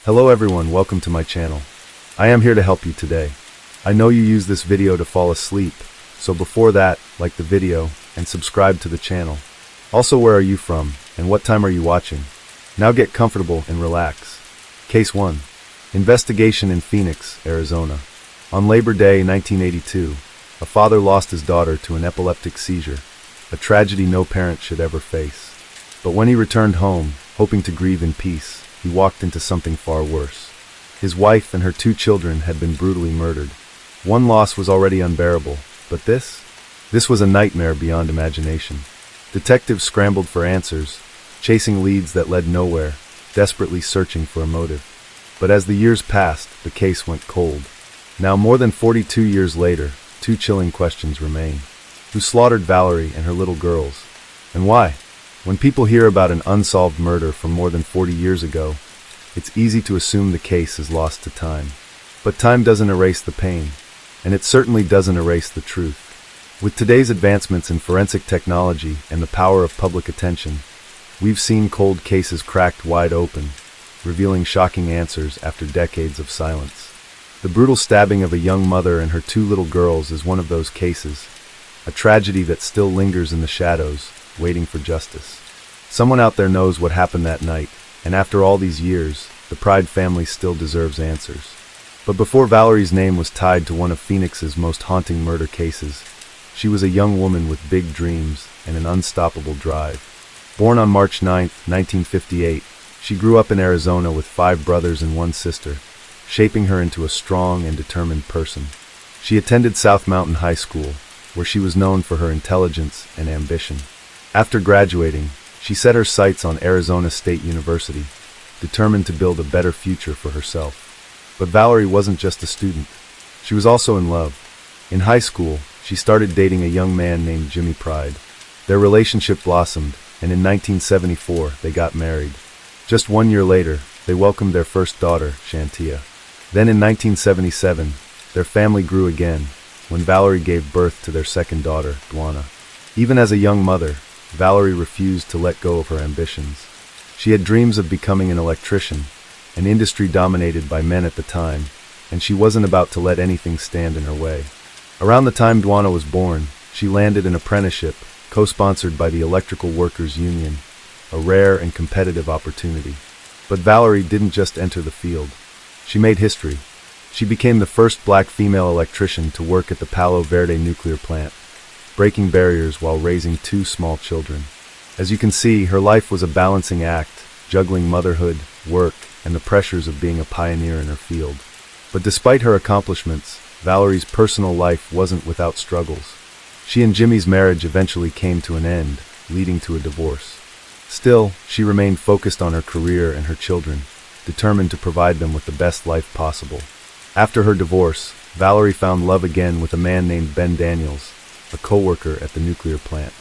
Hello everyone, welcome to my channel. I am here to help you today. I know you use this video to fall asleep, so before that, like the video and subscribe to the channel. Also, where are you from and what time are you watching? Now get comfortable and relax. Case 1. Investigation in Phoenix, Arizona. On Labor Day 1982, a father lost his daughter to an epileptic seizure, a tragedy no parent should ever face. But when he returned home, hoping to grieve in peace, he walked into something far worse. His wife and her 2 children had been brutally murdered. One loss was already unbearable, but this was a nightmare beyond imagination. Detectives scrambled for answers, chasing leads that led nowhere, desperately searching for a motive. But as the years passed, the case went cold. Now, more than 42 years later, 2 chilling questions remain. Who slaughtered Valerie and her little girls? And why? When people hear about an unsolved murder from more than 40 years ago, it's easy to assume the case is lost to time. But time doesn't erase the pain, and it certainly doesn't erase the truth. With today's advancements in forensic technology and the power of public attention, we've seen cold cases cracked wide open, revealing shocking answers after decades of silence. The brutal stabbing of a young mother and her 2 little girls is one of those cases, a tragedy that still lingers in the shadows, waiting for justice. Someone out there knows what happened that night, and after all these years, the Pride family still deserves answers. But before Valerie's name was tied to one of Phoenix's most haunting murder cases, she was a young woman with big dreams and an unstoppable drive. Born on March 9, 1958, she grew up in Arizona with 5 brothers and 1 sister, shaping her into a strong and determined person. She attended South Mountain High School, where she was known for her intelligence and ambition. After graduating, she set her sights on Arizona State University, determined to build a better future for herself. But Valerie wasn't just a student. She was also in love. In high school, she started dating a young man named Jimmy Pride. Their relationship blossomed, and in 1974, they got married. Just 1 year later, they welcomed their first daughter, Shantia. Then in 1977, their family grew again, when Valerie gave birth to their second daughter, Dwana. Even as a young mother, Valerie refused to let go of her ambitions. She had dreams of becoming an electrician, an industry dominated by men at the time, and she wasn't about to let anything stand in her way. Around the time Dwana was born, she landed an apprenticeship, co-sponsored by the Electrical Workers Union, a rare and competitive opportunity. But Valerie didn't just enter the field. She made history. She became the first black female electrician to work at the Palo Verde nuclear plant, breaking barriers while raising 2 small children. As you can see, her life was a balancing act, juggling motherhood, work, and the pressures of being a pioneer in her field. But despite her accomplishments, Valerie's personal life wasn't without struggles. She and Jimmy's marriage eventually came to an end, leading to a divorce. Still, she remained focused on her career and her children, determined to provide them with the best life possible. After her divorce, Valerie found love again with a man named Ben Daniels, a co-worker at the nuclear plant.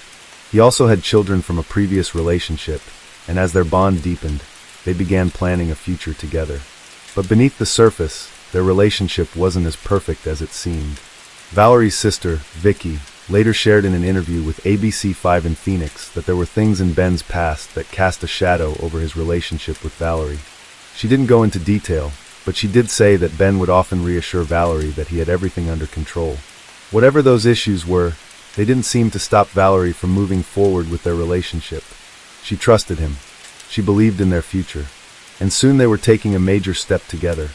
He also had children from a previous relationship, and as their bond deepened, they began planning a future together. But beneath the surface, their relationship wasn't as perfect as it seemed. Valerie's sister, Vicky, later shared in an interview with ABC5 in Phoenix that there were things in Ben's past that cast a shadow over his relationship with Valerie. She didn't go into detail, but she did say that Ben would often reassure Valerie that he had everything under control. Whatever those issues were, they didn't seem to stop Valerie from moving forward with their relationship. She trusted him. She believed in their future. And soon they were taking a major step together.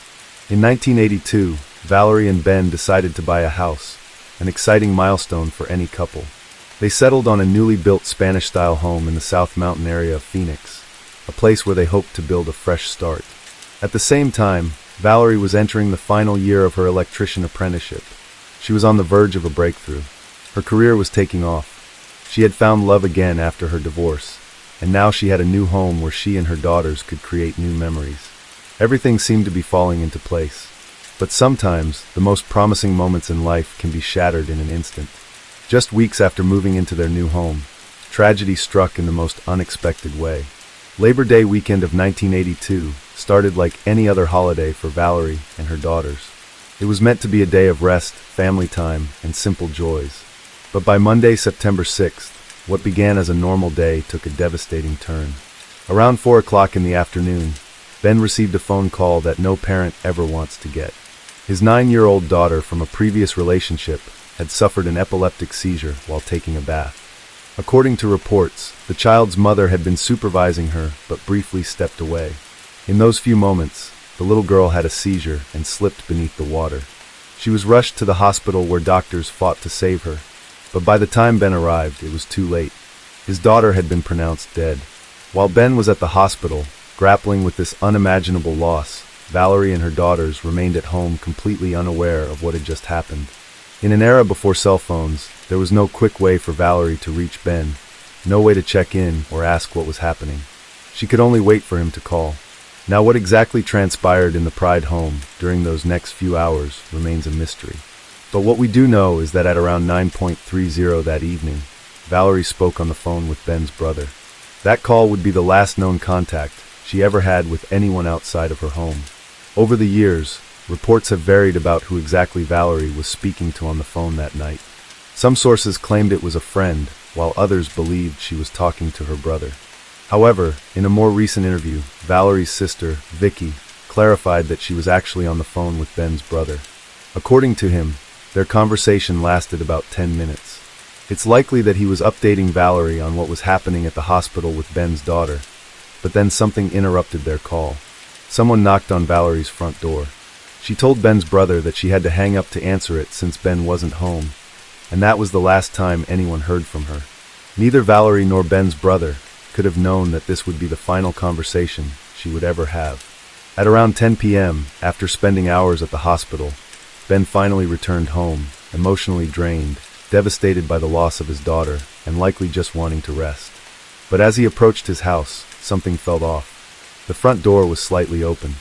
In 1982, Valerie and Ben decided to buy a house, an exciting milestone for any couple. They settled on a newly built Spanish-style home in the South Mountain area of Phoenix, a place where they hoped to build a fresh start. At the same time, Valerie was entering the final year of her electrician apprenticeship. She was on the verge of a breakthrough. Her career was taking off. She had found love again after her divorce, and now she had a new home where she and her daughters could create new memories. Everything seemed to be falling into place. But sometimes, the most promising moments in life can be shattered in an instant. Just weeks after moving into their new home, tragedy struck in the most unexpected way. Labor Day weekend of 1982 started like any other holiday for Valerie and her daughters. It was meant to be a day of rest, family time, and simple joys. But by Monday, September 6th, what began as a normal day took a devastating turn. Around 4 o'clock in the afternoon, Ben received a phone call that no parent ever wants to get. His 9-year-old daughter from a previous relationship had suffered an epileptic seizure while taking a bath. According to reports, the child's mother had been supervising her but briefly stepped away. In those few moments, the little girl had a seizure and slipped beneath the water. She was rushed to the hospital where doctors fought to save her, but by the time Ben arrived, it was too late. His daughter had been pronounced dead. While Ben was at the hospital, grappling with this unimaginable loss, Valerie and her daughters remained at home completely unaware of what had just happened. In an era before cell phones, there was no quick way for Valerie to reach Ben, no way to check in or ask what was happening. She could only wait for him to call. Now what exactly transpired in the Pride home during those next few hours remains a mystery. But what we do know is that at around 9:30 that evening, Valerie spoke on the phone with Ben's brother. That call would be the last known contact she ever had with anyone outside of her home. Over the years, reports have varied about who exactly Valerie was speaking to on the phone that night. Some sources claimed it was a friend, while others believed she was talking to her brother. However, in a more recent interview, Valerie's sister, Vicky, clarified that she was actually on the phone with Ben's brother. According to him, their conversation lasted about 10 minutes. It's likely that he was updating Valerie on what was happening at the hospital with Ben's daughter, but then something interrupted their call. Someone knocked on Valerie's front door. She told Ben's brother that she had to hang up to answer it since Ben wasn't home, and that was the last time anyone heard from her. Neither Valerie nor Ben's brother could have known that this would be the final conversation she would ever have. At around 10 p.m., after spending hours at the hospital, Ben finally returned home, emotionally drained, devastated by the loss of his daughter, and likely just wanting to rest. But as he approached his house, something felt off. The front door was slightly open.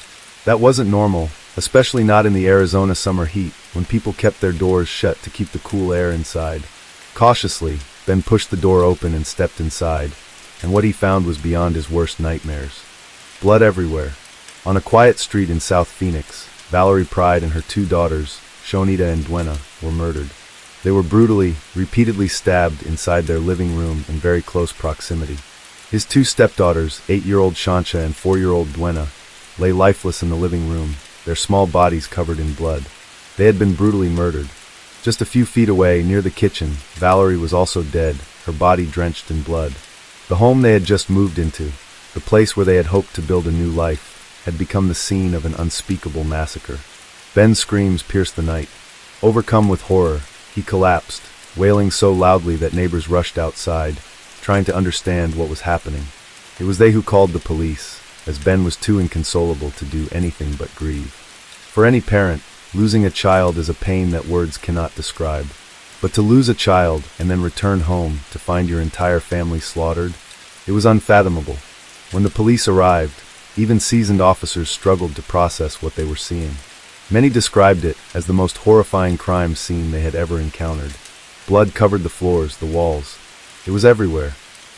That wasn't normal, especially not in the Arizona summer heat, when people kept their doors shut to keep the cool air inside. Cautiously, Ben pushed the door open and stepped inside, and what he found was beyond his worst nightmares. Blood everywhere. On a quiet street in South Phoenix, Valerie Pride and her 2 daughters, Shonita and Duena, were murdered. They were brutally, repeatedly stabbed inside their living room in very close proximity. His 2 stepdaughters, 8-year-old Shansha and 4-year-old Duena, lay lifeless in the living room, their small bodies covered in blood. They had been brutally murdered. Just a few feet away, near the kitchen, Valerie was also dead, her body drenched in blood. The home they had just moved into, the place where they had hoped to build a new life, had become the scene of an unspeakable massacre. Ben's screams pierced the night. Overcome with horror, he collapsed, wailing so loudly that neighbors rushed outside, trying to understand what was happening. It was they who called the police, as Ben was too inconsolable to do anything but grieve. For any parent, losing a child is a pain that words cannot describe. But to lose a child and then return home to find your entire family slaughtered, it was unfathomable. When the police arrived, even seasoned officers struggled to process what they were seeing. Many described it as the most horrifying crime scene they had ever encountered. Blood covered the floors, the walls. It was everywhere.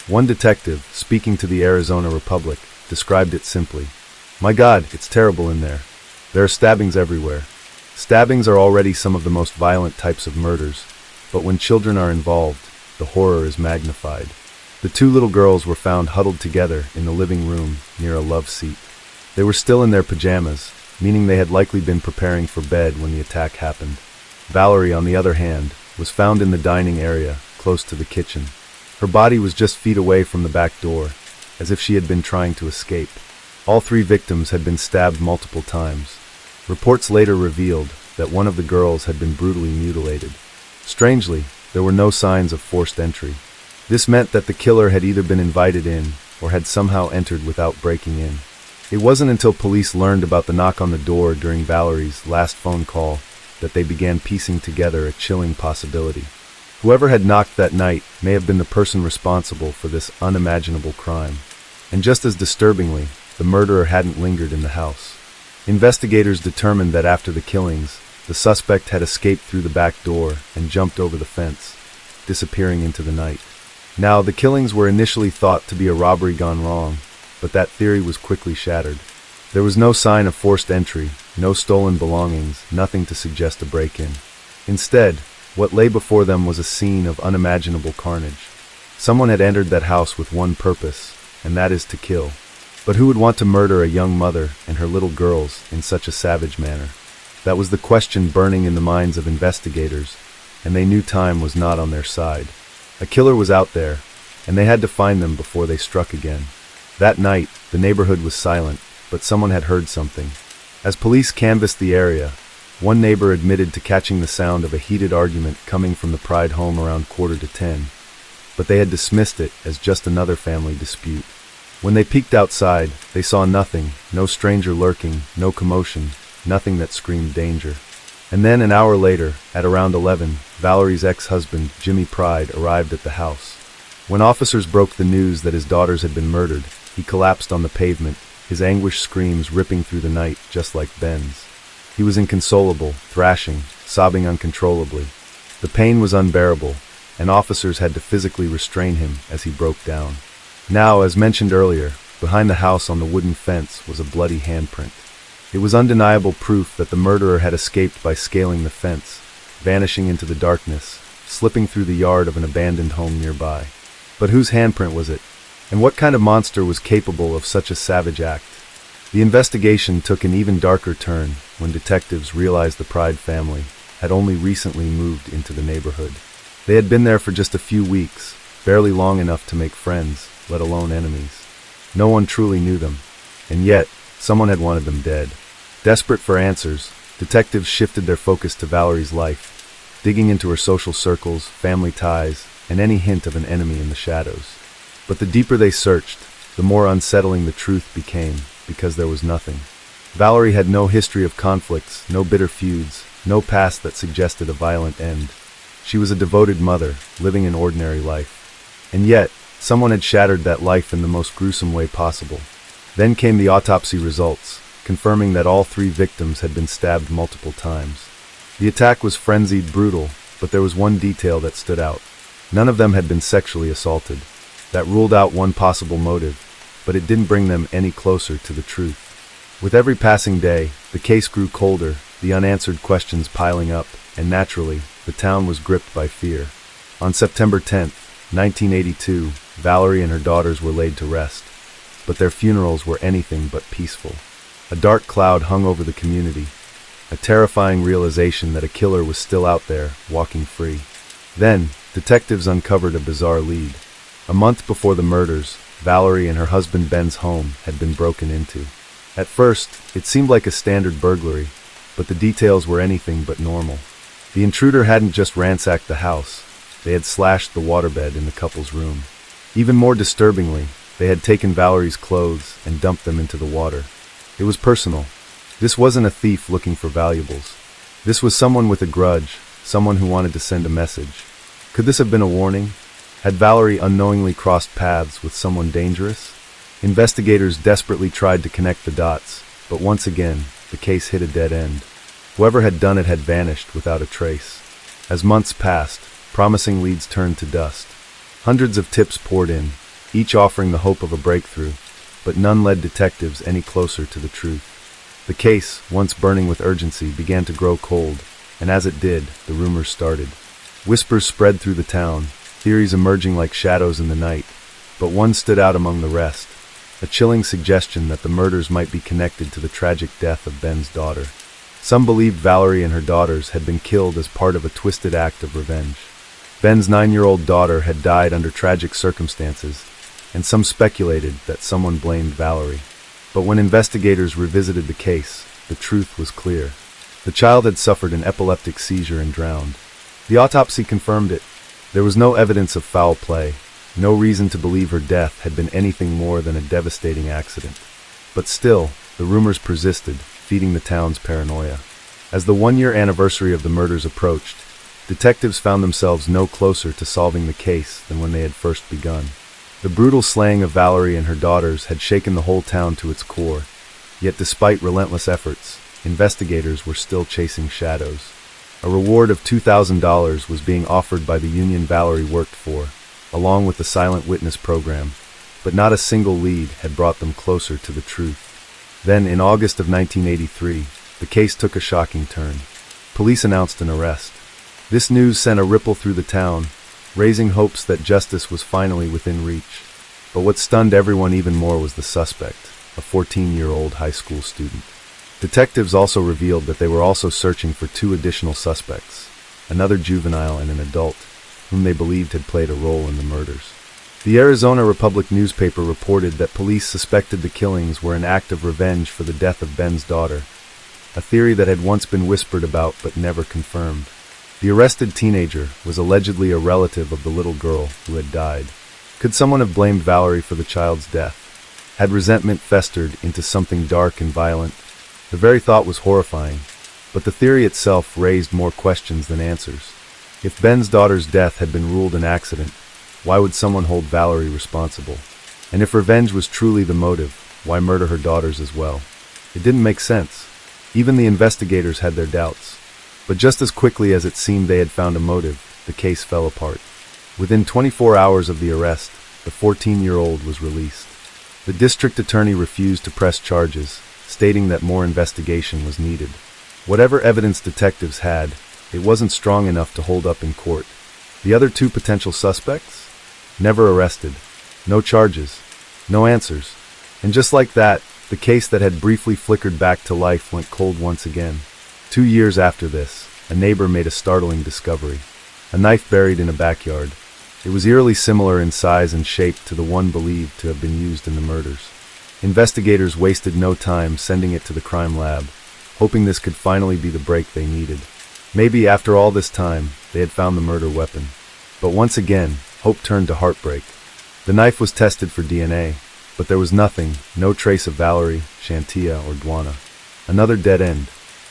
One detective, speaking to the Arizona Republic, described it simply. "My God, it's terrible in there. There are stabbings everywhere. Stabbings are already some of the most violent types of murders, but when children are involved, the horror is magnified." The 2 little girls were found huddled together in the living room near a love seat. They were still in their pajamas, meaning they had likely been preparing for bed when the attack happened. Valerie, on the other hand, was found in the dining area, close to the kitchen. Her body was just feet away from the back door, as if she had been trying to escape. All 3 victims had been stabbed multiple times. Reports later revealed that one of the girls had been brutally mutilated. Strangely, there were no signs of forced entry. This meant that the killer had either been invited in or had somehow entered without breaking in. It wasn't until police learned about the knock on the door during Valerie's last phone call that they began piecing together a chilling possibility. Whoever had knocked that night may have been the person responsible for this unimaginable crime. And just as disturbingly, the murderer hadn't lingered in the house. Investigators determined that after the killings, the suspect had escaped through the back door and jumped over the fence, disappearing into the night. Now, the killings were initially thought to be a robbery gone wrong, but that theory was quickly shattered. There was no sign of forced entry, no stolen belongings, nothing to suggest a break-in. Instead, what lay before them was a scene of unimaginable carnage. Someone had entered that house with one purpose, and that is to kill. But who would want to murder a young mother and her little girls in such a savage manner? That was the question burning in the minds of investigators, and they knew time was not on their side. A killer was out there, and they had to find them before they struck again. That night, the neighborhood was silent, but someone had heard something. As police canvassed the area, one neighbor admitted to catching the sound of a heated argument coming from the Pride home around 9:45, but they had dismissed it as just another family dispute. When they peeked outside, they saw nothing, no stranger lurking, no commotion, nothing that screamed danger. And then an hour later, at around 11, Valerie's ex-husband, Jimmy Pride, arrived at the house. When officers broke the news that his daughters had been murdered, he collapsed on the pavement, his anguished screams ripping through the night just like Ben's. He was inconsolable, thrashing, sobbing uncontrollably. The pain was unbearable, and officers had to physically restrain him as he broke down. Now, as mentioned earlier, behind the house on the wooden fence was a bloody handprint. It was undeniable proof that the murderer had escaped by scaling the fence, vanishing into the darkness, slipping through the yard of an abandoned home nearby. But whose handprint was it? And what kind of monster was capable of such a savage act? The investigation took an even darker turn when detectives realized the Pride family had only recently moved into the neighborhood. They had been there for just a few weeks, barely long enough to make friends, let alone enemies. No one truly knew them, and yet someone had wanted them dead. Desperate for answers, detectives shifted their focus to Valerie's life, digging into her social circles, family ties, and any hint of an enemy in the shadows. But the deeper they searched, the more unsettling the truth became, because there was nothing. Valerie had no history of conflicts, no bitter feuds, no past that suggested a violent end. She was a devoted mother, living an ordinary life. And yet, someone had shattered that life in the most gruesome way possible. Then came the autopsy results, confirming that all 3 victims had been stabbed multiple times. The attack was frenzied, brutal, but there was one detail that stood out. None of them had been sexually assaulted. That ruled out one possible motive, but it didn't bring them any closer to the truth. With every passing day, the case grew colder, the unanswered questions piling up, and naturally, the town was gripped by fear. On September 10th, 1982, Valerie and her daughters were laid to rest, but their funerals were anything but peaceful. A dark cloud hung over the community, a terrifying realization that a killer was still out there, walking free. Then, detectives uncovered a bizarre lead. A month before the murders, Valerie and her husband Ben's home had been broken into. At first, it seemed like a standard burglary, but the details were anything but normal. The intruder hadn't just ransacked the house, they had slashed the waterbed in the couple's room. Even more disturbingly, they had taken Valerie's clothes and dumped them into the water. It was personal. This wasn't a thief looking for valuables. This was someone with a grudge, someone who wanted to send a message. Could this have been a warning? Had Valerie unknowingly crossed paths with someone dangerous? Investigators desperately tried to connect the dots, but once again, the case hit a dead end. Whoever had done it had vanished without a trace. As months passed, promising leads turned to dust. Hundreds of tips poured in, each offering the hope of a breakthrough, but none led detectives any closer to the truth. The case, once burning with urgency, began to grow cold, and as it did, the rumors started. Whispers spread through the town, theories emerging like shadows in the night, but one stood out among the rest, a chilling suggestion that the murders might be connected to the tragic death of Ben's daughter. Some believed Valerie and her daughters had been killed as part of a twisted act of revenge. Ben's 9-year-old daughter had died under tragic circumstances, and some speculated that someone blamed Valerie. But when investigators revisited the case, the truth was clear. The child had suffered an epileptic seizure and drowned. The autopsy confirmed it. There was no evidence of foul play, no reason to believe her death had been anything more than a devastating accident. But still, the rumors persisted, feeding the town's paranoia. As the 1-year anniversary of the murders approached, detectives found themselves no closer to solving the case than when they had first begun. The brutal slaying of Valerie and her daughters had shaken the whole town to its core, yet despite relentless efforts, investigators were still chasing shadows. A reward of $2,000 was being offered by the union Valerie worked for, along with the silent witness program, but not a single lead had brought them closer to the truth. Then, in August of 1983, the case took a shocking turn. Police announced an arrest. This news sent a ripple through the town, raising hopes that justice was finally within reach. But what stunned everyone even more was the suspect. a 14-year-old high school student. Detectives also revealed that they were also searching for two additional suspects, another juvenile and an adult, whom they believed had played a role in the murders. The Arizona Republic newspaper reported that police suspected the killings were an act of revenge for the death of Ben's daughter, a theory that had once been whispered about but never confirmed. The arrested teenager was allegedly a relative of the little girl who had died. Could someone have blamed Valerie for the child's death? Had resentment festered into something dark and violent? The very thought was horrifying, but the theory itself raised more questions than answers. If Ben's daughter's death had been ruled an accident, why would someone hold Valerie responsible? And if revenge was truly the motive, why murder her daughters as well? It didn't make sense. Even the investigators had their doubts. But just as quickly as it seemed they had found a motive, the case fell apart. Within 24 hours of the arrest, the 14-year-old was released. The district attorney refused to press charges, stating that more investigation was needed. Whatever evidence detectives had, it wasn't strong enough to hold up in court. The other two potential suspects? Never arrested. No charges. No answers. And just like that, the case that had briefly flickered back to life went cold once again. 2 years after this, a neighbor made a startling discovery. A knife buried in a backyard. It was eerily similar in size and shape to the one believed to have been used in the murders. Investigators wasted no time sending it to the crime lab, hoping this could finally be the break they needed. Maybe after all this time, they had found the murder weapon. But once again, hope turned to heartbreak. The knife was tested for DNA, but there was nothing, no trace of Valerie, Shantia, or Dwana. Another dead end.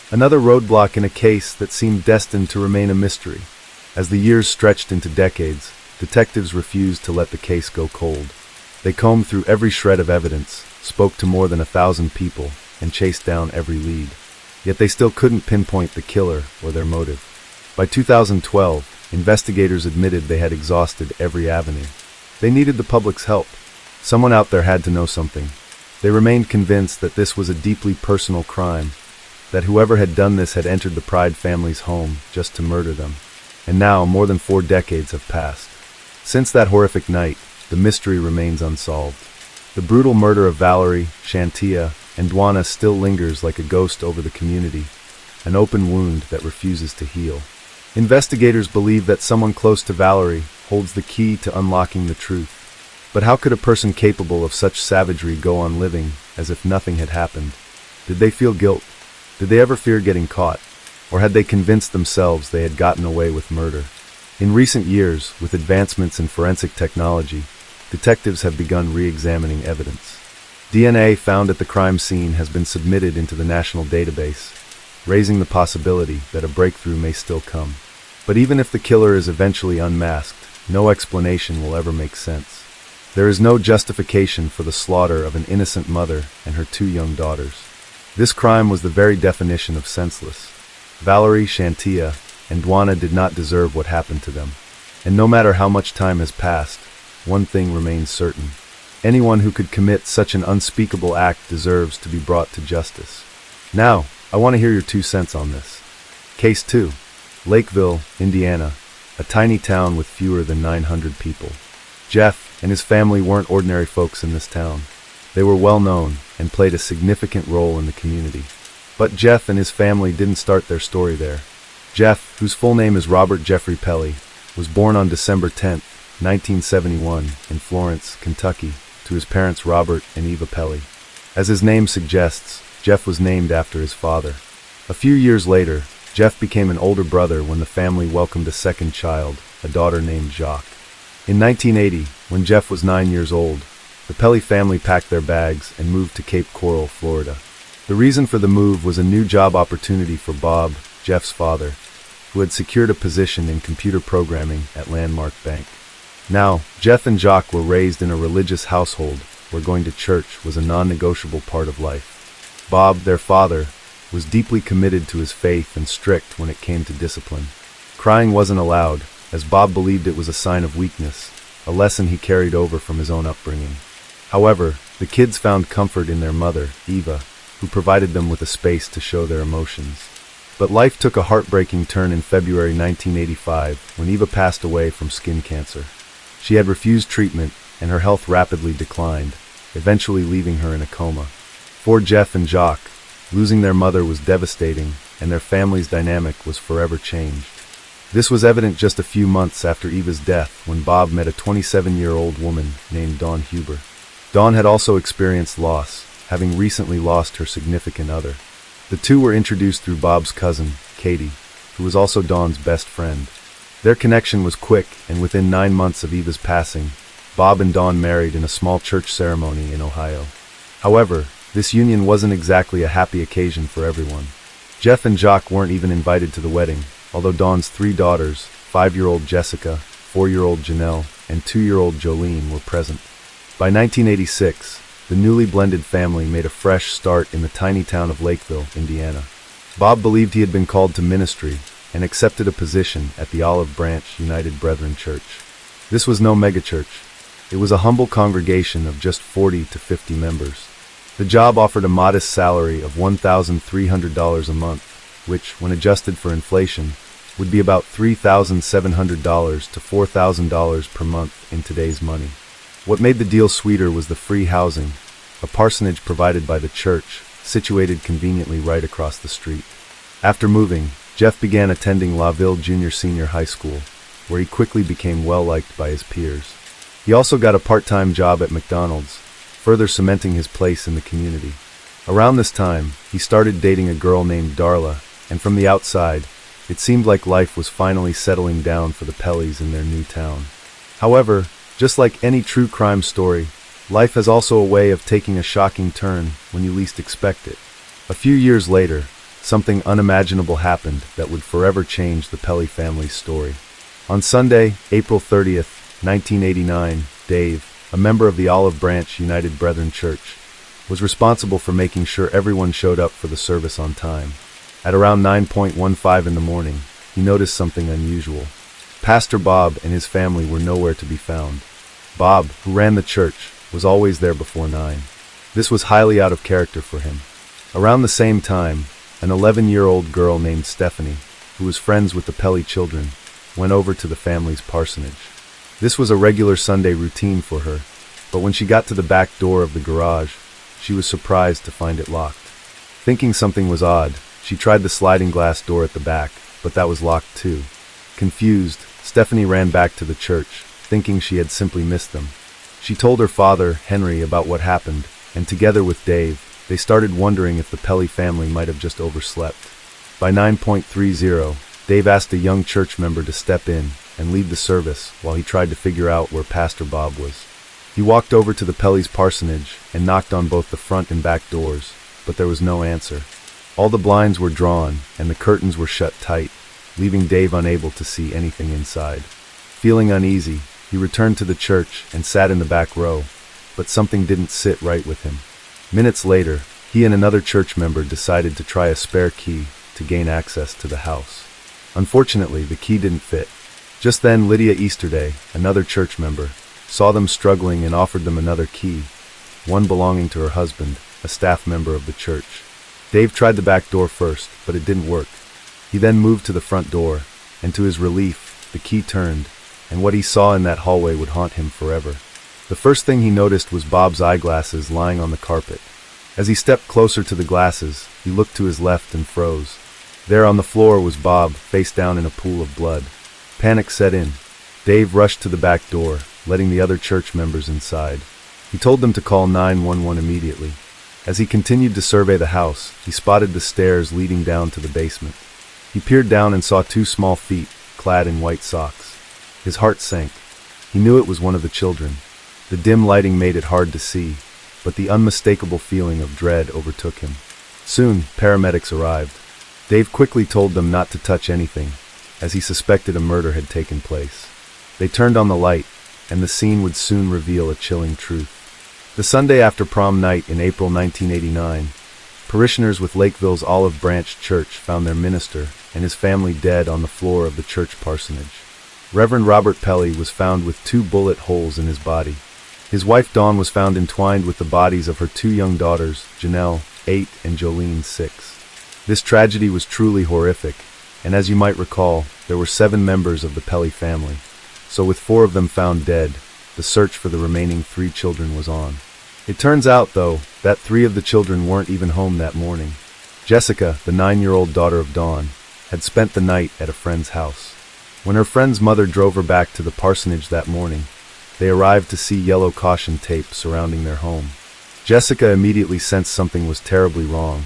Another roadblock in a case that seemed destined to remain a mystery. As the years stretched into decades, detectives refused to let the case go cold. They combed through every shred of evidence, spoke to more than 1,000 people, and chased down every lead. Yet they still couldn't pinpoint the killer or their motive. By 2012, investigators admitted they had exhausted every avenue. They needed the public's help. Someone out there had to know something. They remained convinced that this was a deeply personal crime, that whoever had done this had entered the Pride family's home just to murder them. And now, more than 4 decades have passed. Since that horrific night, the mystery remains unsolved. The brutal murder of Valerie, Shantia, and Dwana still lingers like a ghost over the community, an open wound that refuses to heal. Investigators believe that someone close to Valerie holds the key to unlocking the truth. But how could a person capable of such savagery go on living as if nothing had happened? Did they feel guilt? Did they ever fear getting caught? Or had they convinced themselves they had gotten away with murder? In recent years, with advancements in forensic technology, detectives have begun re-examining evidence. DNA found at the crime scene has been submitted into the national database, raising the possibility that a breakthrough may still come. But even if the killer is eventually unmasked, no explanation will ever make sense. There is no justification for the slaughter of an innocent mother and her 2 young daughters. This crime was the very definition of senseless. Valerie, Shantia, and Dwana did not deserve what happened to them. And no matter how much time has passed, one thing remains certain. Anyone who could commit such an unspeakable act deserves to be brought to justice. Now, I want to hear your 2 cents on this. Case 2. Lakeville, Indiana, a tiny town with fewer than 900 people. Jeff and his family weren't ordinary folks in this town. They were well known and played a significant role in the community. But Jeff and his family didn't start their story there. Jeff, whose full name is Robert Jeffrey Pelly, was born on December 10, 1971, in Florence, Kentucky, to his parents Robert and Eva Pelly. As his name suggests, Jeff was named after his father. A few years later, Jeff became an older brother when the family welcomed a second child, a daughter named Jacques. In 1980, when Jeff was 9 years old, the Pelly family packed their bags and moved to Cape Coral, Florida. The reason for the move was a new job opportunity for Bob, Jeff's father, who had secured a position in computer programming at Landmark Bank. Now, Jeff and Jacques were raised in a religious household where going to church was a non-negotiable part of life. Bob, their father, was deeply committed to his faith and strict when it came to discipline. Crying wasn't allowed, as Bob believed it was a sign of weakness, a lesson he carried over from his own upbringing. However, the kids found comfort in their mother, Eva, who provided them with a space to show their emotions. But life took a heartbreaking turn in February 1985 when Eva passed away from skin cancer. She had refused treatment, and her health rapidly declined, eventually leaving her in a coma. For Jeff and Jacques, losing their mother was devastating, and their family's dynamic was forever changed. This was evident just a few months after Eva's death, when Bob met a 27-year-old woman named Dawn Huber. Dawn had also experienced loss, having recently lost her significant other. The two were introduced through Bob's cousin, Katie, who was also Dawn's best friend. Their connection was quick, and within 9 months of Eva's passing, Bob and Dawn married in a small church ceremony in Ohio. However, this union wasn't exactly a happy occasion for everyone. Jeff and Jacques weren't even invited to the wedding, although Dawn's 3 daughters, 5-year-old Jessica, 4-year-old Janelle, and 2-year-old Jolene, were present. By 1986, the newly blended family made a fresh start in the tiny town of Lakeville, Indiana. Bob believed he had been called to ministry and accepted a position at the Olive Branch United Brethren Church. This was no megachurch. It was a humble congregation of just 40 to 50 members. The job offered a modest salary of $1,300 a month, which, when adjusted for inflation, would be about $3,700 to $4,000 per month in today's money. What made the deal sweeter was the free housing, a parsonage provided by the church, situated conveniently right across the street. After moving, Jeff began attending La Ville Junior-Senior High School, where he quickly became well-liked by his peers. He also got a part-time job at McDonald's, further cementing his place in the community. Around this time, he started dating a girl named Darla, and from the outside, it seemed like life was finally settling down for the Pellys in their new town. However, just like any true crime story, life has also a way of taking a shocking turn when you least expect it. A few years later, something unimaginable happened that would forever change the Pelly family's story. On Sunday, April 30th, 1989, Dave, a member of the Olive Branch United Brethren Church, was responsible for making sure everyone showed up for the service on time. At around 9:15 in the morning, he noticed something unusual. Pastor Bob and his family were nowhere to be found. Bob, who ran the church, was always there before 9. This was highly out of character for him. Around the same time, an 11-year-old girl named Stephanie, who was friends with the Pelly children, went over to the family's parsonage. This was a regular Sunday routine for her, but when she got to the back door of the garage, she was surprised to find it locked. Thinking something was odd, she tried the sliding glass door at the back, but that was locked too. Confused, Stephanie ran back to the church, thinking she had simply missed them. She told her father, Henry, about what happened, and together with Dave, they started wondering if the Pelly family might have just overslept. By 9:30, Dave asked a young church member to step in and lead the service while he tried to figure out where Pastor Bob was. He walked over to the Pelly's parsonage and knocked on both the front and back doors, but there was no answer. All the blinds were drawn and the curtains were shut tight, leaving Dave unable to see anything inside. Feeling uneasy, he returned to the church and sat in the back row, but something didn't sit right with him. Minutes later, he and another church member decided to try a spare key to gain access to the house. Unfortunately, the key didn't fit. Just then, Lydia Easterday, another church member, saw them struggling and offered them another key, one belonging to her husband, a staff member of the church. Dave tried the back door first, but it didn't work. He then moved to the front door, and to his relief, the key turned, and what he saw in that hallway would haunt him forever. The first thing he noticed was Bob's eyeglasses lying on the carpet. As he stepped closer to the glasses, he looked to his left and froze. There on the floor was Bob, face down in a pool of blood. Panic set in. Dave rushed to the back door, letting the other church members inside. He told them to call 911 immediately. As he continued to survey the house, he spotted the stairs leading down to the basement. He peered down and saw 2 small feet, clad in white socks. His heart sank. He knew it was one of the children. The dim lighting made it hard to see, but the unmistakable feeling of dread overtook him. Soon, paramedics arrived. Dave quickly told them not to touch anything, as he suspected a murder had taken place. They turned on the light, and the scene would soon reveal a chilling truth. The Sunday after prom night in April 1989, parishioners with Lakeville's Olive Branch Church found their minister and his family dead on the floor of the church parsonage. Reverend Robert Pelly was found with 2 bullet holes in his body. His wife Dawn was found entwined with the bodies of her 2 young daughters, Janelle, 8, and Jolene, 6. This tragedy was truly horrific, and as you might recall, there were 7 members of the Pelly family, so with 4 of them found dead, the search for the remaining 3 children was on. It turns out, though, that 3 of the children weren't even home that morning. Jessica, the 9-year-old daughter of Dawn, had spent the night at a friend's house. When her friend's mother drove her back to the parsonage that morning, they arrived to see yellow caution tape surrounding their home. Jessica immediately sensed something was terribly wrong,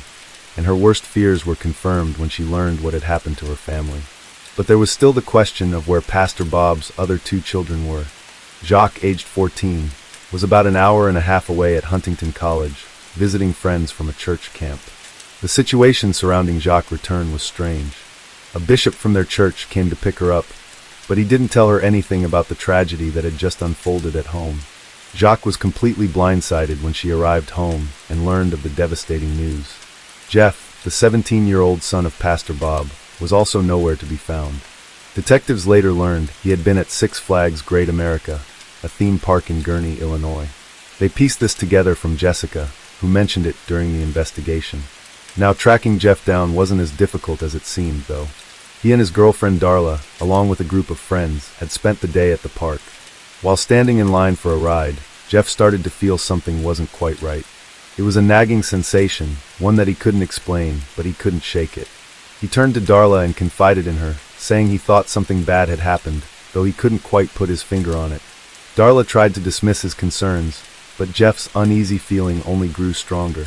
and her worst fears were confirmed when she learned what had happened to her family. But there was still the question of where Pastor Bob's other 2 children were. Jacques, aged 14, was about an hour and a half away at Huntington College, visiting friends from a church camp. The situation surrounding Jacques' return was strange. A bishop from their church came to pick her up, but he didn't tell her anything about the tragedy that had just unfolded at home. Jacques was completely blindsided when she arrived home and learned of the devastating news. Jeff, the 17-year-old son of Pastor Bob, was also nowhere to be found. Detectives later learned he had been at Six Flags Great America, a theme park in Gurnee, Illinois. They pieced this together from Jessica, who mentioned it during the investigation. Now, tracking Jeff down wasn't as difficult as it seemed, though. He and his girlfriend Darla, along with a group of friends, had spent the day at the park. While standing in line for a ride, Jeff started to feel something wasn't quite right. It was a nagging sensation, one that he couldn't explain, but he couldn't shake it. He turned to Darla and confided in her, saying he thought something bad had happened, though he couldn't quite put his finger on it. Darla tried to dismiss his concerns, but Jeff's uneasy feeling only grew stronger.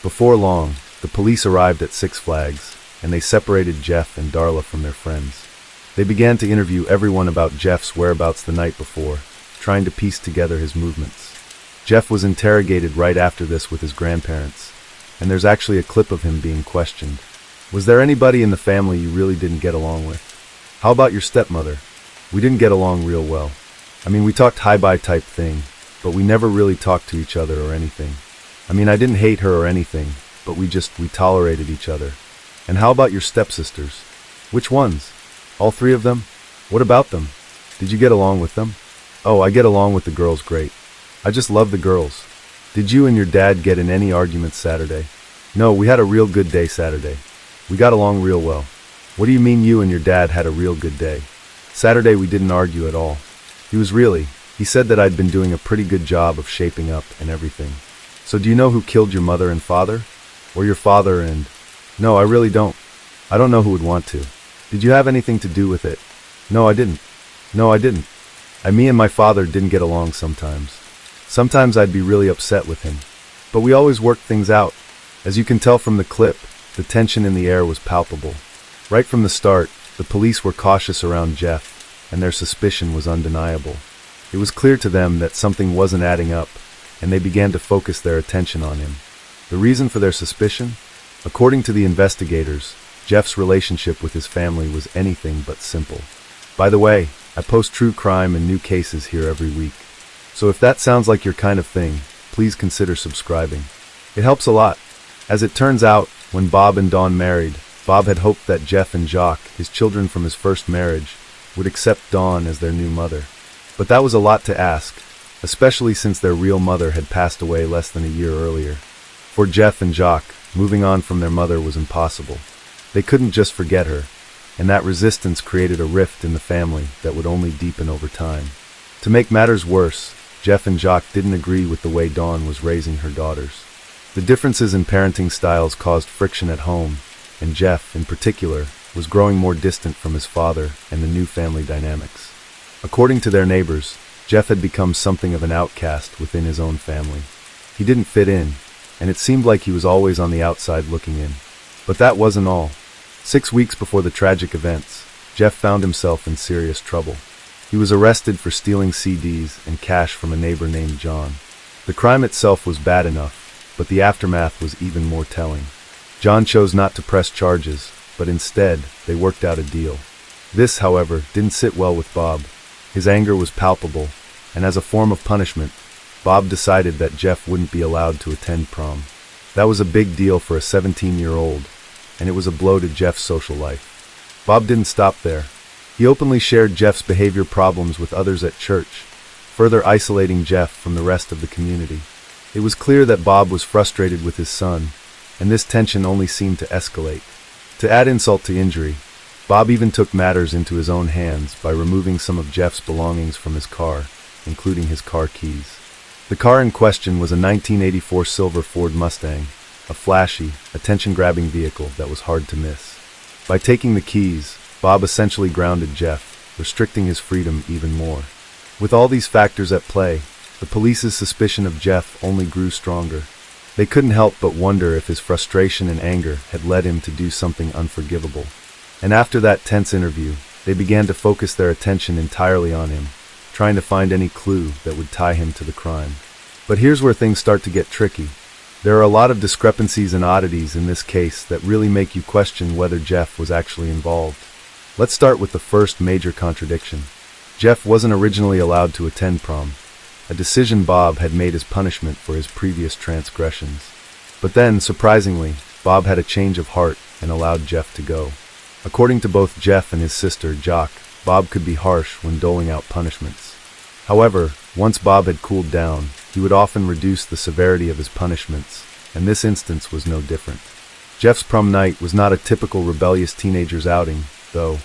Before long, the police arrived at Six Flags, and they separated Jeff and Darla from their friends. They began to interview everyone about Jeff's whereabouts the night before, trying to piece together his movements. Jeff was interrogated right after this with his grandparents, and there's actually a clip of him being questioned. Was there anybody in the family you really didn't get along with? How about your stepmother? We didn't get along real well. I mean, we talked hi-bye type thing, but we never really talked to each other or anything. I mean, I didn't hate her or anything, but we tolerated each other. And how about your stepsisters? Which ones? All 3 of them? What about them? Did you get along with them? Oh, I get along with the girls great. I just love the girls. Did you and your dad get in any arguments Saturday? No, we had a real good day Saturday. We got along real well. What do you mean you and your dad had a real good day? Saturday we didn't argue at all. He said that I'd been doing a pretty good job of shaping up and everything. So do you know who killed your mother and father? Or your father and... No, I really don't. I don't know who would want to. Did you have anything to do with it? No, I didn't. Me and my father didn't get along sometimes. Sometimes I'd be really upset with him. But we always worked things out. As you can tell from the clip, the tension in the air was palpable. Right from the start, the police were cautious around Jeff, and their suspicion was undeniable. It was clear to them that something wasn't adding up, and they began to focus their attention on him. The reason for their suspicion? According to the investigators, Jeff's relationship with his family was anything but simple. By the way, I post true crime and new cases here every week. So if that sounds like your kind of thing, please consider subscribing. It helps a lot. As it turns out, when Bob and Dawn married, Bob had hoped that Jeff and Jacques, his children from his first marriage, would accept Dawn as their new mother. But that was a lot to ask, especially since their real mother had passed away less than a year earlier. For Jeff and Jacques, moving on from their mother was impossible. They couldn't just forget her, and that resistance created a rift in the family that would only deepen over time. To make matters worse, Jeff and Jacques didn't agree with the way Dawn was raising her daughters. The differences in parenting styles caused friction at home, and Jeff, in particular, was growing more distant from his father and the new family dynamics. According to their neighbors, Jeff had become something of an outcast within his own family. He didn't fit in, and it seemed like he was always on the outside looking in. But that wasn't all. 6 weeks before the tragic events, Jeff found himself in serious trouble. He was arrested for stealing CDs and cash from a neighbor named John. The crime itself was bad enough, but the aftermath was even more telling. John chose not to press charges, but instead, they worked out a deal. This, however, didn't sit well with Bob. His anger was palpable, and as a form of punishment, Bob decided that Jeff wouldn't be allowed to attend prom. That was a big deal for a 17-year-old, and it was a blow to Jeff's social life. Bob didn't stop there. He openly shared Jeff's behavior problems with others at church, further isolating Jeff from the rest of the community. It was clear that Bob was frustrated with his son, and this tension only seemed to escalate. To add insult to injury, Bob even took matters into his own hands by removing some of Jeff's belongings from his car, including his car keys. The car in question was a 1984 silver Ford Mustang, a flashy, attention-grabbing vehicle that was hard to miss. By taking the keys, Bob essentially grounded Jeff, restricting his freedom even more. With all these factors at play, the police's suspicion of Jeff only grew stronger. They couldn't help but wonder if his frustration and anger had led him to do something unforgivable. And after that tense interview, they began to focus their attention entirely on him, trying to find any clue that would tie him to the crime. But here's where things start to get tricky. There are a lot of discrepancies and oddities in this case that really make you question whether Jeff was actually involved. Let's start with the first major contradiction. Jeff wasn't originally allowed to attend prom, a decision Bob had made as punishment for his previous transgressions. But then, surprisingly, Bob had a change of heart and allowed Jeff to go. According to both Jeff and his sister, Jock, Bob could be harsh when doling out punishments. However, once Bob had cooled down, he would often reduce the severity of his punishments, and this instance was no different. Jeff's prom night was not a typical rebellious teenager's outing, though,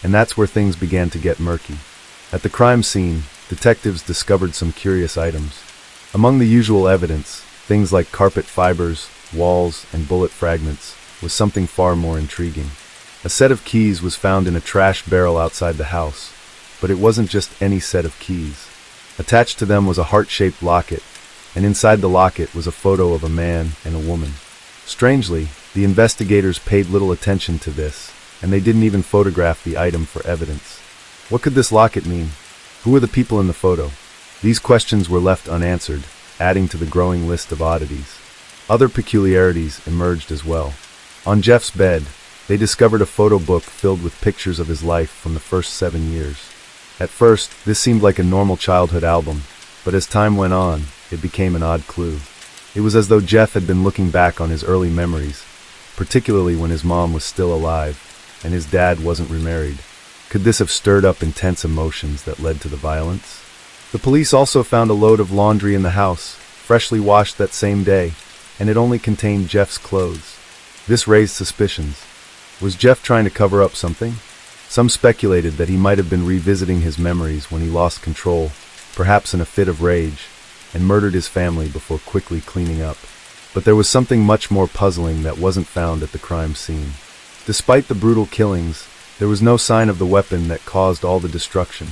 and that's where things began to get murky. At the crime scene, detectives discovered some curious items. Among the usual evidence, things like carpet fibers, walls, and bullet fragments, was something far more intriguing. A set of keys was found in a trash barrel outside the house, but it wasn't just any set of keys. Attached to them was a heart-shaped locket, and inside the locket was a photo of a man and a woman. Strangely, the investigators paid little attention to this, and they didn't even photograph the item for evidence. What could this locket mean? Who were the people in the photo? These questions were left unanswered, adding to the growing list of oddities. Other peculiarities emerged as well. On Jeff's bed, they discovered a photo book filled with pictures of his life from the first 7 years. At first, this seemed like a normal childhood album, but as time went on, it became an odd clue. It was as though Jeff had been looking back on his early memories, particularly when his mom was still alive, and his dad wasn't remarried. Could this have stirred up intense emotions that led to the violence? The police also found a load of laundry in the house, freshly washed that same day, and it only contained Jeff's clothes. This raised suspicions. Was Jeff trying to cover up something? Some speculated that he might have been revisiting his memories when he lost control, perhaps in a fit of rage, and murdered his family before quickly cleaning up. But there was something much more puzzling that wasn't found at the crime scene. Despite the brutal killings, there was no sign of the weapon that caused all the destruction.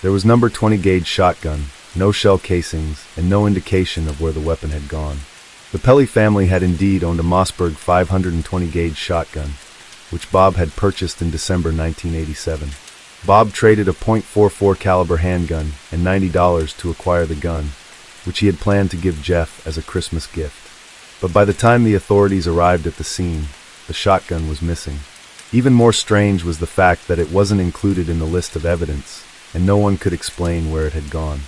There was number 20 gauge shotgun, no shell casings, and no indication of where the weapon had gone. The Pelly family had indeed owned a Mossberg 520 gauge shotgun, which Bob had purchased in December 1987. Bob traded a .44 caliber handgun and $90 to acquire the gun, which he had planned to give Jeff as a Christmas gift. But by the time the authorities arrived at the scene, the shotgun was missing. Even more strange was the fact that it wasn't included in the list of evidence, and no one could explain where it had gone.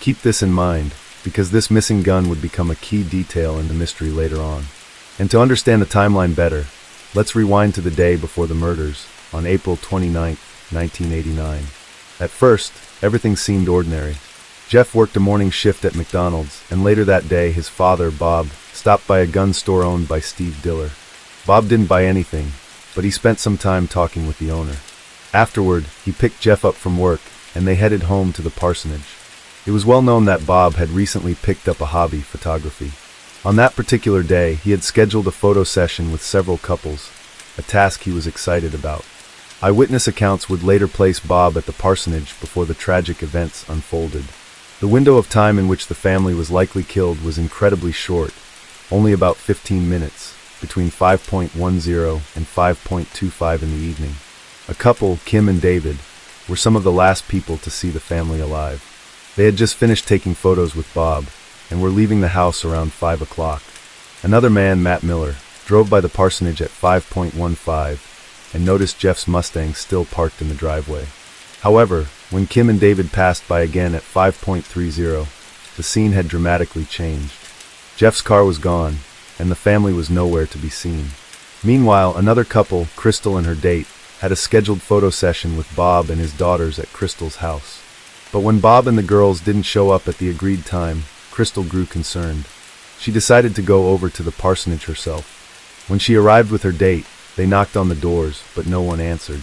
Keep this in mind, because this missing gun would become a key detail in the mystery later on. And to understand the timeline better, let's rewind to the day before the murders, on April 29, 1989. At first, everything seemed ordinary. Jeff worked a morning shift at McDonald's, and later that day his father, Bob, stopped by a gun store owned by Steve Diller. Bob didn't buy anything, but he spent some time talking with the owner. Afterward, he picked Jeff up from work, and they headed home to the parsonage. It was well known that Bob had recently picked up a hobby, photography. On that particular day, he had scheduled a photo session with several couples, a task he was excited about. Eyewitness accounts would later place Bob at the parsonage before the tragic events unfolded. The window of time in which the family was likely killed was incredibly short, only about 15 minutes, between 5:10 and 5:25 in the evening. A couple, Kim and David, were some of the last people to see the family alive. They had just finished taking photos with Bob, and were leaving the house around 5 o'clock. Another man, Matt Miller, drove by the parsonage at 5:15 and noticed Jeff's Mustang still parked in the driveway. However, when Kim and David passed by again at 5:30, the scene had dramatically changed. Jeff's car was gone, and the family was nowhere to be seen. Meanwhile, another couple, Crystal and her date, had a scheduled photo session with Bob and his daughters at Crystal's house. But when Bob and the girls didn't show up at the agreed time, Crystal grew concerned. She decided to go over to the parsonage herself. When she arrived with her date, they knocked on the doors, but no one answered.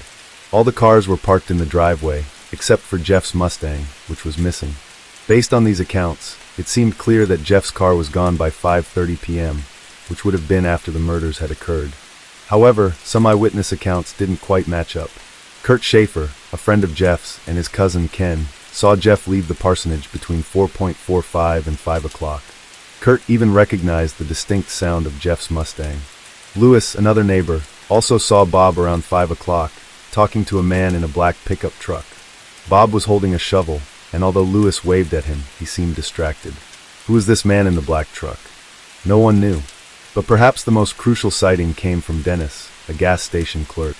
All the cars were parked in the driveway, except for Jeff's Mustang, which was missing. Based on these accounts, It seemed clear that Jeff's car was gone by 5:30 p.m., which would have been after the murders had occurred. However, some eyewitness accounts didn't quite match up. Kurt Schaefer, a friend of Jeff's, and his cousin Ken, saw Jeff leave the parsonage between 4:45 and 5 o'clock. Kurt even recognized the distinct sound of Jeff's Mustang. Lewis, another neighbor, also saw Bob around 5 o'clock, talking to a man in a black pickup truck. Bob was holding a shovel, and although Lewis waved at him, he seemed distracted. Who was this man in the black truck? No one knew. But perhaps the most crucial sighting came from Dennis, a gas station clerk.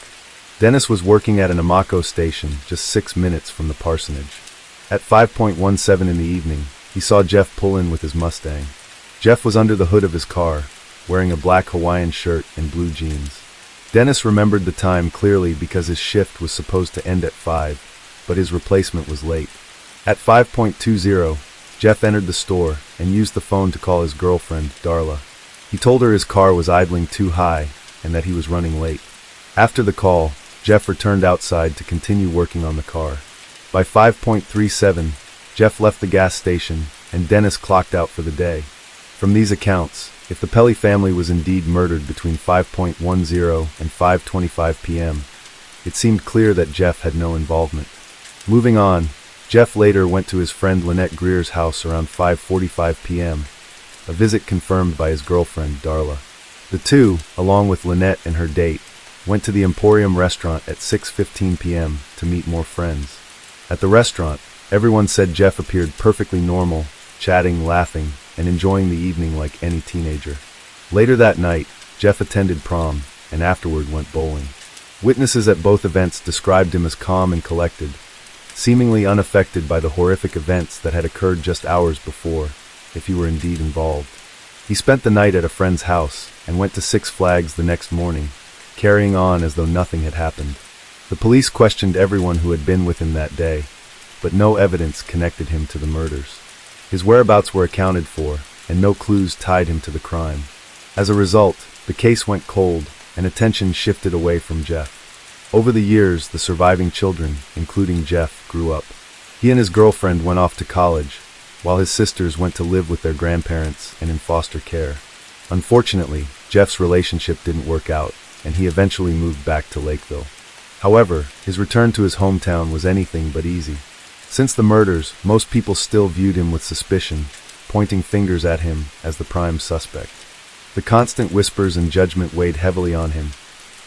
Dennis was working at an Amaco station just 6 minutes from the parsonage. At 5:17 in the evening, he saw Jeff pull in with his Mustang. Jeff was under the hood of his car, wearing a black Hawaiian shirt and blue jeans. Dennis remembered the time clearly because his shift was supposed to end at 5, but his replacement was late. At 5:20, Jeff entered the store and used the phone to call his girlfriend, Darla. He told her his car was idling too high and that he was running late. After the call, Jeff returned outside to continue working on the car. By 5:37, Jeff left the gas station and Dennis clocked out for the day. From these accounts, if the Pelly family was indeed murdered between 5:10 and 5:25 p.m., it seemed clear that Jeff had no involvement. Moving on, Jeff later went to his friend Lynette Greer's house around 5:45 p.m., a visit confirmed by his girlfriend, Darla. The two, along with Lynette and her date, went to the Emporium restaurant at 6:15 p.m. to meet more friends. At the restaurant, everyone said Jeff appeared perfectly normal, chatting, laughing, and enjoying the evening like any teenager. Later that night, Jeff attended prom and afterward went bowling. Witnesses at both events described him as calm and collected, seemingly unaffected by the horrific events that had occurred just hours before, if he were indeed involved. He spent the night at a friend's house and went to Six Flags the next morning, carrying on as though nothing had happened. The police questioned everyone who had been with him that day, but no evidence connected him to the murders. His whereabouts were accounted for, and no clues tied him to the crime. As a result, the case went cold, and attention shifted away from Jeff. Over the years, the surviving children, including Jeff, grew up. He and his girlfriend went off to college, while his sisters went to live with their grandparents and in foster care. Unfortunately, Jeff's relationship didn't work out, and he eventually moved back to Lakeville. However, his return to his hometown was anything but easy. Since the murders, most people still viewed him with suspicion, pointing fingers at him as the prime suspect. The constant whispers and judgment weighed heavily on him,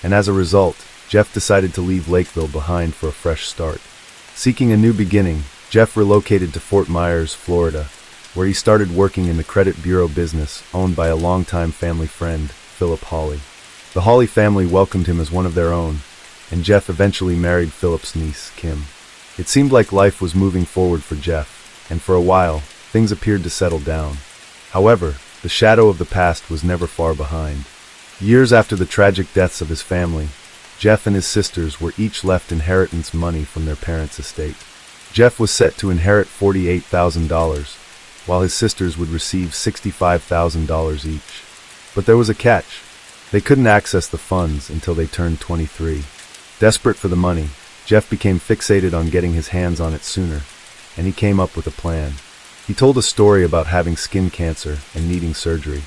and as a result, Jeff decided to leave Lakeville behind for a fresh start. Seeking a new beginning, Jeff relocated to Fort Myers, Florida, where he started working in the credit bureau business owned by a longtime family friend, Philip Hawley. The Hawley family welcomed him as one of their own, and Jeff eventually married Philip's niece, Kim. It seemed like life was moving forward for Jeff, and for a while, things appeared to settle down. However, the shadow of the past was never far behind. Years after the tragic deaths of his family, Jeff and his sisters were each left inheritance money from their parents' estate. Jeff was set to inherit $48,000, while his sisters would receive $65,000 each. But there was a catch. They couldn't access the funds until they turned 23. Desperate for the money, Jeff became fixated on getting his hands on it sooner, and he came up with a plan. He told a story about having skin cancer and needing surgery.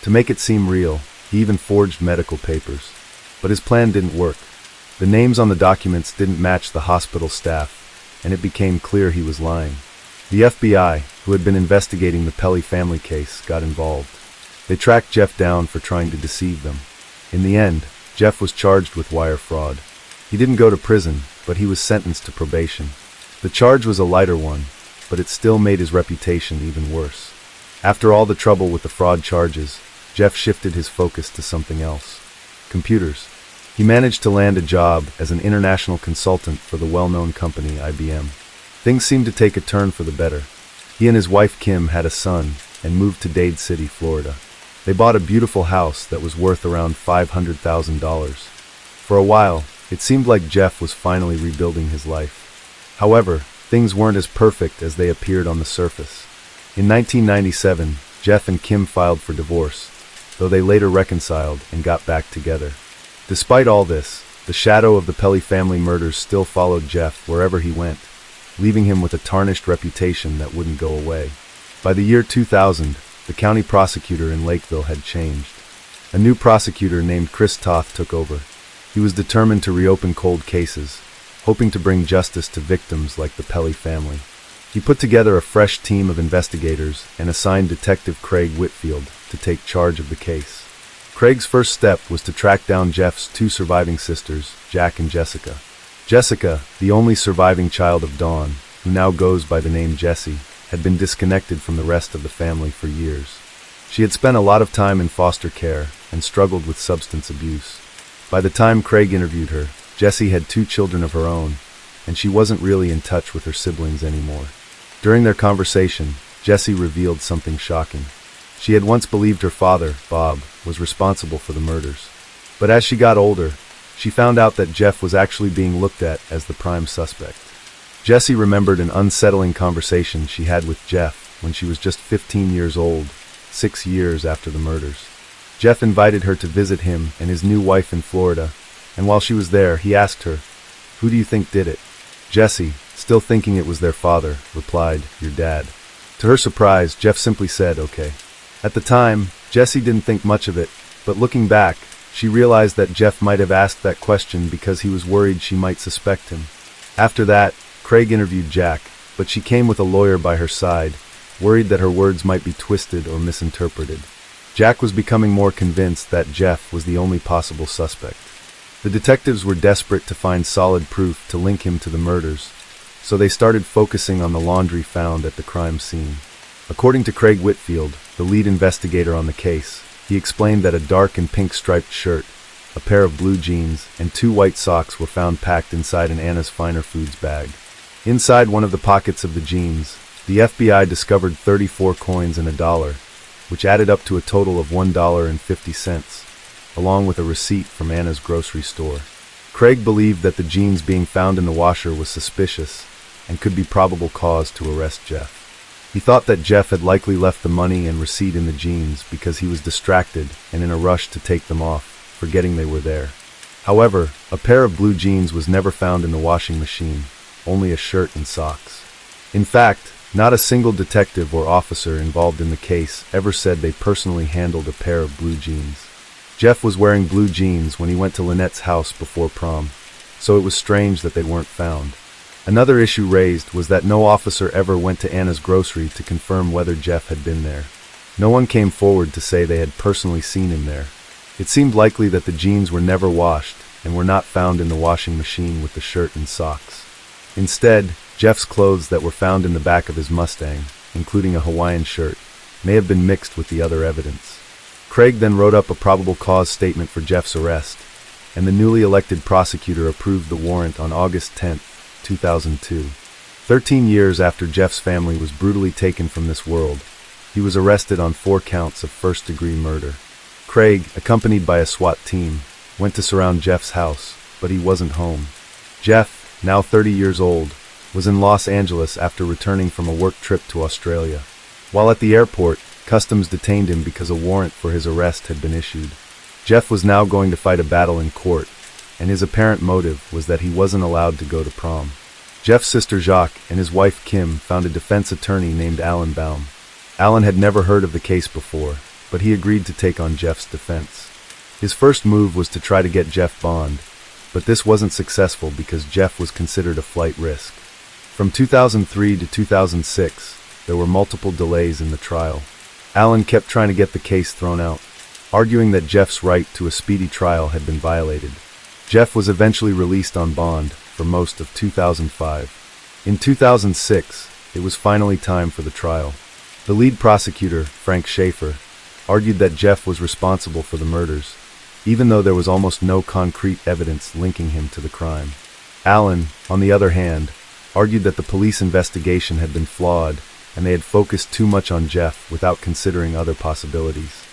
To make it seem real, he even forged medical papers. But his plan didn't work. The names on the documents didn't match the hospital staff, and it became clear he was lying. The FBI, who had been investigating the Pelly family case, got involved. They tracked Jeff down for trying to deceive them. In the end, Jeff was charged with wire fraud. He didn't go to prison, but he was sentenced to probation. The charge was a lighter one, but it still made his reputation even worse. After all the trouble with the fraud charges, Jeff shifted his focus to something else: computers. He managed to land a job as an international consultant for the well-known company IBM. Things seemed to take a turn for the better. He and his wife Kim had a son and moved to Dade City, Florida. They bought a beautiful house that was worth around $500,000. For a while, it seemed like Jeff was finally rebuilding his life. However, things weren't as perfect as they appeared on the surface. In 1997, Jeff and Kim filed for divorce, though they later reconciled and got back together. Despite all this, the shadow of the Pelly family murders still followed Jeff wherever he went, leaving him with a tarnished reputation that wouldn't go away. By the year 2000, the county prosecutor in Lakeville had changed. A new prosecutor named Chris Toth took over. He was determined to reopen cold cases, hoping to bring justice to victims like the Pelly family. He put together a fresh team of investigators and assigned Detective Craig Whitfield to take charge of the case. Craig's first step was to track down Jeff's two surviving sisters, Jack and Jessica. Jessica, the only surviving child of Dawn, who now goes by the name Jessie, had been disconnected from the rest of the family for years. She had spent a lot of time in foster care and struggled with substance abuse. By the time Craig interviewed her, Jessie had 2 children of her own, and she wasn't really in touch with her siblings anymore. During their conversation, Jessie revealed something shocking. She had once believed her father, Bob, was responsible for the murders. But as she got older, she found out that Jeff was actually being looked at as the prime suspect. Jessie remembered an unsettling conversation she had with Jeff when she was just 15 years old, 6 years after the murders. Jeff invited her to visit him and his new wife in Florida, and while she was there, he asked her, "Who do you think did it?" Jessie, still thinking it was their father, replied, "Your dad." To her surprise, Jeff simply said, "Okay." At the time, Jessie didn't think much of it, but looking back, she realized that Jeff might have asked that question because he was worried she might suspect him. After that, Craig interviewed Jack, but she came with a lawyer by her side, worried that her words might be twisted or misinterpreted. Jack was becoming more convinced that Jeff was the only possible suspect. The detectives were desperate to find solid proof to link him to the murders, so they started focusing on the laundry found at the crime scene. According to Craig Whitfield, the lead investigator on the case, he explained that a dark and pink striped shirt, a pair of blue jeans, and 2 white socks were found packed inside an Anna's Finer Foods bag. Inside one of the pockets of the jeans, the FBI discovered 34 coins and $1, which added up to a total of $1.50, along with a receipt from Anna's grocery store. Craig believed that the jeans being found in the washer was suspicious and could be probable cause to arrest Jeff. He thought that Jeff had likely left the money and receipt in the jeans because he was distracted and in a rush to take them off, forgetting they were there. However, a pair of blue jeans was never found in the washing machine, only a shirt and socks. In fact, not a single detective or officer involved in the case ever said they personally handled a pair of blue jeans. Jeff was wearing blue jeans when he went to Lynette's house before prom, so it was strange that they weren't found. Another issue raised was that no officer ever went to Anna's grocery to confirm whether Jeff had been there. No one came forward to say they had personally seen him there. It seemed likely that the jeans were never washed and were not found in the washing machine with the shirt and socks. Instead, Jeff's clothes that were found in the back of his Mustang, including a Hawaiian shirt, may have been mixed with the other evidence. Craig then wrote up a probable cause statement for Jeff's arrest, and the newly elected prosecutor approved the warrant on August 10, 2002. 13 years after Jeff's family was brutally taken from this world, he was arrested on 4 counts of first-degree murder. Craig, accompanied by a SWAT team, went to surround Jeff's house, but he wasn't home. Jeff, now 30 years old, was in Los Angeles after returning from a work trip to Australia. While at the airport, Customs detained him because a warrant for his arrest had been issued. Jeff was now going to fight a battle in court, and his apparent motive was that he wasn't allowed to go to prom. Jeff's sister Jacques and his wife Kim found a defense attorney named Alan Baum. Alan had never heard of the case before, but he agreed to take on Jeff's defense. His first move was to try to get Jeff bond, but this wasn't successful because Jeff was considered a flight risk. From 2003 to 2006, there were multiple delays in the trial. Alan kept trying to get the case thrown out, arguing that Jeff's right to a speedy trial had been violated. Jeff was eventually released on bond for most of 2005. In 2006, it was finally time for the trial. The lead prosecutor, Frank Schaefer, argued that Jeff was responsible for the murders, even though there was almost no concrete evidence linking him to the crime. Alan, on the other hand, argued that the police investigation had been flawed and they had focused too much on Jeff without considering other possibilities.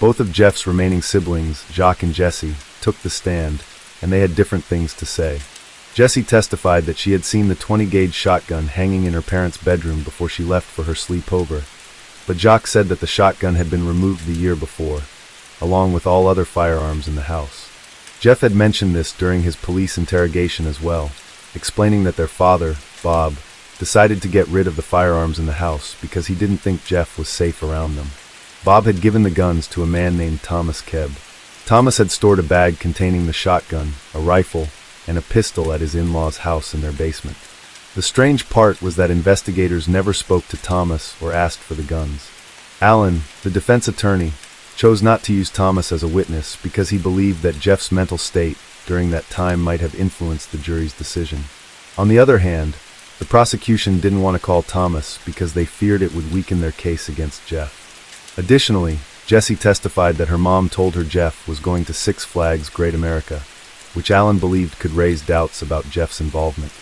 Both of Jeff's remaining siblings, Jacques and Jessie, took the stand, and they had different things to say. Jessie testified that she had seen the 20-gauge shotgun hanging in her parents' bedroom before she left for her sleepover, but Jacques said that the shotgun had been removed the year before, along with all other firearms in the house. Jeff had mentioned this during his police interrogation as well, explaining that their father, Bob, decided to get rid of the firearms in the house because he didn't think Jeff was safe around them. Bob had given the guns to a man named Thomas Kebb. Thomas had stored a bag containing the shotgun, a rifle, and a pistol at his in-laws' house in their basement. The strange part was that investigators never spoke to Thomas or asked for the guns. Alan, the defense attorney, chose not to use Thomas as a witness because he believed that Jeff's mental state during that time might have influenced the jury's decision. On the other hand, the prosecution didn't want to call Thomas because they feared it would weaken their case against Jeff. Additionally, Jessie testified that her mom told her Jeff was going to Six Flags Great America, which Alan believed could raise doubts about Jeff's involvement,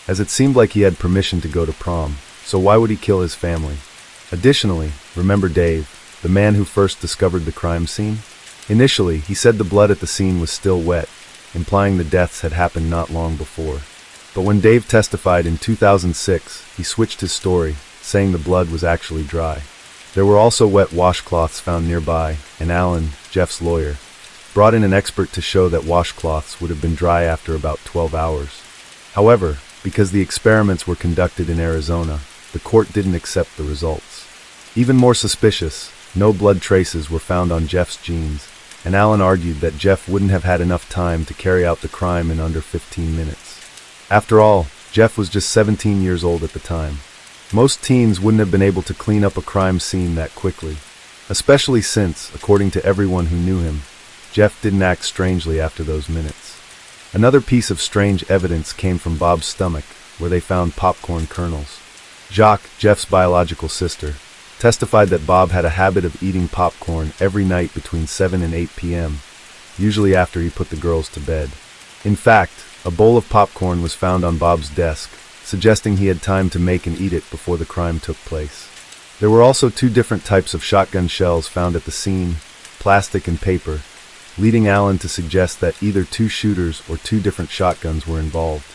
as it seemed like he had permission to go to prom, so why would he kill his family? Additionally, remember Dave, the man who first discovered the crime scene? Initially, he said the blood at the scene was still wet, implying the deaths had happened not long before. But when Dave testified in 2006, he switched his story, saying the blood was actually dry. There were also wet washcloths found nearby, and Alan, Jeff's lawyer, brought in an expert to show that washcloths would have been dry after about 12 hours. However, because the experiments were conducted in Arizona, the court didn't accept the results. Even more suspicious, no blood traces were found on Jeff's jeans, and Alan argued that Jeff wouldn't have had enough time to carry out the crime in under 15 minutes. After all, Jeff was just 17 years old at the time. Most teens wouldn't have been able to clean up a crime scene that quickly, especially since, according to everyone who knew him, Jeff didn't act strangely after those minutes. Another piece of strange evidence came from Bob's stomach, where they found popcorn kernels. Jacques, Jeff's biological sister, testified that Bob had a habit of eating popcorn every night between 7 and 8 p.m., usually after he put the girls to bed. In fact, a bowl of popcorn was found on Bob's desk, suggesting he had time to make and eat it before the crime took place. There were also 2 different types of shotgun shells found at the scene, plastic and paper, leading Alan to suggest that either 2 shooters or 2 different shotguns were involved.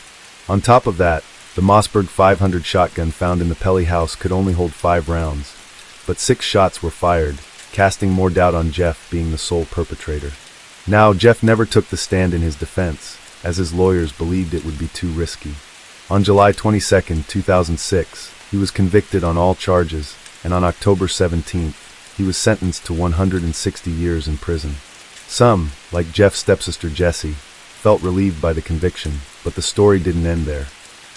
On top of that, the Mossberg 500 shotgun found in the Pelly house could only hold 5 rounds, but 6 shots were fired, casting more doubt on Jeff being the sole perpetrator. Now, Jeff never took the stand in his defense, as his lawyers believed it would be too risky. On July 22, 2006, he was convicted on all charges, and on October 17, he was sentenced to 160 years in prison. Some, like Jeff's stepsister Jessie, felt relieved by the conviction, but the story didn't end there.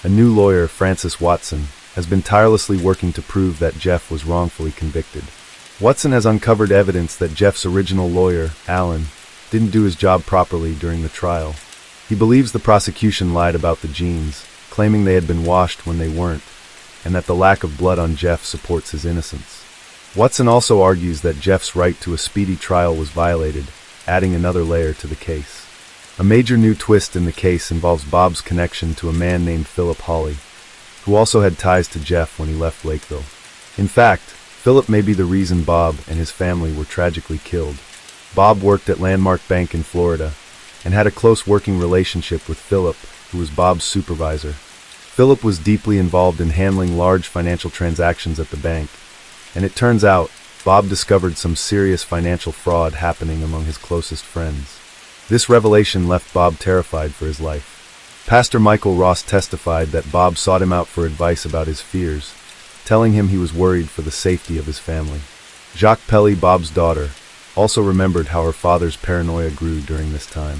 A new lawyer, Francis Watson, has been tirelessly working to prove that Jeff was wrongfully convicted. Watson has uncovered evidence that Jeff's original lawyer, Alan, didn't do his job properly during the trial. He believes the prosecution lied about the jeans, claiming they had been washed when they weren't, and that the lack of blood on Jeff supports his innocence. Watson also argues that Jeff's right to a speedy trial was violated, adding another layer to the case. A major new twist in the case involves Bob's connection to a man named Philip Hawley, who also had ties to Jeff when he left Lakeville. In fact, Philip may be the reason Bob and his family were tragically killed. Bob worked at Landmark Bank in Florida, and had a close working relationship with Philip, who was Bob's supervisor. Philip was deeply involved in handling large financial transactions at the bank, and it turns out Bob discovered some serious financial fraud happening among his closest friends. This revelation left Bob terrified for his life. Pastor Michael Ross testified that Bob sought him out for advice about his fears, telling him he was worried for the safety of his family. Jacques Pelly, Bob's daughter, also remembered how her father's paranoia grew during this time.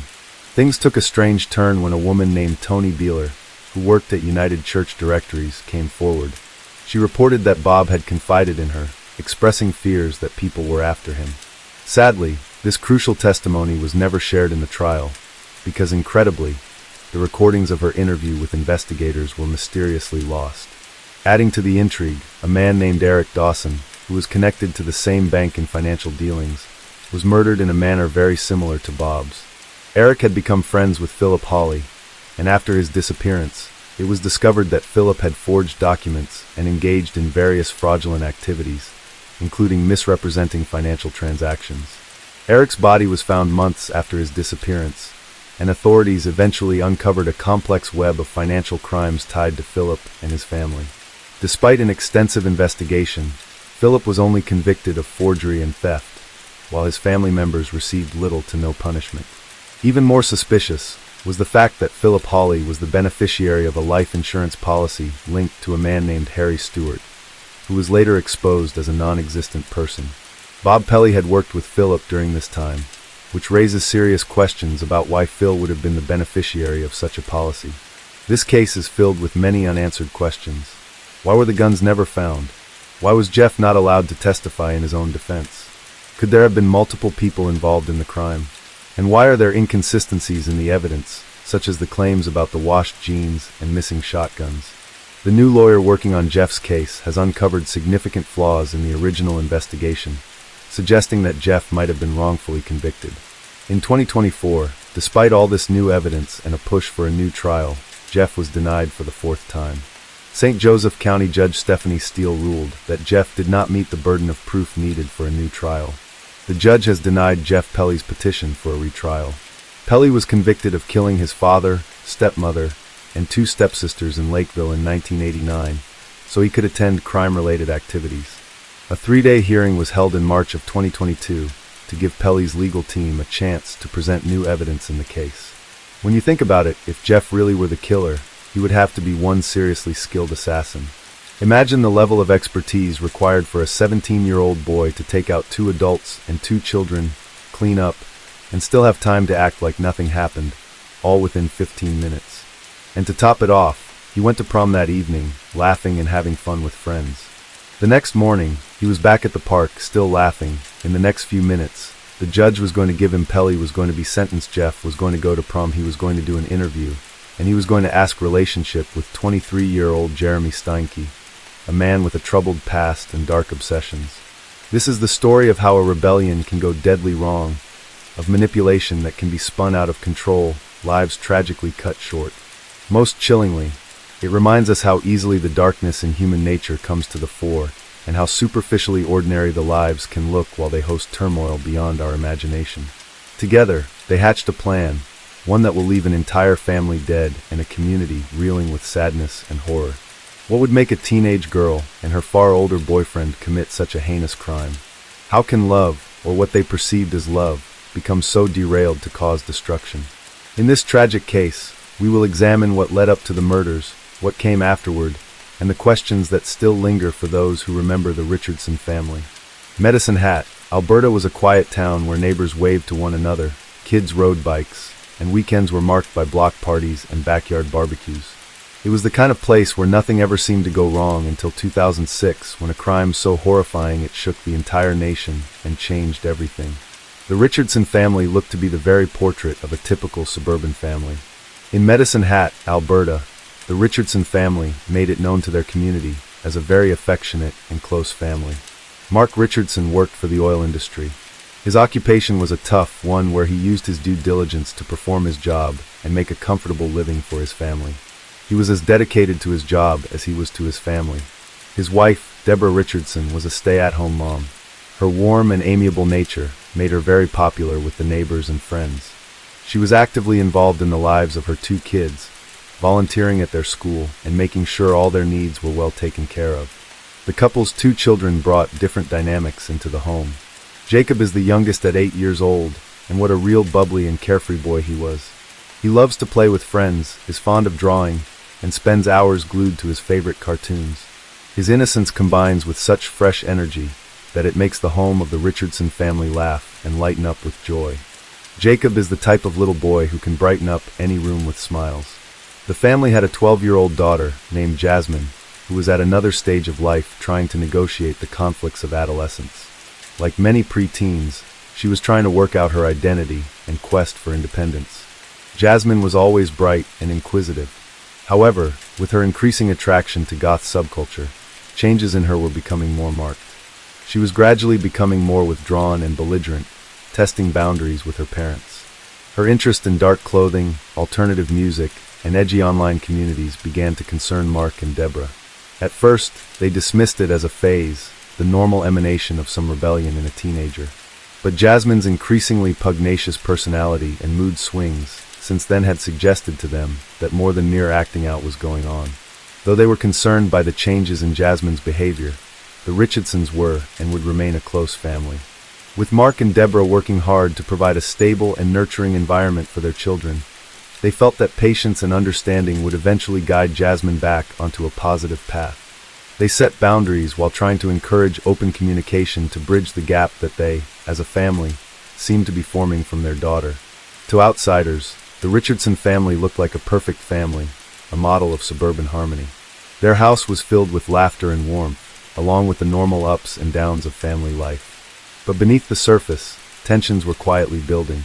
Things took a strange turn when a woman named Toni Beeler, who worked at United Church Directories, came forward. She reported that Bob had confided in her, expressing fears that people were after him. Sadly, this crucial testimony was never shared in the trial, because incredibly, the recordings of her interview with investigators were mysteriously lost. Adding to the intrigue, a man named Eric Dawson, who was connected to the same bank in financial dealings, was murdered in a manner very similar to Bob's. Eric had become friends with Philip Hawley, and after his disappearance, it was discovered that Philip had forged documents and engaged in various fraudulent activities, including misrepresenting financial transactions. Eric's body was found months after his disappearance, and authorities eventually uncovered a complex web of financial crimes tied to Philip and his family. Despite an extensive investigation, Philip was only convicted of forgery and theft, while his family members received little to no punishment. Even more suspicious, was the fact that Philip Hawley was the beneficiary of a life insurance policy linked to a man named Harry Stewart, who was later exposed as a non-existent person. Bob Pelly had worked with Philip during this time, which raises serious questions about why Phil would have been the beneficiary of such a policy. This case is filled with many unanswered questions. Why were the guns never found? Why was Jeff not allowed to testify in his own defense? Could there have been multiple people involved in the crime? And why are there inconsistencies in the evidence, such as the claims about the washed jeans and missing shotguns? The new lawyer working on Jeff's case has uncovered significant flaws in the original investigation, suggesting that Jeff might have been wrongfully convicted. In 2024, despite all this new evidence and a push for a new trial, Jeff was denied for the fourth time. St. Joseph County Judge Stephanie Steele ruled that Jeff did not meet the burden of proof needed for a new trial. The judge has denied Jeff Pelly's petition for a retrial. Pelly was convicted of killing his father, stepmother, and 2 stepsisters in Lakeville in 1989, so he could attend crime-related activities. A 3-day hearing was held in March of 2022 to give Pelly's legal team a chance to present new evidence in the case. When you think about it, if Jeff really were the killer, he would have to be one seriously skilled assassin. Imagine the level of expertise required for a 17-year-old boy to take out 2 adults and 2 children, clean up, and still have time to act like nothing happened, all within 15 minutes. And to top it off, he went to prom that evening, laughing and having fun with friends. The next morning, he was back at the park, still laughing. In the next few minutes, the judge was going to give him Pelly was going to be sentenced. Jeff was going to go to prom. He was going to do an interview, and he was going to ask relationship with 23-year-old Jeremy Steinke, a man with a troubled past and dark obsessions. This is the story of how a rebellion can go deadly wrong, of manipulation that can be spun out of control, lives tragically cut short. Most chillingly, it reminds us how easily the darkness in human nature comes to the fore, and how superficially ordinary the lives can look while they host turmoil beyond our imagination. Together, they hatched a plan, one that will leave an entire family dead and a community reeling with sadness and horror. What would make a teenage girl and her far older boyfriend commit such a heinous crime? How can love, or what they perceived as love, become so derailed to cause destruction? In this tragic case, we will examine what led up to the murders, what came afterward, and the questions that still linger for those who remember the Richardson family. Medicine Hat, Alberta was a quiet town where neighbors waved to one another, kids rode bikes, and weekends were marked by block parties and backyard barbecues. It was the kind of place where nothing ever seemed to go wrong until 2006, when a crime so horrifying it shook the entire nation and changed everything. The Richardson family looked to be the very portrait of a typical suburban family. In Medicine Hat, Alberta, the Richardson family made it known to their community as a very affectionate and close family. Mark Richardson worked for the oil industry. His occupation was a tough one where he used his due diligence to perform his job and make a comfortable living for his family. He was as dedicated to his job as he was to his family. His wife, Deborah Richardson, was a stay-at-home mom. Her warm and amiable nature made her very popular with the neighbors and friends. She was actively involved in the lives of her 2 kids, volunteering at their school and making sure all their needs were well taken care of. The couple's 2 children brought different dynamics into the home. Jacob is the youngest at 8 years old, and what a real bubbly and carefree boy he was. He loves to play with friends, is fond of drawing, and spends hours glued to his favorite cartoons. His innocence combines with such fresh energy that it makes the home of the Richardson family laugh and lighten up with joy. Jacob is the type of little boy who can brighten up any room with smiles. The family had a 12-year-old daughter named Jasmine, who was at another stage of life trying to negotiate the conflicts of adolescence. Like many preteens, she was trying to work out her identity and quest for independence. Jasmine was always bright and inquisitive. However, with her increasing attraction to goth subculture, changes in her were becoming more marked. She was gradually becoming more withdrawn and belligerent, testing boundaries with her parents. Her interest in dark clothing, alternative music, and edgy online communities began to concern Mark and Deborah. At first, they dismissed it as a phase, the normal emanation of some rebellion in a teenager. But Jasmine's increasingly pugnacious personality and mood swings since then had suggested to them that more than mere acting out was going on. Though they were concerned by the changes in Jasmine's behavior, the Richardsons were and would remain a close family. With Mark and Deborah working hard to provide a stable and nurturing environment for their children, They felt that patience and understanding would eventually guide Jasmine back onto a positive path. They set boundaries while trying to encourage open communication to bridge the gap that they, as a family, seemed to be forming from their daughter. To outsiders, the Richardson family looked like a perfect family, a model of suburban harmony. Their house was filled with laughter and warmth, along with the normal ups and downs of family life. But beneath the surface, tensions were quietly building.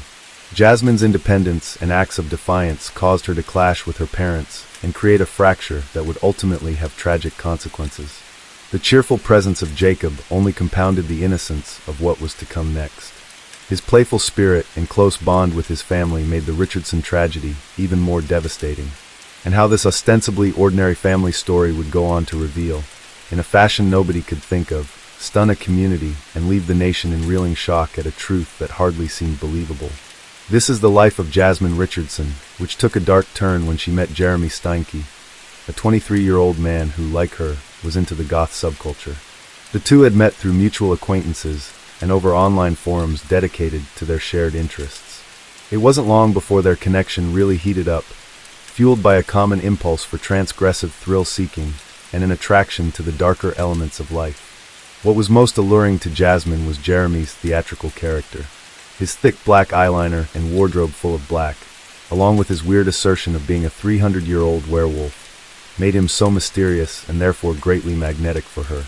Jasmine's independence and acts of defiance caused her to clash with her parents and create a fracture that would ultimately have tragic consequences. The cheerful presence of Jacob only compounded the innocence of what was to come next. His playful spirit and close bond with his family made the Richardson tragedy even more devastating. And how this ostensibly ordinary family story would go on to reveal, in a fashion nobody could think of, stun a community and leave the nation in reeling shock at a truth that hardly seemed believable. This is the life of Jasmine Richardson, which took a dark turn when she met Jeremy Steinke, a 23-year-old man who, like her, was into the goth subculture. The two had met through mutual acquaintances and over online forums dedicated to their shared interests. It wasn't long before their connection really heated up, fueled by a common impulse for transgressive thrill-seeking and an attraction to the darker elements of life. What was most alluring to Jasmine was Jeremy's theatrical character. His thick black eyeliner and wardrobe full of black, along with his weird assertion of being a 300-year-old werewolf, made him so mysterious and therefore greatly magnetic for her.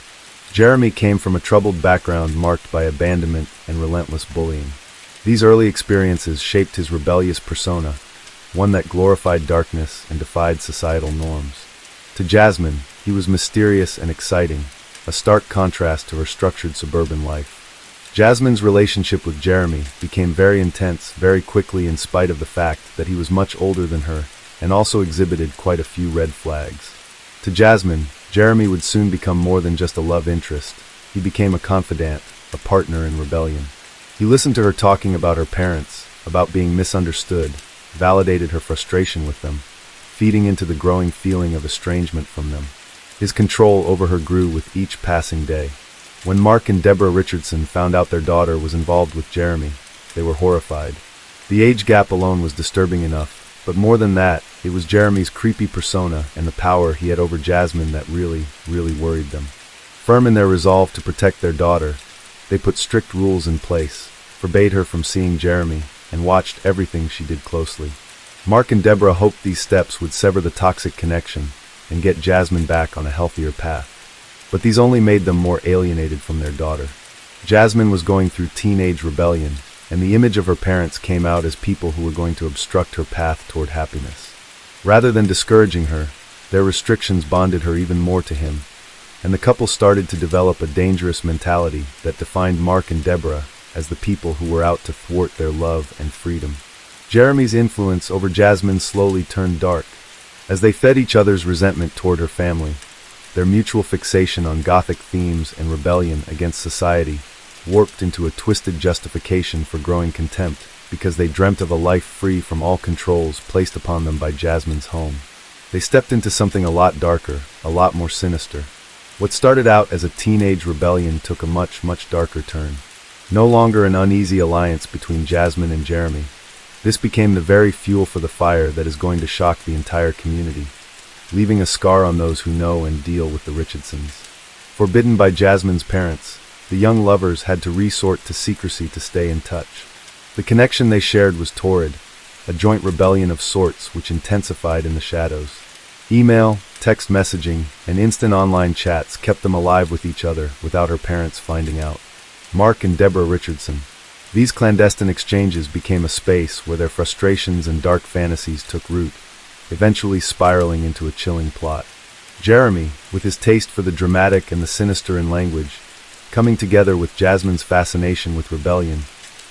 Jeremy came from a troubled background marked by abandonment and relentless bullying. These early experiences shaped his rebellious persona, one that glorified darkness and defied societal norms. To Jasmine, he was mysterious and exciting, a stark contrast to her structured suburban life. Jasmine's relationship with Jeremy became very intense very quickly in spite of the fact that he was much older than her and also exhibited quite a few red flags. To Jasmine, Jeremy would soon become more than just a love interest. He became a confidant, a partner in rebellion. He listened to her talking about her parents, about being misunderstood, validated her frustration with them, feeding into the growing feeling of estrangement from them. His control over her grew with each passing day. When Mark and Deborah Richardson found out their daughter was involved with Jeremy, they were horrified. The age gap alone was disturbing enough, but more than that, it was Jeremy's creepy persona and the power he had over Jasmine that really worried them. Firm in their resolve to protect their daughter, they put strict rules in place, forbade her from seeing Jeremy, and watched everything she did closely. Mark and Deborah hoped these steps would sever the toxic connection and get Jasmine back on a healthier path. But these only made them more alienated from their daughter. Jasmine was going through teenage rebellion, and the image of her parents came out as people who were going to obstruct her path toward happiness. Rather than discouraging her, their restrictions bonded her even more to him, and the couple started to develop a dangerous mentality that defined Mark and Deborah as the people who were out to thwart their love and freedom. Jeremy's influence over Jasmine slowly turned dark. As they fed each other's resentment toward her family, their mutual fixation on gothic themes and rebellion against society warped into a twisted justification for growing contempt because they dreamt of a life free from all controls placed upon them by Jasmine's home. They stepped into something a lot darker, a lot more sinister. What started out as a teenage rebellion took a much darker turn. No longer an uneasy alliance between Jasmine and Jeremy. This became the very fuel for the fire that is going to shock the entire community, leaving a scar on those who know and deal with the Richardsons. Forbidden by Jasmine's parents, the young lovers had to resort to secrecy to stay in touch. The connection they shared was torrid, a joint rebellion of sorts which intensified in the shadows. Email, text messaging, and instant online chats kept them alive with each other without her parents finding out. Mark and Deborah Richardson. These clandestine exchanges became a space where their frustrations and dark fantasies took root, eventually spiraling into a chilling plot. Jeremy, with his taste for the dramatic and the sinister in language, coming together with Jasmine's fascination with rebellion,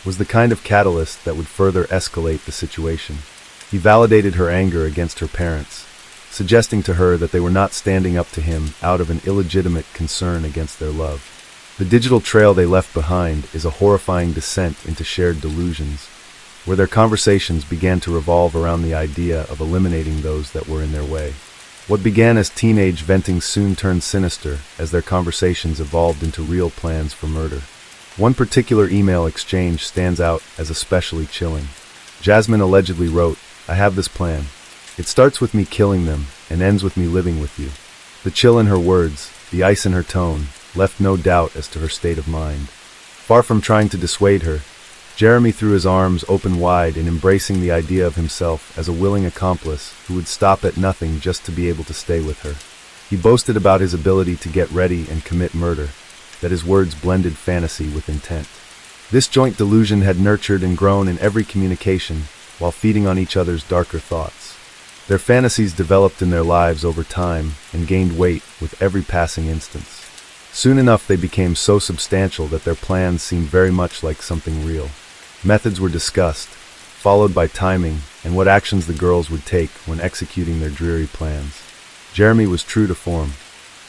was the kind of catalyst that would further escalate the situation. He validated her anger against her parents, suggesting to her that they were not standing up to him out of an illegitimate concern against their love. The digital trail they left behind is a horrifying descent into shared delusions, where their conversations began to revolve around the idea of eliminating those that were in their way. What began as teenage venting soon turned sinister as their conversations evolved into real plans for murder. One particular email exchange stands out as especially chilling. Jasmine allegedly wrote, I have this plan. It starts with me killing them and ends with me living with you." The chill in her words, the ice in her tone, left no doubt as to her state of mind. Far from trying to dissuade her, Jeremy threw his arms open wide in embracing the idea of himself as a willing accomplice who would stop at nothing just to be able to stay with her. He boasted about his ability to get ready and commit murder, that his words blended fantasy with intent. This joint delusion had nurtured and grown in every communication while feeding on each other's darker thoughts. Their fantasies developed in their lives over time and gained weight with every passing instance. Soon enough they became so substantial that their plans seemed very much like something real. Methods were discussed, followed by timing and what actions the girls would take when executing their dreary plans. Jeremy was true to form.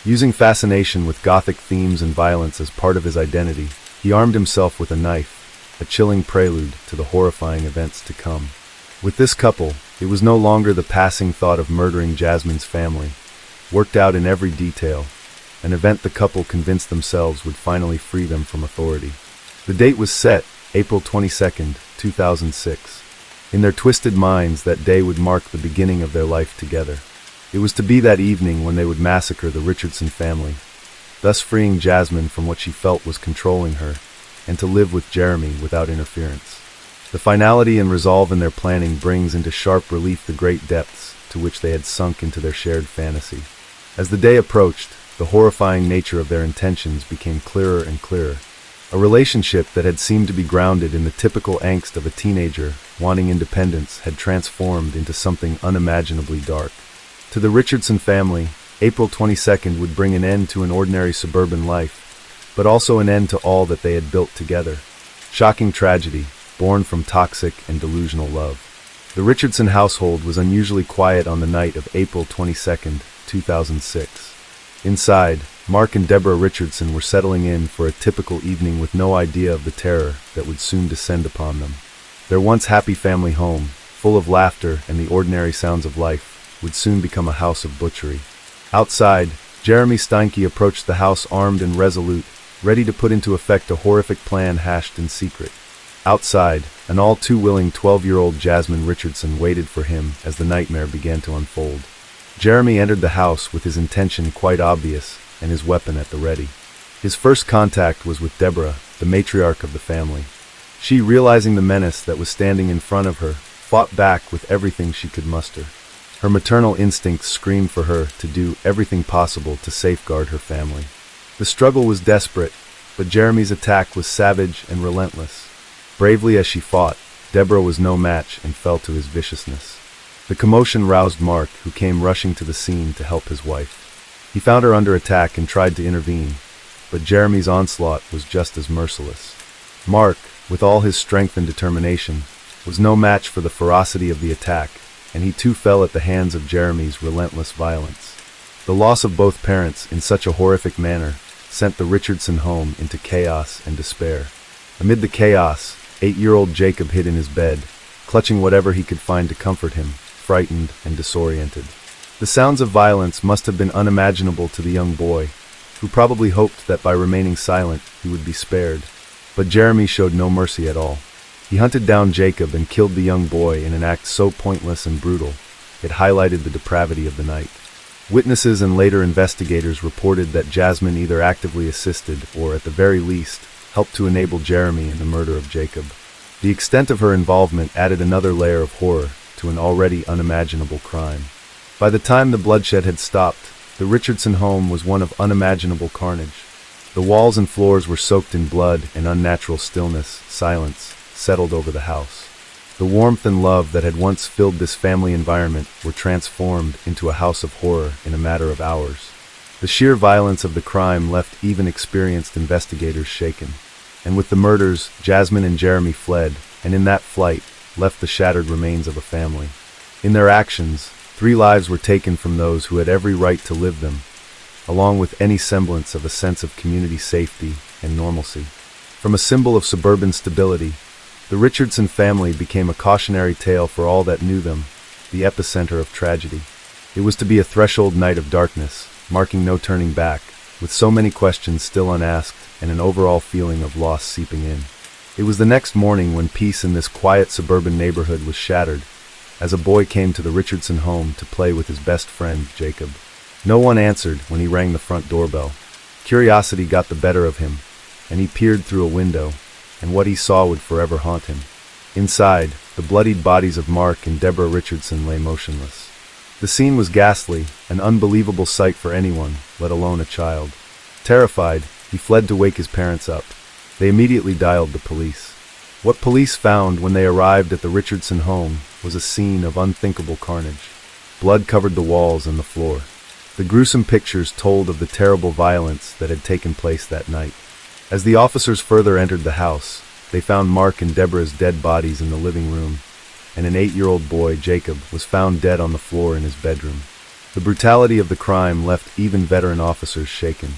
Using fascination with gothic themes and violence as part of his identity, he armed himself with a knife, a chilling prelude to the horrifying events to come. With this couple, it was no longer the passing thought of murdering Jasmine's family, worked out in every detail, an event the couple convinced themselves would finally free them from authority. The date was set, April 22nd, 2006. In their twisted minds, that day would mark the beginning of their life together. It was to be that evening when they would massacre the Richardson family, thus freeing Jasmine from what she felt was controlling her, and to live with Jeremy without interference. The finality and resolve in their planning brings into sharp relief the great depths to which they had sunk into their shared fantasy. As the day approached, the horrifying nature of their intentions became clearer and clearer. A relationship that had seemed to be grounded in the typical angst of a teenager wanting independence had transformed into something unimaginably dark. To the Richardson family, April 22nd would bring an end to an ordinary suburban life, but also an end to all that they had built together. Shocking tragedy, born from toxic and delusional love. The Richardson household was unusually quiet on the night of April 22nd, 2006. Inside, Mark and Deborah Richardson were settling in for a typical evening with no idea of the terror that would soon descend upon them. Their once happy family home, full of laughter and the ordinary sounds of life, would soon become a house of butchery. Outside, Jeremy Steinke approached the house armed and resolute, ready to put into effect a horrific plan hatched in secret. Outside, an all-too-willing 12-year-old Jasmine Richardson waited for him as the nightmare began to unfold. Jeremy entered the house with his intention quite obvious and his weapon at the ready. His first contact was with Deborah, the matriarch of the family. She, realizing the menace that was standing in front of her, fought back with everything she could muster. Her maternal instincts screamed for her to do everything possible to safeguard her family. The struggle was desperate, but Jeremy's attack was savage and relentless. Bravely as she fought, Deborah was no match and fell to his viciousness. The commotion roused Mark, who came rushing to the scene to help his wife. He found her under attack and tried to intervene, but Jeremy's onslaught was just as merciless. Mark, with all his strength and determination, was no match for the ferocity of the attack, and he too fell at the hands of Jeremy's relentless violence. The loss of both parents in such a horrific manner sent the Richardson home into chaos and despair. Amid the chaos, 8-year-old Jacob hid in his bed, clutching whatever he could find to comfort him, frightened and disoriented. The sounds of violence must have been unimaginable to the young boy, who probably hoped that by remaining silent he would be spared. But Jeremy showed no mercy at all. He hunted down Jacob and killed the young boy in an act so pointless and brutal, it highlighted the depravity of the night. Witnesses and later investigators reported that Jasmine either actively assisted or, at the very least, helped to enable Jeremy in the murder of Jacob. The extent of her involvement added another layer of horror to an already unimaginable crime. By the time the bloodshed had stopped, the Richardson home was one of unimaginable carnage. The walls and floors were soaked in blood, and unnatural stillness, silence, settled over the house. The warmth and love that had once filled this family environment were transformed into a house of horror in a matter of hours. The sheer violence of the crime left even experienced investigators shaken. And with the murders, Jasmine and Jeremy fled, and in that flight, left the shattered remains of a family. In their actions, 3 lives were taken from those who had every right to live them, along with any semblance of a sense of community safety and normalcy. From a symbol of suburban stability, the Richardson family became a cautionary tale for all that knew them, the epicenter of tragedy. It was to be a threshold night of darkness, marking no turning back, with so many questions still unasked and an overall feeling of loss seeping in. It was the next morning when peace in this quiet suburban neighborhood was shattered, as a boy came to the Richardson home to play with his best friend, Jacob. No one answered when he rang the front doorbell. Curiosity got the better of him, and he peered through a window, and what he saw would forever haunt him. Inside, the bloodied bodies of Mark and Deborah Richardson lay motionless. The scene was ghastly, an unbelievable sight for anyone, let alone a child. Terrified, he fled to wake his parents up. They immediately dialed the police. What police found when they arrived at the Richardson home was a scene of unthinkable carnage. Blood covered the walls and the floor. The gruesome pictures told of the terrible violence that had taken place that night. As the officers further entered the house, they found Mark and Deborah's dead bodies in the living room, and an 8-year-old boy, Jacob, was found dead on the floor in his bedroom. The brutality of the crime left even veteran officers shaken.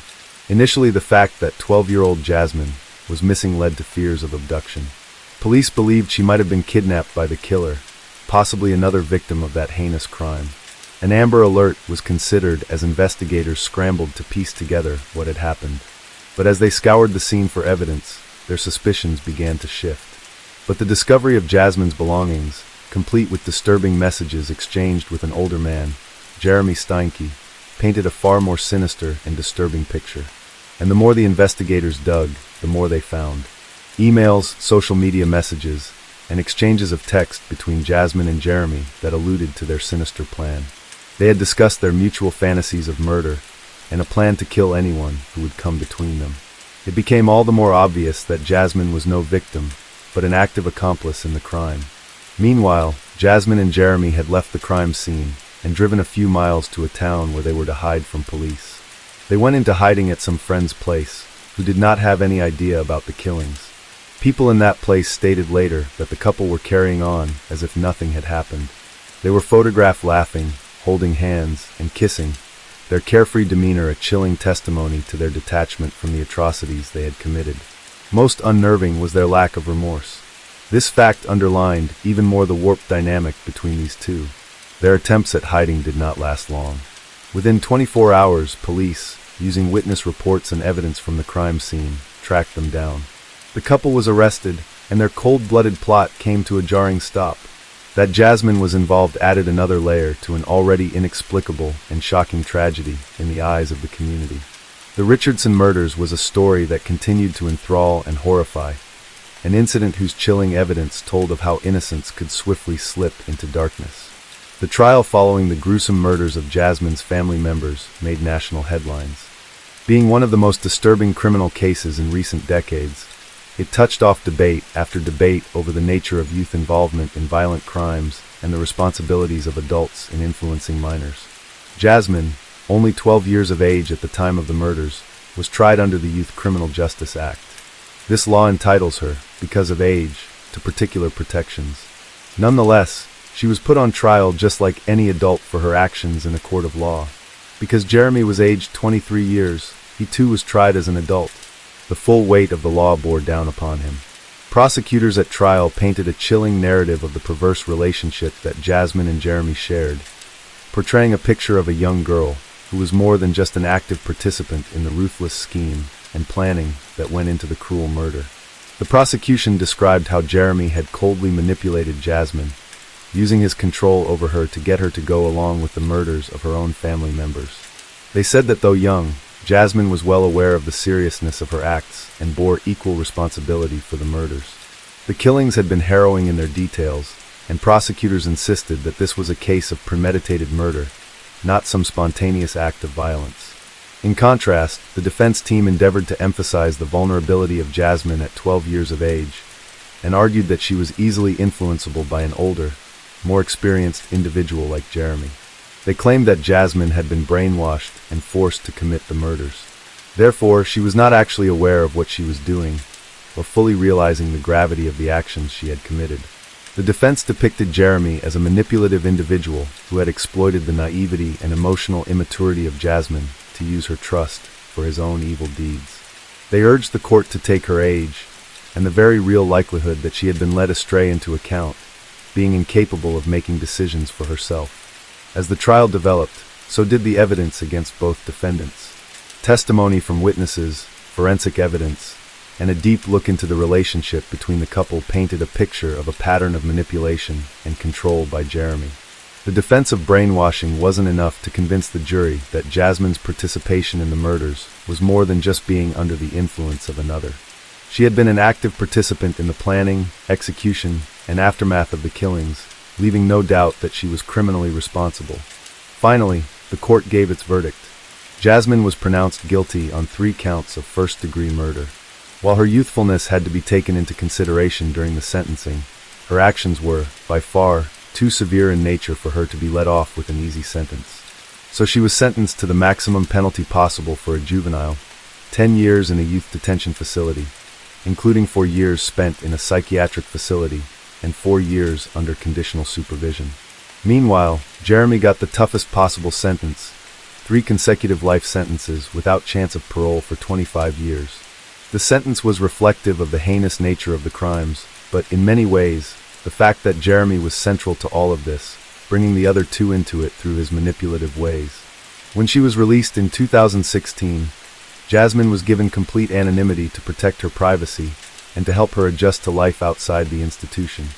Initially, the fact that 12-year-old Jasmine was missing led to fears of abduction. Police believed she might have been kidnapped by the killer, possibly another victim of that heinous crime. An Amber Alert was considered as investigators scrambled to piece together what had happened. But as they scoured the scene for evidence, their suspicions began to shift. But the discovery of Jasmine's belongings, complete with disturbing messages exchanged with an older man, Jeremy Steinke, painted a far more sinister and disturbing picture. And the more the investigators dug, the more they found. Emails, social media messages, and exchanges of text between Jasmine and Jeremy that alluded to their sinister plan. They had discussed their mutual fantasies of murder and a plan to kill anyone who would come between them. It became all the more obvious that Jasmine was no victim, but an active accomplice in the crime. Meanwhile, Jasmine and Jeremy had left the crime scene and driven a few miles to a town where they were to hide from police. They went into hiding at some friend's place, who did not have any idea about the killings. People in that place stated later that the couple were carrying on as if nothing had happened. They were photographed laughing, holding hands, and kissing, their carefree demeanor a chilling testimony to their detachment from the atrocities they had committed. Most unnerving was their lack of remorse. This fact underlined even more the warped dynamic between these two. Their attempts at hiding did not last long. Within 24 hours, police, using witness reports and evidence from the crime scene, tracked them down. The couple was arrested, and their cold-blooded plot came to a jarring stop. That Jasmine was involved added another layer to an already inexplicable and shocking tragedy in the eyes of the community. The Richardson murders was a story that continued to enthrall and horrify, an incident whose chilling evidence told of how innocence could swiftly slip into darkness. The trial following the gruesome murders of Jasmine's family members made national headlines. Being one of the most disturbing criminal cases in recent decades, it touched off debate after debate over the nature of youth involvement in violent crimes and the responsibilities of adults in influencing minors. Jasmine, only 12 years of age at the time of the murders, was tried under the Youth Criminal Justice Act. This law entitles her, because of age, to particular protections. Nonetheless, she was put on trial just like any adult for her actions in a court of law. Because Jeremy was aged 23 years, he too was tried as an adult. The full weight of the law bore down upon him. Prosecutors at trial painted a chilling narrative of the perverse relationship that Jasmine and Jeremy shared, portraying a picture of a young girl who was more than just an active participant in the ruthless scheme and planning that went into the cruel murder. The prosecution described how Jeremy had coldly manipulated Jasmine, using his control over her to get her to go along with the murders of her own family members. They said that though young, Jasmine was well aware of the seriousness of her acts and bore equal responsibility for the murders. The killings had been harrowing in their details, and prosecutors insisted that this was a case of premeditated murder, not some spontaneous act of violence. In contrast, the defense team endeavored to emphasize the vulnerability of Jasmine at 12 years of age, and argued that she was easily influenceable by an older, more experienced individual like Jeremy. They claimed that Jasmine had been brainwashed and forced to commit the murders. Therefore, she was not actually aware of what she was doing, or fully realizing the gravity of the actions she had committed. The defense depicted Jeremy as a manipulative individual who had exploited the naivety and emotional immaturity of Jasmine to use her trust for his own evil deeds. They urged the court to take her age, and the very real likelihood that she had been led astray into account, being incapable of making decisions for herself. As the trial developed, so did the evidence against both defendants. Testimony from witnesses, forensic evidence, and a deep look into the relationship between the couple painted a picture of a pattern of manipulation and control by Jeremy. The defense of brainwashing wasn't enough to convince the jury that Jasmine's participation in the murders was more than just being under the influence of another. She had been an active participant in the planning, execution, and aftermath of the killings, leaving no doubt that she was criminally responsible. Finally, the court gave its verdict. Jasmine was pronounced guilty on 3 counts of first-degree murder. While her youthfulness had to be taken into consideration during the sentencing, her actions were, by far, too severe in nature for her to be let off with an easy sentence. So she was sentenced to the maximum penalty possible for a juvenile, 10 years in a youth detention facility, including 4 years spent in a psychiatric facility and 4 years under conditional supervision. Meanwhile, Jeremy got the toughest possible sentence, 3 consecutive life sentences without chance of parole for 25 years. The sentence was reflective of the heinous nature of the crimes, but in many ways, the fact that Jeremy was central to all of this, bringing the other 2 into it through his manipulative ways. When she was released in 2016, Jasmine was given complete anonymity to protect her privacy and to help her adjust to life outside the institution.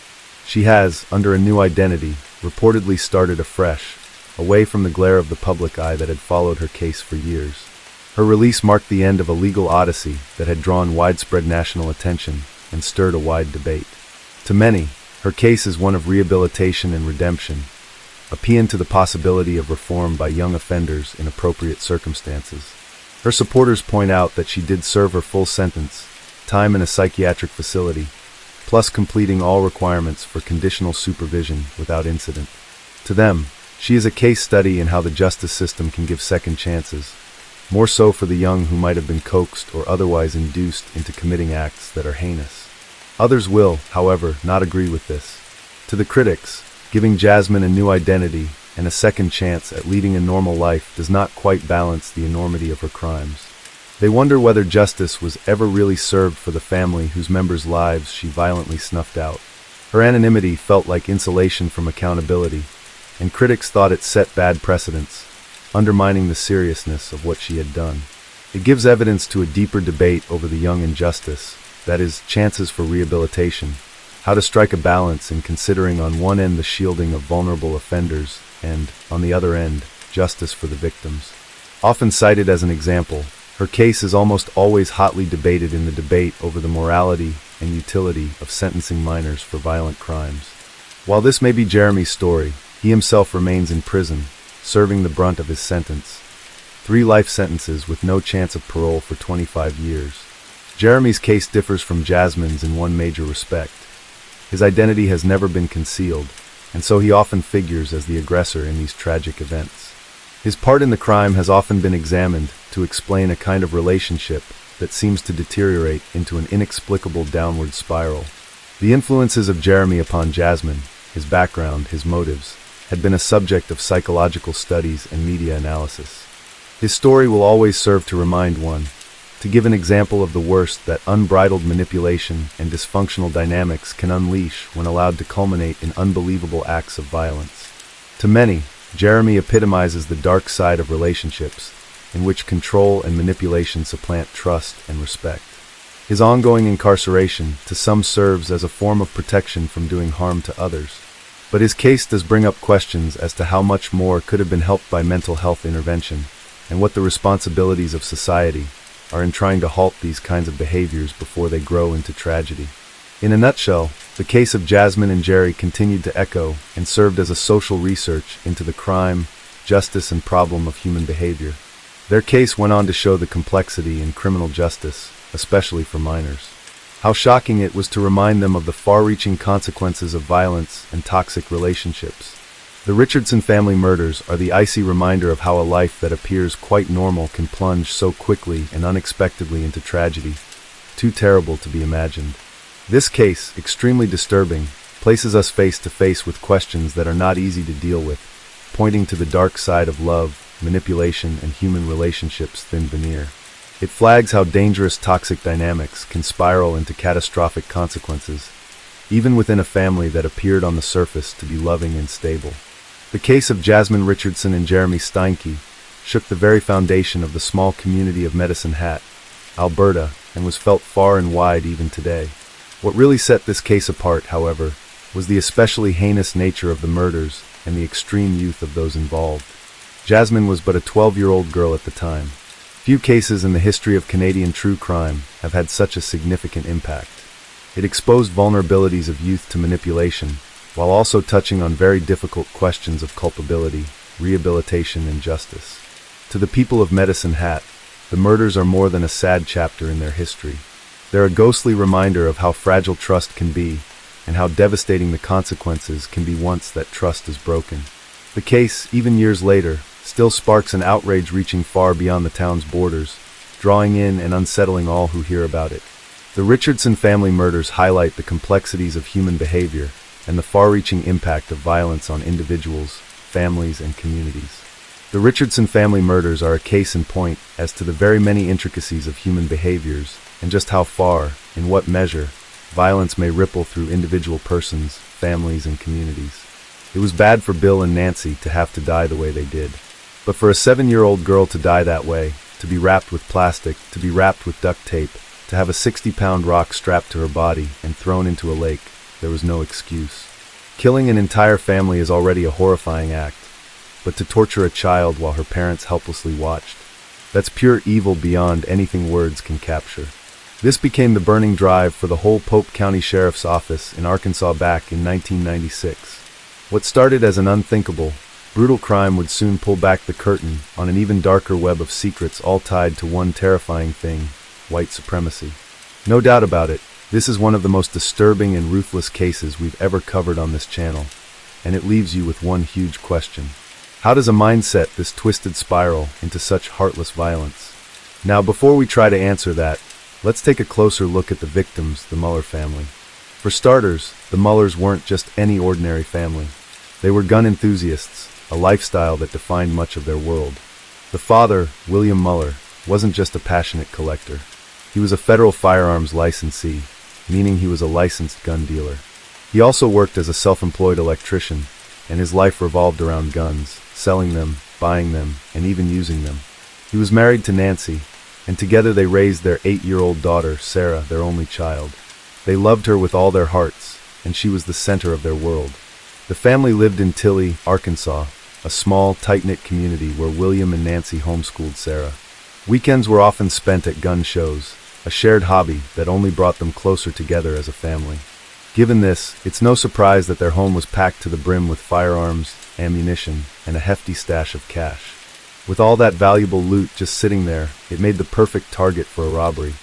She has, under a new identity, reportedly started afresh, away from the glare of the public eye that had followed her case for years. Her release marked the end of a legal odyssey that had drawn widespread national attention and stirred a wide debate. To many, her case is one of rehabilitation and redemption, a paean to the possibility of reform by young offenders in appropriate circumstances. Her supporters point out that she did serve her full sentence, time in a psychiatric facility, plus completing all requirements for conditional supervision without incident. To them, she is a case study in how the justice system can give second chances, more so for the young who might have been coaxed or otherwise induced into committing acts that are heinous. Others will, however, not agree with this. To the critics, giving Jasmine a new identity and a second chance at leading a normal life does not quite balance the enormity of her crimes. They wonder whether justice was ever really served for the family whose members' lives she violently snuffed out. Her anonymity felt like insulation from accountability, and critics thought it set bad precedents, undermining the seriousness of what she had done. It gives evidence to a deeper debate over the young and justice, that is, chances for rehabilitation, how to strike a balance in considering on one end the shielding of vulnerable offenders and, on the other end, justice for the victims. Often cited as an example, her case is almost always hotly debated in the debate over the morality and utility of sentencing minors for violent crimes. While this may be Jeremy's story, he himself remains in prison, serving the brunt of his sentence, 3 life sentences with no chance of parole for 25 years. Jeremy's case differs from Jasmine's in one major respect. His identity has never been concealed, and so he often figures as the aggressor in these tragic events. His part in the crime has often been examined to explain a kind of relationship that seems to deteriorate into an inexplicable downward spiral. The influences of Jeremy upon Jasmine, his background, his motives, had been a subject of psychological studies and media analysis. His story will always serve to remind one, to give an example of the worst that unbridled manipulation and dysfunctional dynamics can unleash when allowed to culminate in unbelievable acts of violence. To many, Jeremy epitomizes the dark side of relationships, in which control and manipulation supplant trust and respect. His ongoing incarceration to some serves as a form of protection from doing harm to others. But his case does bring up questions as to how much more could have been helped by mental health intervention, and what the responsibilities of society are in trying to halt these kinds of behaviors before they grow into tragedy. In a nutshell, the case of Jasmine and Jerry continued to echo and served as a social research into the crime, justice, and problem of human behavior. Their case went on to show the complexity in criminal justice, especially for minors. How shocking it was to remind them of the far-reaching consequences of violence and toxic relationships. The Richardson family murders are the icy reminder of how a life that appears quite normal can plunge so quickly and unexpectedly into tragedy, too terrible to be imagined. This case, extremely disturbing, places us face to face with questions that are not easy to deal with, pointing to the dark side of love, manipulation, and human relationships' thin veneer. It flags how dangerous toxic dynamics can spiral into catastrophic consequences, even within a family that appeared on the surface to be loving and stable. The case of Jasmine Richardson and Jeremy Steinke shook the very foundation of the small community of Medicine Hat, Alberta, and was felt far and wide even today. What really set this case apart, however, was the especially heinous nature of the murders and the extreme youth of those involved. Jasmine was but a 12-year-old girl at the time. Few cases in the history of Canadian true crime have had such a significant impact. It exposed vulnerabilities of youth to manipulation, while also touching on very difficult questions of culpability, rehabilitation, and justice. To the people of Medicine Hat, the murders are more than a sad chapter in their history. They're a ghostly reminder of how fragile trust can be, and how devastating the consequences can be once that trust is broken. The case, even years later, still sparks an outrage reaching far beyond the town's borders, drawing in and unsettling all who hear about it. The Richardson family murders highlight the complexities of human behavior and the far-reaching impact of violence on individuals, families, and communities. The Richardson family murders are a case in point as to the very many intricacies of human behaviors and just how far, in what measure, violence may ripple through individual persons, families, and communities. It was bad for Bill and Nancy to have to die the way they did. But for a 7-year-old girl to die that way, to be wrapped with plastic, to be wrapped with duct tape, to have a 60-pound rock strapped to her body and thrown into a lake, there was no excuse. Killing an entire family is already a horrifying act, but to torture a child while her parents helplessly watched, that's pure evil beyond anything words can capture. This became the burning drive for the whole Pope County Sheriff's Office in Arkansas back in 1996. What started as an unthinkable, brutal crime would soon pull back the curtain on an even darker web of secrets, all tied to one terrifying thing: white supremacy. No doubt about it, this is one of the most disturbing and ruthless cases we've ever covered on this channel, and it leaves you with one huge question. How does a mind set this twisted spiral into such heartless violence? Now, before we try to answer that, let's take a closer look at the victims, the Muller family. For starters, the Mullers weren't just any ordinary family. They were gun enthusiasts, a lifestyle that defined much of their world. The father, William Muller, wasn't just a passionate collector. He was a federal firearms licensee, meaning he was a licensed gun dealer. He also worked as a self-employed electrician, and his life revolved around guns, selling them, buying them, and even using them. He was married to Nancy, and together they raised their 8-year-old daughter, Sarah, their only child. They loved her with all their hearts, and she was the center of their world. The family lived in Tilly, Arkansas, a small, tight-knit community where William and Nancy homeschooled Sarah. Weekends were often spent at gun shows, a shared hobby that only brought them closer together as a family. Given this, it's no surprise that their home was packed to the brim with firearms, ammunition, and a hefty stash of cash. With all that valuable loot just sitting there, it made the perfect target for a robbery.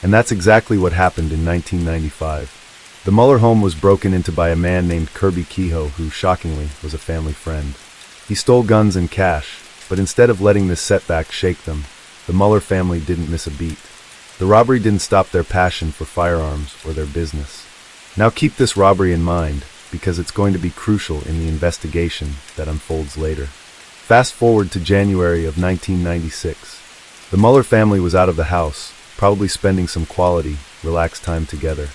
And that's exactly what happened in 1995. The Muller home was broken into by a man named Kirby Kehoe, who, shockingly, was a family friend. He stole guns and cash, but instead of letting this setback shake them, the Muller family didn't miss a beat. The robbery didn't stop their passion for firearms or their business. Now keep this robbery in mind, because it's going to be crucial in the investigation that unfolds later. Fast forward to January of 1996. The Muller family was out of the house, probably spending some quality, relaxed time together.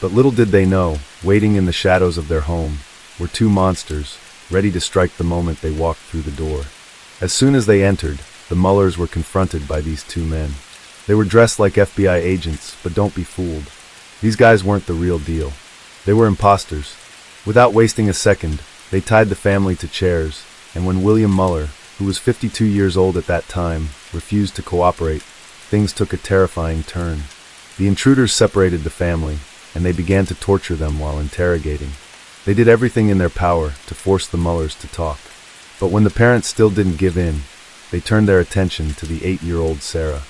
But little did they know, waiting in the shadows of their home, were two monsters, ready to strike the moment they walked through the door. As soon as they entered, the Mullers were confronted by these two men. They were dressed like FBI agents, but don't be fooled. These guys weren't the real deal. They were imposters. Without wasting a second, they tied the family to chairs, and when William Muller, who was 52 years old at that time, refused to cooperate, things took a terrifying turn. The intruders separated the family, and they began to torture them while interrogating. They did everything in their power to force the Mullers to talk. But when the parents still didn't give in, they turned their attention to the 8-year-old Sarah.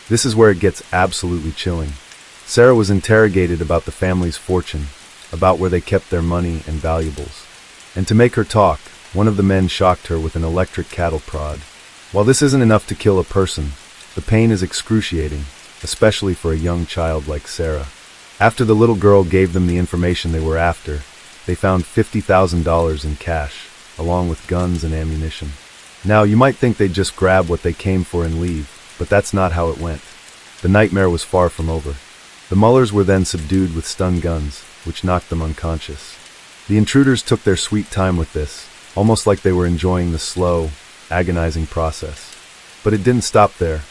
This is where it gets absolutely chilling. Sarah was interrogated about the family's fortune, about where they kept their money and valuables. And to make her talk, one of the men shocked her with an electric cattle prod. While this isn't enough to kill a person, the pain is excruciating, especially for a young child like Sarah. After the little girl gave them the information they were after, they found $50,000 in cash, along with guns and ammunition. Now, you might think they'd just grab what they came for and leave, but that's not how it went. The nightmare was far from over. The Mullers were then subdued with stun guns, which knocked them unconscious. The intruders took their sweet time with this, almost like they were enjoying the slow, agonizing process. But it didn't stop there.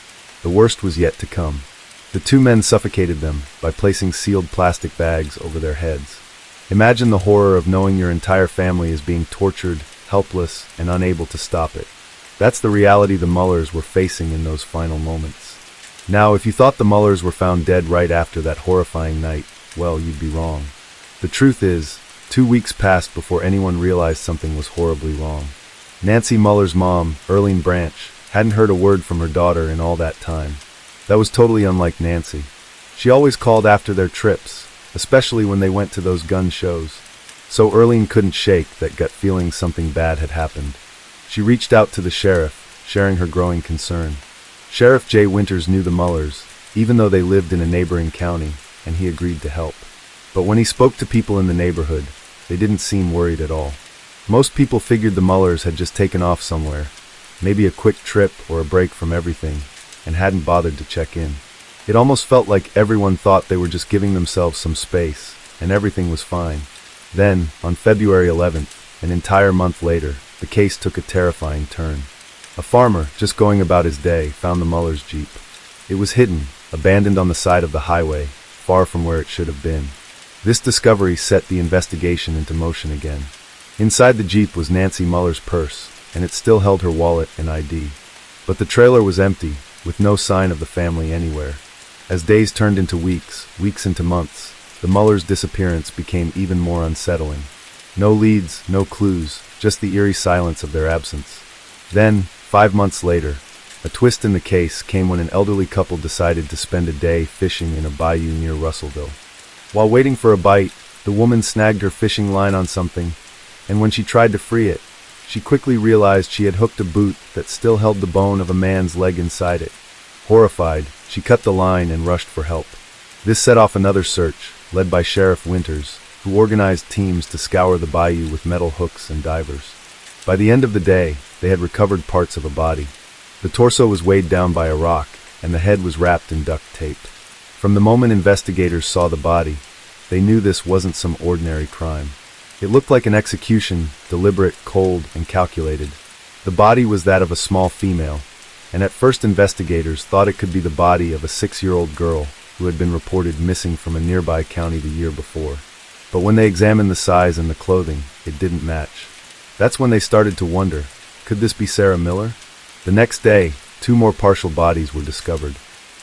The worst was yet to come. The two men suffocated them by placing sealed plastic bags over their heads. Imagine the horror of knowing your entire family is being tortured, helpless, and unable to stop it. That's the reality the Mullers were facing in those final moments. Now, if you thought the Mullers were found dead right after that horrifying night, well, you'd be wrong. The truth is, 2 weeks passed before anyone realized something was horribly wrong. Nancy Muller's mom, Earlene Branch, hadn't heard a word from her daughter in all that time. That was totally unlike Nancy. She always called after their trips, especially when they went to those gun shows. So Earlene couldn't shake that gut feeling something bad had happened. She reached out to the sheriff, sharing her growing concern. Sheriff Jay Winters knew the Mullers, even though they lived in a neighboring county, and he agreed to help. But when he spoke to people in the neighborhood, they didn't seem worried at all. Most people figured the Mullers had just taken off somewhere, maybe a quick trip or a break from everything, and hadn't bothered to check in. It almost felt like everyone thought they were just giving themselves some space, and everything was fine. Then, on February 11th, an entire month later, the case took a terrifying turn. A farmer, just going about his day, found the Mullers' Jeep. It was hidden, abandoned on the side of the highway, far from where it should have been. This discovery set the investigation into motion again. Inside the Jeep was Nancy Muller's purse, and it still held her wallet and ID. But the trailer was empty, with no sign of the family anywhere. As days turned into weeks, weeks into months, the Mullers' disappearance became even more unsettling. No leads, no clues, just the eerie silence of their absence. Then, 5 months later, a twist in the case came when an elderly couple decided to spend a day fishing in a bayou near Russellville. While waiting for a bite, the woman snagged her fishing line on something, and when she tried to free it, she quickly realized she had hooked a boot that still held the bone of a man's leg inside it. Horrified, she cut the line and rushed for help. This set off another search, led by Sheriff Winters, who organized teams to scour the bayou with metal hooks and divers. By the end of the day, they had recovered parts of a body. The torso was weighed down by a rock, and the head was wrapped in duct tape. From the moment investigators saw the body, they knew this wasn't some ordinary crime. It looked like an execution, deliberate, cold, and calculated. The body was that of a small female, and at first investigators thought it could be the body of a 6-year-old girl who had been reported missing from a nearby county the year before. But when they examined the size and the clothing, it didn't match. That's when they started to wonder, could this be Sarah Miller? The next day, 2 more partial bodies were discovered.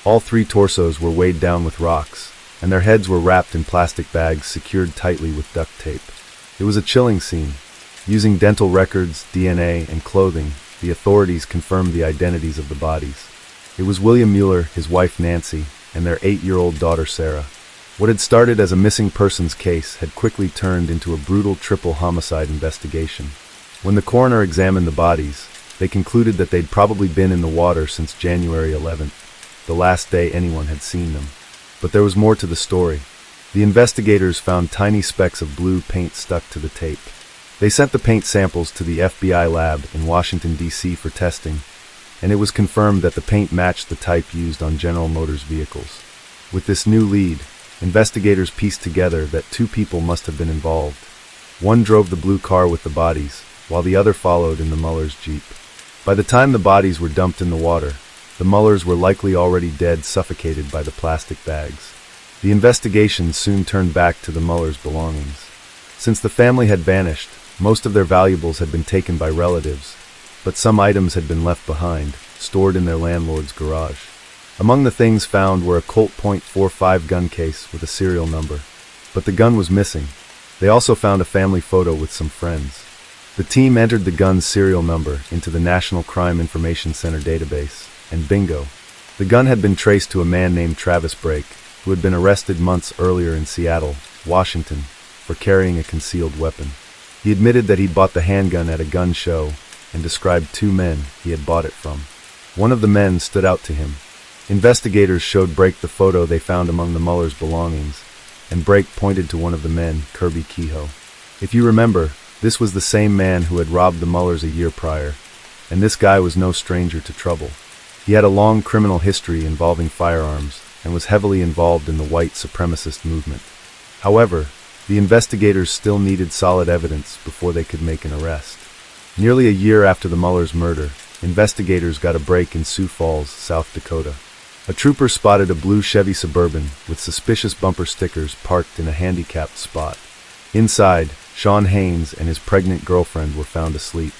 All 3 torsos were weighed down with rocks, and their heads were wrapped in plastic bags secured tightly with duct tape. It was a chilling scene. Using dental records, DNA, and clothing, the authorities confirmed the identities of the bodies. It was William Mueller, his wife Nancy, and their 8-year-old daughter Sarah. What had started as a missing persons case had quickly turned into a brutal triple homicide investigation. When the coroner examined the bodies, they concluded that they'd probably been in the water since January 11th, the last day anyone had seen them. But there was more to the story. The investigators found tiny specks of blue paint stuck to the tape. They sent the paint samples to the FBI lab in Washington, D.C. for testing, and it was confirmed that the paint matched the type used on General Motors vehicles. With this new lead, investigators pieced together that 2 people must have been involved. One drove the blue car with the bodies, while the other followed in the Mullers' Jeep. By the time the bodies were dumped in the water, the Mullers were likely already dead, suffocated by the plastic bags. The investigation soon turned back to the Mullers' belongings. Since the family had vanished, most of their valuables had been taken by relatives, but some items had been left behind, stored in their landlord's garage. Among the things found were a Colt .45 gun case with a serial number, but the gun was missing. They also found a family photo with some friends. The team entered the gun's serial number into the National Crime Information Center database, and bingo, the gun had been traced to a man named Travis Brake, who had been arrested months earlier in Seattle, Washington, for carrying a concealed weapon. He admitted that he'd bought the handgun at a gun show and described 2 men he had bought it from. One of the men stood out to him. Investigators showed Brake the photo they found among the Mullers' belongings, and Brake pointed to one of the men, Kirby Kehoe. If you remember, this was the same man who had robbed the Mullers a year prior, and this guy was no stranger to trouble. He had a long criminal history involving firearms and was heavily involved in the white supremacist movement. However, the investigators still needed solid evidence before they could make an arrest. Nearly a year after the Mullers' murder, investigators got a break in Sioux Falls, South Dakota. A trooper spotted a blue Chevy Suburban with suspicious bumper stickers parked in a handicapped spot. Inside, Sean Haynes and his pregnant girlfriend were found asleep.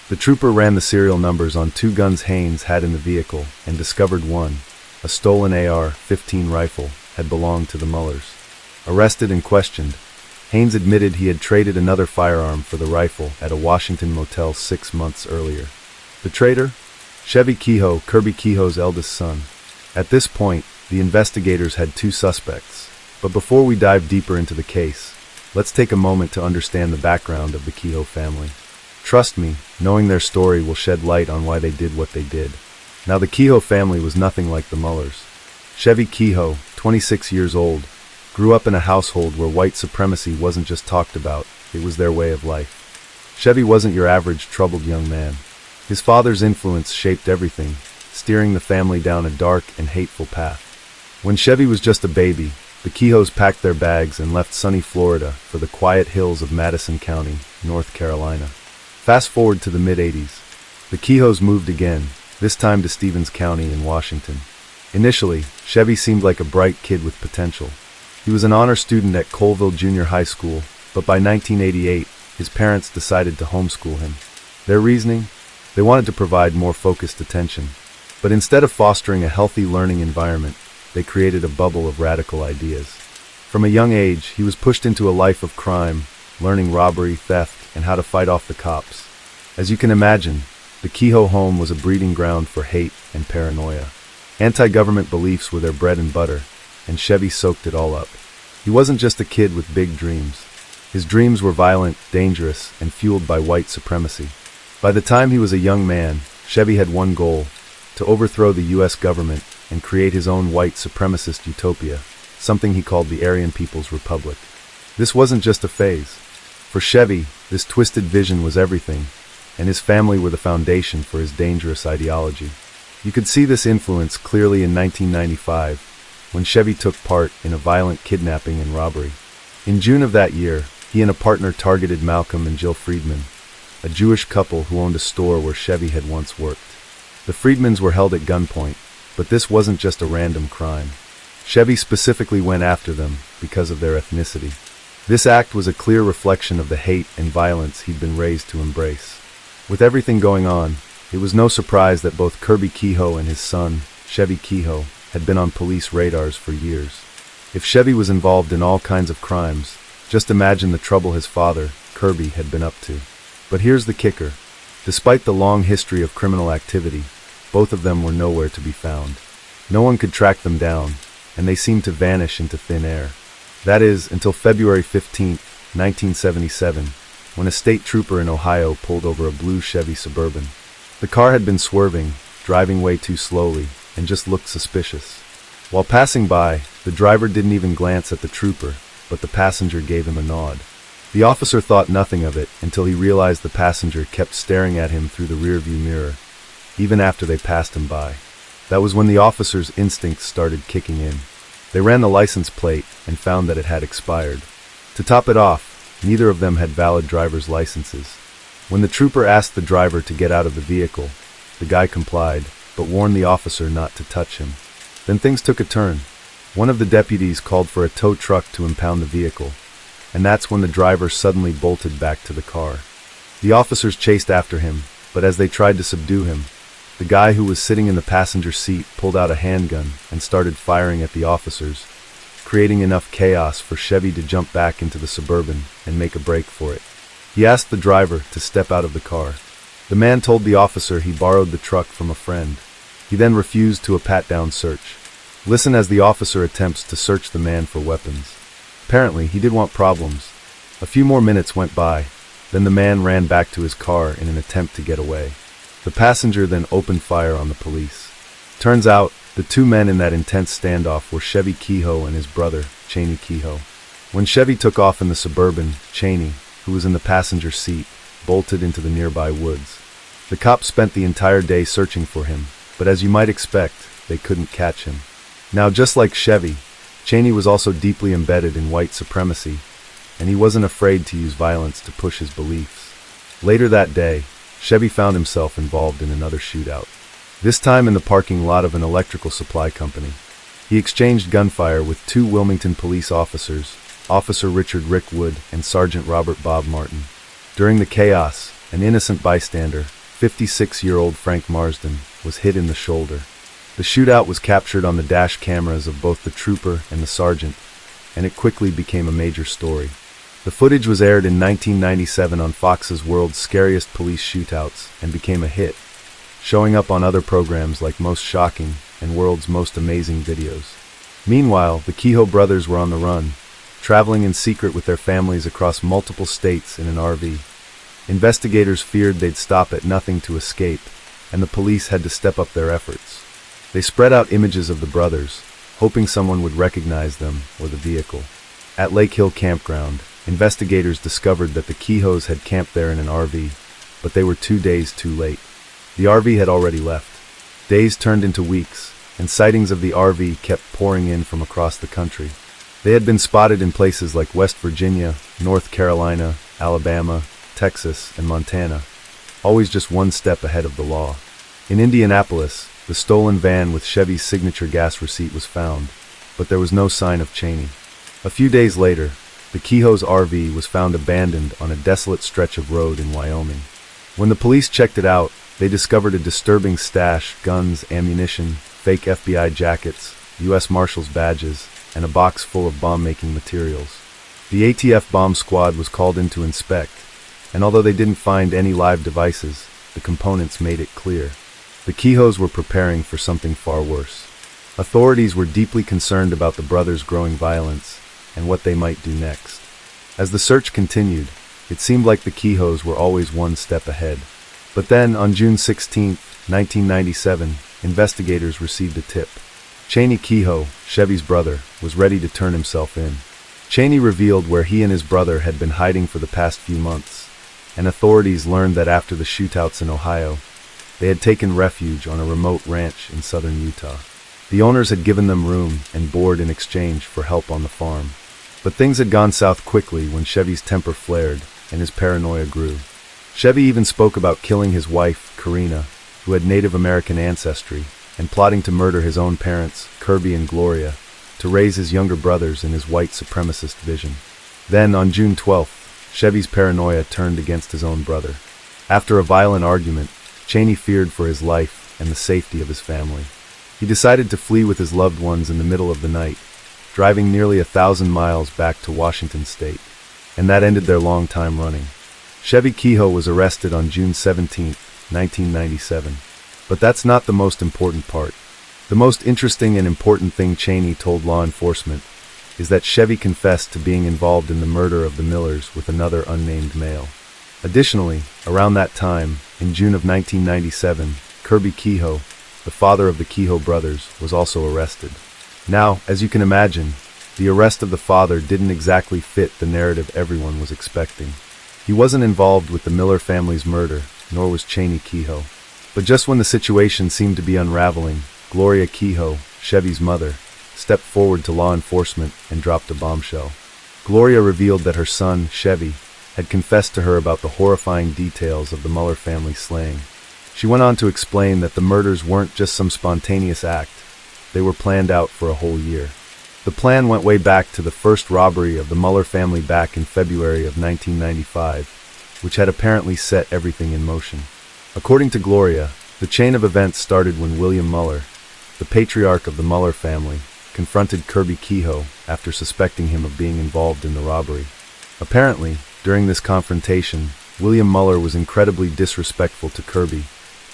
The trooper ran the serial numbers on two guns Haynes had in the vehicle and discovered one, a stolen AR-15 rifle, had belonged to the Mullers. Arrested and questioned, Haynes admitted he had traded another firearm for the rifle at a Washington motel 6 months earlier. The traitor? Chevy Kehoe, Kirby Kehoe's eldest son. At this point, the investigators had two suspects. But before we dive deeper into the case, let's take a moment to understand the background of the Kehoe family. Trust me, knowing their story will shed light on why they did what they did. Now, the Kehoe family was nothing like the Mullers. Chevy Kehoe, 26 years old, grew up in a household where white supremacy wasn't just talked about, it was their way of life. Chevy wasn't your average troubled young man. His father's influence shaped everything, steering the family down a dark and hateful path. When Chevy was just a baby, the Kehoes packed their bags and left sunny Florida for the quiet hills of Madison County, North Carolina. Fast forward to the mid-80s. The Kehoes moved again, this time to Stevens County in Washington. Initially, Chevy seemed like a bright kid with potential. He was an honor student at Colville Junior High School, but by 1988, his parents decided to homeschool him. Their reasoning? They wanted to provide more focused attention. But instead of fostering a healthy learning environment, they created a bubble of radical ideas. From a young age, he was pushed into a life of crime, learning robbery, theft, and how to fight off the cops. As you can imagine, the Kehoe home was a breeding ground for hate and paranoia. Anti-government beliefs were their bread and butter, and Chevy soaked it all up. He wasn't just a kid with big dreams. His dreams were violent, dangerous, and fueled by white supremacy. By the time he was a young man, Chevy had one goal: to overthrow the U.S. government and create his own white supremacist utopia, something he called the Aryan People's Republic. This wasn't just a phase. For Chevy, this twisted vision was everything, and his family were the foundation for his dangerous ideology. You could see this influence clearly in 1995, when Chevy took part in a violent kidnapping and robbery. In June of that year, he and a partner targeted Malcolm and Jill Friedman, a Jewish couple who owned a store where Chevy had once worked. The Friedmans were held at gunpoint, but this wasn't just a random crime. Chevy specifically went after them because of their ethnicity. This act was a clear reflection of the hate and violence he'd been raised to embrace. With everything going on, it was no surprise that both Kirby Kehoe and his son, Chevy Kehoe, had been on police radars for years. If Chevy was involved in all kinds of crimes, just imagine the trouble his father, Kirby, had been up to. But here's the kicker. Despite the long history of criminal activity, both of them were nowhere to be found. No one could track them down, and they seemed to vanish into thin air. That is, until February 15, 1977, when a state trooper in Ohio pulled over a blue Chevy Suburban. The car had been swerving, driving way too slowly, and just looked suspicious. While passing by, the driver didn't even glance at the trooper, but the passenger gave him a nod. The officer thought nothing of it until he realized the passenger kept staring at him through the rearview mirror, even after they passed him by. That was when the officer's instincts started kicking in. They ran the license plate and found that it had expired. To top it off, neither of them had valid driver's licenses. When the trooper asked the driver to get out of the vehicle, the guy complied, but warned the officer not to touch him. Then things took a turn. One of the deputies called for a tow truck to impound the vehicle, and that's when the driver suddenly bolted back to the car. The officers chased after him, but as they tried to subdue him, the guy who was sitting in the passenger seat pulled out a handgun and started firing at the officers, creating enough chaos for Chevy to jump back into the Suburban and make a break for it. He asked the driver to step out of the car. The man told the officer he borrowed the truck from a friend. He then refused to a pat-down search. Listen as the officer attempts to search the man for weapons. Apparently, he did want problems. A few more minutes went by, then the man ran back to his car in an attempt to get away. The passenger then opened fire on the police. Turns out, the two men in that intense standoff were Chevy Kehoe and his brother, Cheney Kehoe. When Chevy took off in the Suburban, Cheney, who was in the passenger seat, bolted into the nearby woods. The cops spent the entire day searching for him, but as you might expect, they couldn't catch him. Now, just like Chevy, Cheney was also deeply embedded in white supremacy, and he wasn't afraid to use violence to push his beliefs. Later that day, Chevy found himself involved in another shootout. this time in the parking lot of an electrical supply company. He exchanged gunfire with two Wilmington police officers, Officer Richard Rick Wood and Sergeant Robert Bob Martin. During the chaos, an innocent bystander, 56-year-old Frank Marsden, was hit in the shoulder. The shootout was captured on the dash cameras of both the trooper and the sergeant, and it quickly became a major story. The footage was aired in 1997 on Fox's World's Scariest Police Shootouts and became a hit, showing up on other programs like Most Shocking and World's Most Amazing Videos. Meanwhile, the Kehoe brothers were on the run, traveling in secret with their families across multiple states in an RV. Investigators feared they'd stop at nothing to escape, and the police had to step up their efforts. They spread out images of the brothers, hoping someone would recognize them or the vehicle. At Lake Hill Campground, investigators discovered that the Kehoes had camped there in an RV, but they were 2 days too late. The RV had already left. Days turned into weeks, and sightings of the RV kept pouring in from across the country. They had been spotted in places like West Virginia, North Carolina, Alabama, Texas, and Montana, always just one step ahead of the law. In Indianapolis, the stolen van with Chevy's signature gas receipt was found, but there was no sign of Cheney. A few days later, the Kehoe's RV was found abandoned on a desolate stretch of road in Wyoming. When the police checked it out, they discovered a disturbing stash: guns, ammunition, fake FBI jackets, U.S. Marshals badges, and a box full of bomb-making materials. The ATF bomb squad was called in to inspect, and although they didn't find any live devices, the components made it clear. The Kehoes were preparing for something far worse. Authorities were deeply concerned about the brothers' growing violence and what they might do next. As the search continued, it seemed like the Kehoes were always one step ahead. But then, on June 16, 1997, investigators received a tip. Cheney Kehoe, Chevy's brother, was ready to turn himself in. Cheney revealed where he and his brother had been hiding for the past few months, and authorities learned that after the shootouts in Ohio, they had taken refuge on a remote ranch in southern Utah. The owners had given them room and board in exchange for help on the farm. But things had gone south quickly when Chevy's temper flared and his paranoia grew. Chevy even spoke about killing his wife, Karina, who had Native American ancestry, and plotting to murder his own parents, Kirby and Gloria, to raise his younger brothers in his white supremacist vision. Then, on June 12th, Chevy's paranoia turned against his own brother. After a violent argument, Cheney feared for his life and the safety of his family. He decided to flee with his loved ones in the middle of the night, driving nearly 1,000 miles back to Washington state. And that ended their long time running. Chevy Kehoe was arrested on June 17, 1997. But that's not the most important part. The most interesting and important thing Cheney told law enforcement is that Chevy confessed to being involved in the murder of the Millers with another unnamed male. Additionally, around that time, in June of 1997, Kirby Kehoe, the father of the Kehoe brothers, was also arrested. Now, as you can imagine, the arrest of the father didn't exactly fit the narrative everyone was expecting. He wasn't involved with the Miller family's murder, nor was Cheney Kehoe. But just when the situation seemed to be unraveling, Gloria Kehoe, Chevy's mother, stepped forward to law enforcement and dropped a bombshell. Gloria revealed that her son, Chevy, had confessed to her about the horrifying details of the Muller family slaying. She went on to explain that the murders weren't just some spontaneous act. They were planned out for a whole year. The plan went way back to the first robbery of the Muller family back in February of 1995, which had apparently set everything in motion. According to Gloria, the chain of events started when William Muller, the patriarch of the Muller family, confronted Kirby Kehoe after suspecting him of being involved in the robbery. Apparently, during this confrontation, William Muller was incredibly disrespectful to Kirby,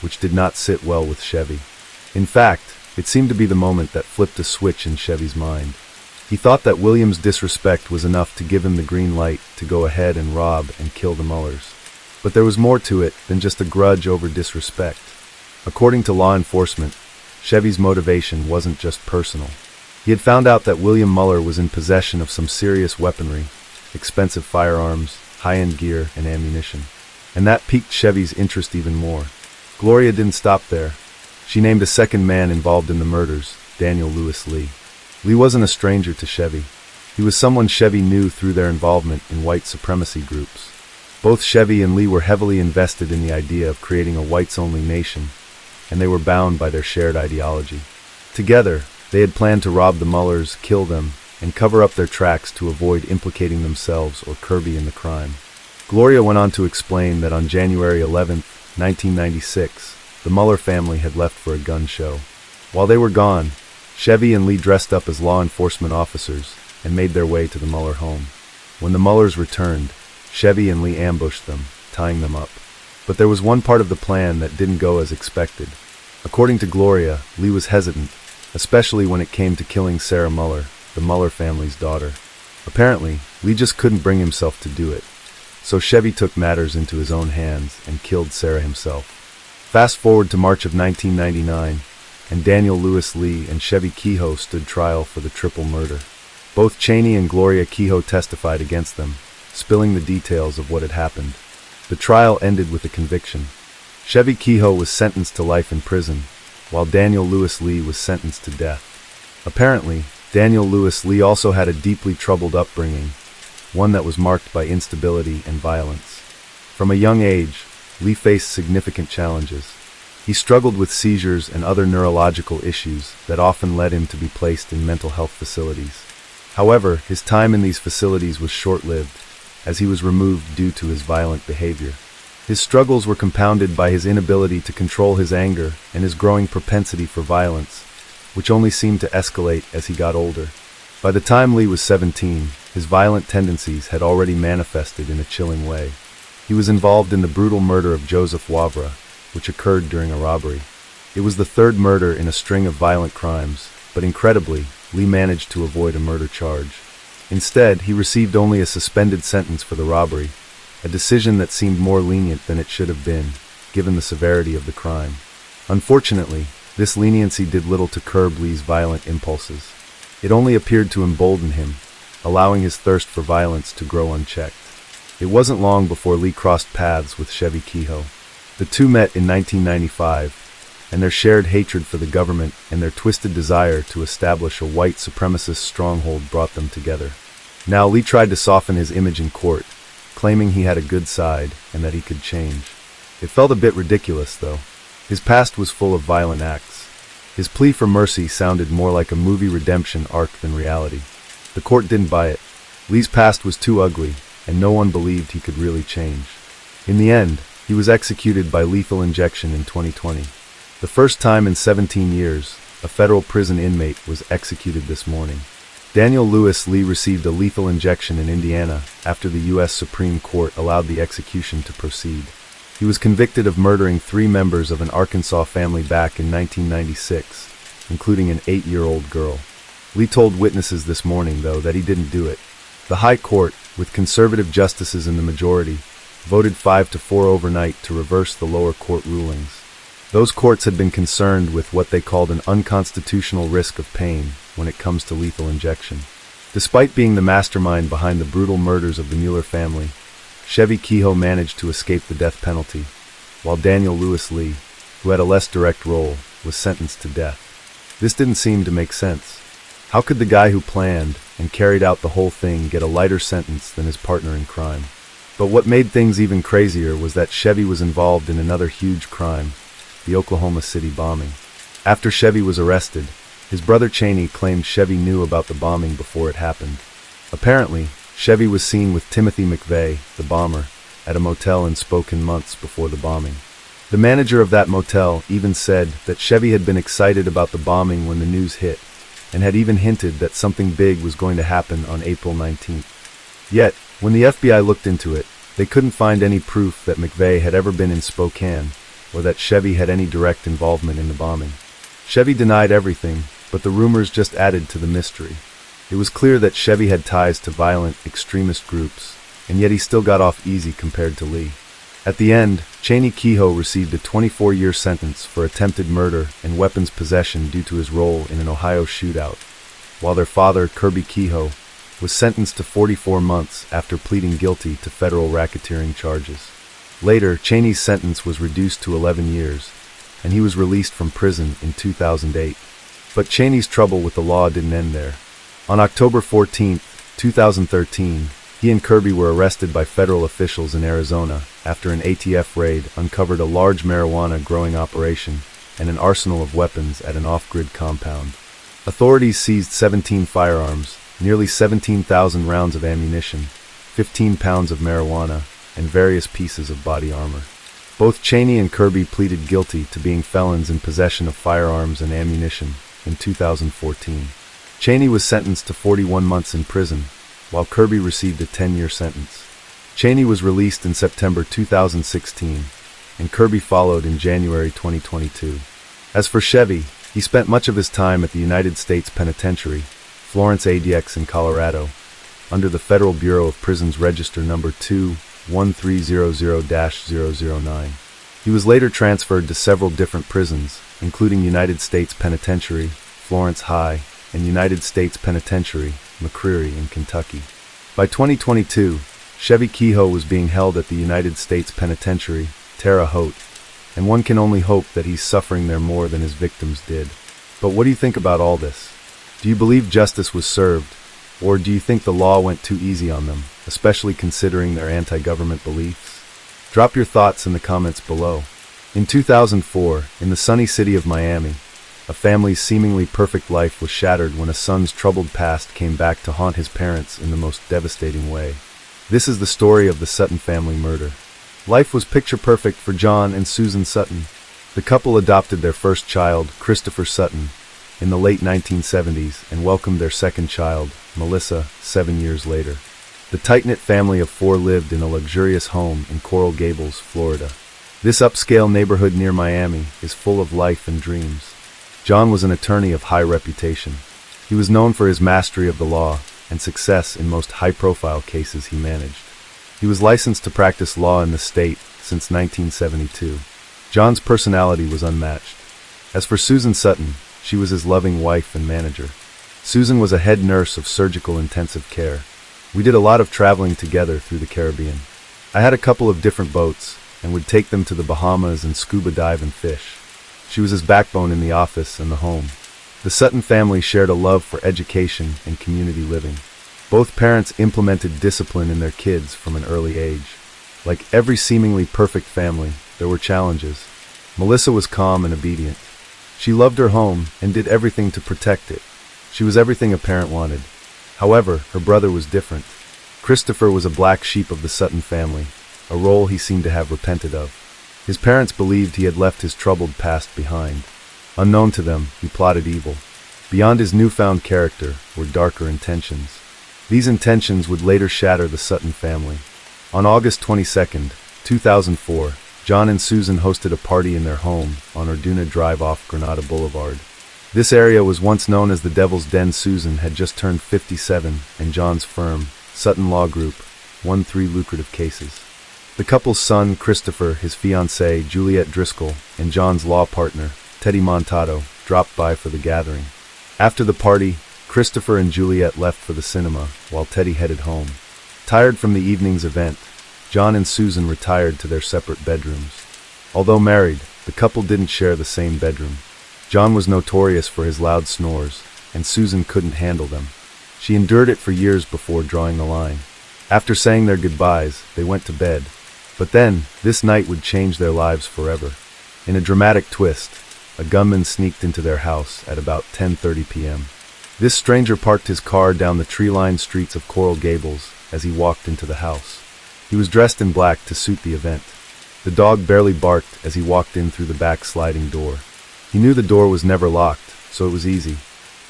which did not sit well with Chevy. In fact, it seemed to be the moment that flipped a switch in Chevy's mind. He thought that William's disrespect was enough to give him the green light to go ahead and rob and kill the Mullers. But there was more to it than just a grudge over disrespect. According to law enforcement, Chevy's motivation wasn't just personal. He had found out that William Muller was in possession of some serious weaponry, expensive firearms, high-end gear, and ammunition. And that piqued Chevy's interest even more. Gloria didn't stop there. She named a second man involved in the murders, Daniel Lewis Lee. Lee wasn't a stranger to Chevy. He was someone Chevy knew through their involvement in white supremacy groups. Both Chevy and Lee were heavily invested in the idea of creating a whites-only nation, and they were bound by their shared ideology. Together, they had planned to rob the Mullers, kill them, and cover up their tracks to avoid implicating themselves or Kirby in the crime. Gloria went on to explain that on January 11, 1996, the Muller family had left for a gun show. While they were gone, Chevy and Lee dressed up as law enforcement officers and made their way to the Muller home. When the Mullers returned, Chevy and Lee ambushed them, tying them up. But there was one part of the plan that didn't go as expected. According to Gloria, Lee was hesitant, especially when it came to killing Sarah Muller, the Muller family's daughter. Apparently, Lee just couldn't bring himself to do it. So Chevy took matters into his own hands and killed Sarah himself. Fast forward to March of 1999, and Daniel Lewis Lee and Chevy Kehoe stood trial for the triple murder. Both Cheney and Gloria Kehoe testified against them, spilling the details of what had happened. The trial ended with a conviction. Chevy Kehoe was sentenced to life in prison, while Daniel Lewis Lee was sentenced to death. Apparently, Daniel Lewis Lee also had a deeply troubled upbringing, one that was marked by instability and violence. From a young age, Lee faced significant challenges. He struggled with seizures and other neurological issues that often led him to be placed in mental health facilities. However, his time in these facilities was short-lived, as he was removed due to his violent behavior. His struggles were compounded by his inability to control his anger and his growing propensity for violence, which only seemed to escalate as he got older. By the time Lee was 17, his violent tendencies had already manifested in a chilling way. He was involved in the brutal murder of Joseph Wavra, which occurred during a robbery. It was the third murder in a string of violent crimes, but incredibly, Lee managed to avoid a murder charge. Instead, he received only a suspended sentence for the robbery, a decision that seemed more lenient than it should have been, given the severity of the crime. Unfortunately, this leniency did little to curb Lee's violent impulses. It only appeared to embolden him, allowing his thirst for violence to grow unchecked. It wasn't long before Lee crossed paths with Chevy Kehoe. The two met in 1995, and their shared hatred for the government and their twisted desire to establish a white supremacist stronghold brought them together. Now Lee tried to soften his image in court, claiming he had a good side and that he could change. It felt a bit ridiculous, though. His past was full of violent acts. His plea for mercy sounded more like a movie redemption arc than reality. The court didn't buy it. Lee's past was too ugly, and no one believed he could really change. In the end, he was executed by lethal injection in 2020. The first time in 17 years, a federal prison inmate was executed this morning. Daniel Lewis Lee received a lethal injection in Indiana after the U.S. Supreme Court allowed the execution to proceed. He was convicted of murdering 3 members of an Arkansas family back in 1996, including an 8-year-old girl. Lee told witnesses this morning, though, that he didn't do it. The High Court, with conservative justices in the majority, voted 5-4 overnight to reverse the lower court rulings. Those courts had been concerned with what they called an unconstitutional risk of pain when it comes to lethal injection. Despite being the mastermind behind the brutal murders of the Mueller family, Chevy Kehoe managed to escape the death penalty, while Daniel Lewis Lee, who had a less direct role, was sentenced to death. This didn't seem to make sense. How could the guy who planned and carried out the whole thing get a lighter sentence than his partner in crime? But what made things even crazier was that Chevy was involved in another huge crime, the Oklahoma City bombing. After Chevy was arrested, his brother Cheney claimed Chevy knew about the bombing before it happened. Apparently, Chevy was seen with Timothy McVeigh, the bomber, at a motel in Spokane months before the bombing. The manager of that motel even said that Chevy had been excited about the bombing when the news hit, and had even hinted that something big was going to happen on April 19th. Yet, when the FBI looked into it, they couldn't find any proof that McVeigh had ever been in Spokane, or that Chevy had any direct involvement in the bombing. Chevy denied everything, but the rumors just added to the mystery. It was clear that Chevy had ties to violent, extremist groups, and yet he still got off easy compared to Lee. At the end, Cheney Kehoe received a 24-year sentence for attempted murder and weapons possession due to his role in an Ohio shootout, while their father, Kirby Kehoe, was sentenced to 44 months after pleading guilty to federal racketeering charges. Later, Cheney's sentence was reduced to 11 years, and he was released from prison in 2008. But Cheney's trouble with the law didn't end there. On October 14, 2013, he and Kirby were arrested by federal officials in Arizona after an ATF raid uncovered a large marijuana growing operation and an arsenal of weapons at an off-grid compound. Authorities seized 17 firearms, nearly 17,000 rounds of ammunition, 15 pounds of marijuana, and various pieces of body armor. Both Cheney and Kirby pleaded guilty to being felons in possession of firearms and ammunition in 2014. Cheney was sentenced to 41 months in prison, while Kirby received a 10-year sentence. Cheney was released in September 2016, and Kirby followed in January 2022. As for Chevy, he spent much of his time at the United States Penitentiary, Florence ADX in Colorado, under the Federal Bureau of Prisons Register number 21300-009. He was later transferred to several different prisons, including United States Penitentiary, Florence High, and United States Penitentiary, McCreary in Kentucky. By 2022, Chevy Kehoe was being held at the United States Penitentiary, Terre Haute, and one can only hope that he's suffering there more than his victims did. But what do you think about all this? Do you believe justice was served, or do you think the law went too easy on them, especially considering their anti-government beliefs? Drop your thoughts in the comments below. In 2004, in the sunny city of Miami, a family's seemingly perfect life was shattered when a son's troubled past came back to haunt his parents in the most devastating way. This is the story of the Sutton family murder. Life was picture perfect for John and Susan Sutton. The couple adopted their first child, Christopher Sutton, in the late 1970s and welcomed their second child, Melissa, 7 years later. The tight-knit family of 4 lived in a luxurious home in Coral Gables, Florida. This upscale neighborhood near Miami is full of life and dreams. John was an attorney of high reputation. He was known for his mastery of the law and success in most high-profile cases he managed. He was licensed to practice law in the state since 1972. John's personality was unmatched. As for Susan Sutton, she was his loving wife and manager. Susan was a head nurse of surgical intensive care. We did a lot of traveling together through the Caribbean. I had a couple of different boats and would take them to the Bahamas and scuba dive and fish. She was his backbone in the office and the home. The Sutton family shared a love for education and community living. Both parents implemented discipline in their kids from an early age. Like every seemingly perfect family, there were challenges. Melissa was calm and obedient. She loved her home and did everything to protect it. She was everything a parent wanted. However, her brother was different. Christopher was a black sheep of the Sutton family, a role he seemed to have repented of. His parents believed he had left his troubled past behind. Unknown to them, he plotted evil. Beyond his newfound character were darker intentions. These intentions would later shatter the Sutton family. On August 22, 2004, John and Susan hosted a party in their home on Orduna Drive off Granada Boulevard. This area was once known as the Devil's Den. Susan had just turned 57, and John's firm, Sutton Law Group, won 3 lucrative cases. The couple's son, Christopher, his fiancée, Juliet Driscoll, and John's law partner, Teddy Montado, dropped by for the gathering. After the party, Christopher and Juliet left for the cinema, while Teddy headed home. Tired from the evening's event, John and Susan retired to their separate bedrooms. Although married, the couple didn't share the same bedroom. John was notorious for his loud snores, and Susan couldn't handle them. She endured it for years before drawing the line. After saying their goodbyes, they went to bed. But then, this night would change their lives forever. In a dramatic twist, a gunman sneaked into their house at about 10:30 p.m. This stranger parked his car down the tree-lined streets of Coral Gables as he walked into the house. He was dressed in black to suit the event. The dog barely barked as he walked in through the back sliding door. He knew the door was never locked, so it was easy.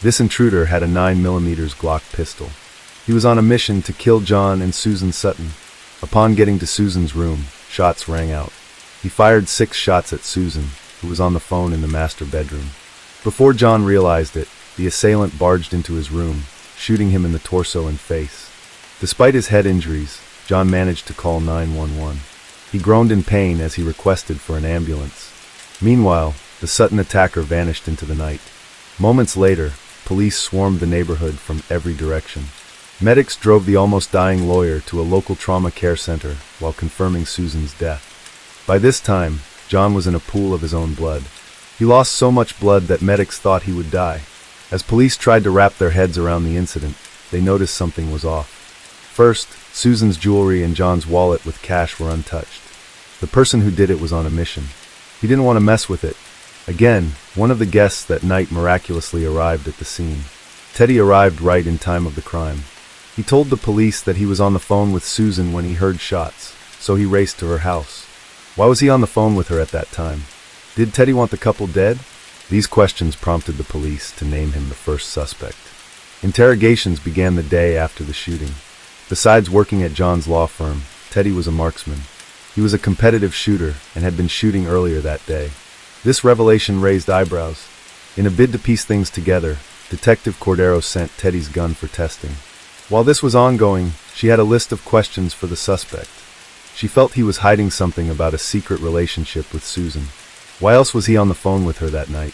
This intruder had a 9mm Glock pistol. He was on a mission to kill John and Susan Sutton. Upon getting to Susan's room, shots rang out. He fired 6 shots at Susan, who was on the phone in the master bedroom. Before John realized it, the assailant barged into his room, shooting him in the torso and face. Despite his head injuries, John managed to call 911. He groaned in pain as he requested for an ambulance. Meanwhile, the Sutton attacker vanished into the night. Moments later, police swarmed the neighborhood from every direction. Medics drove the almost dying lawyer to a local trauma care center while confirming Susan's death. By this time, John was in a pool of his own blood. He lost so much blood that medics thought he would die. As police tried to wrap their heads around the incident, they noticed something was off. First, Susan's jewelry and John's wallet with cash were untouched. The person who did it was on a mission. He didn't want to mess with it. Again, one of the guests that night miraculously arrived at the scene. Teddy arrived right in time of the crime. He told the police that he was on the phone with Susan when he heard shots, so he raced to her house. Why was he on the phone with her at that time? Did Teddy want the couple dead? These questions prompted the police to name him the first suspect. Interrogations began the day after the shooting. Besides working at John's law firm, Teddy was a marksman. He was a competitive shooter and had been shooting earlier that day. This revelation raised eyebrows. In a bid to piece things together, Detective Cordero sent Teddy's gun for testing. While this was ongoing, she had a list of questions for the suspect. She felt he was hiding something about a secret relationship with Susan. Why else was he on the phone with her that night?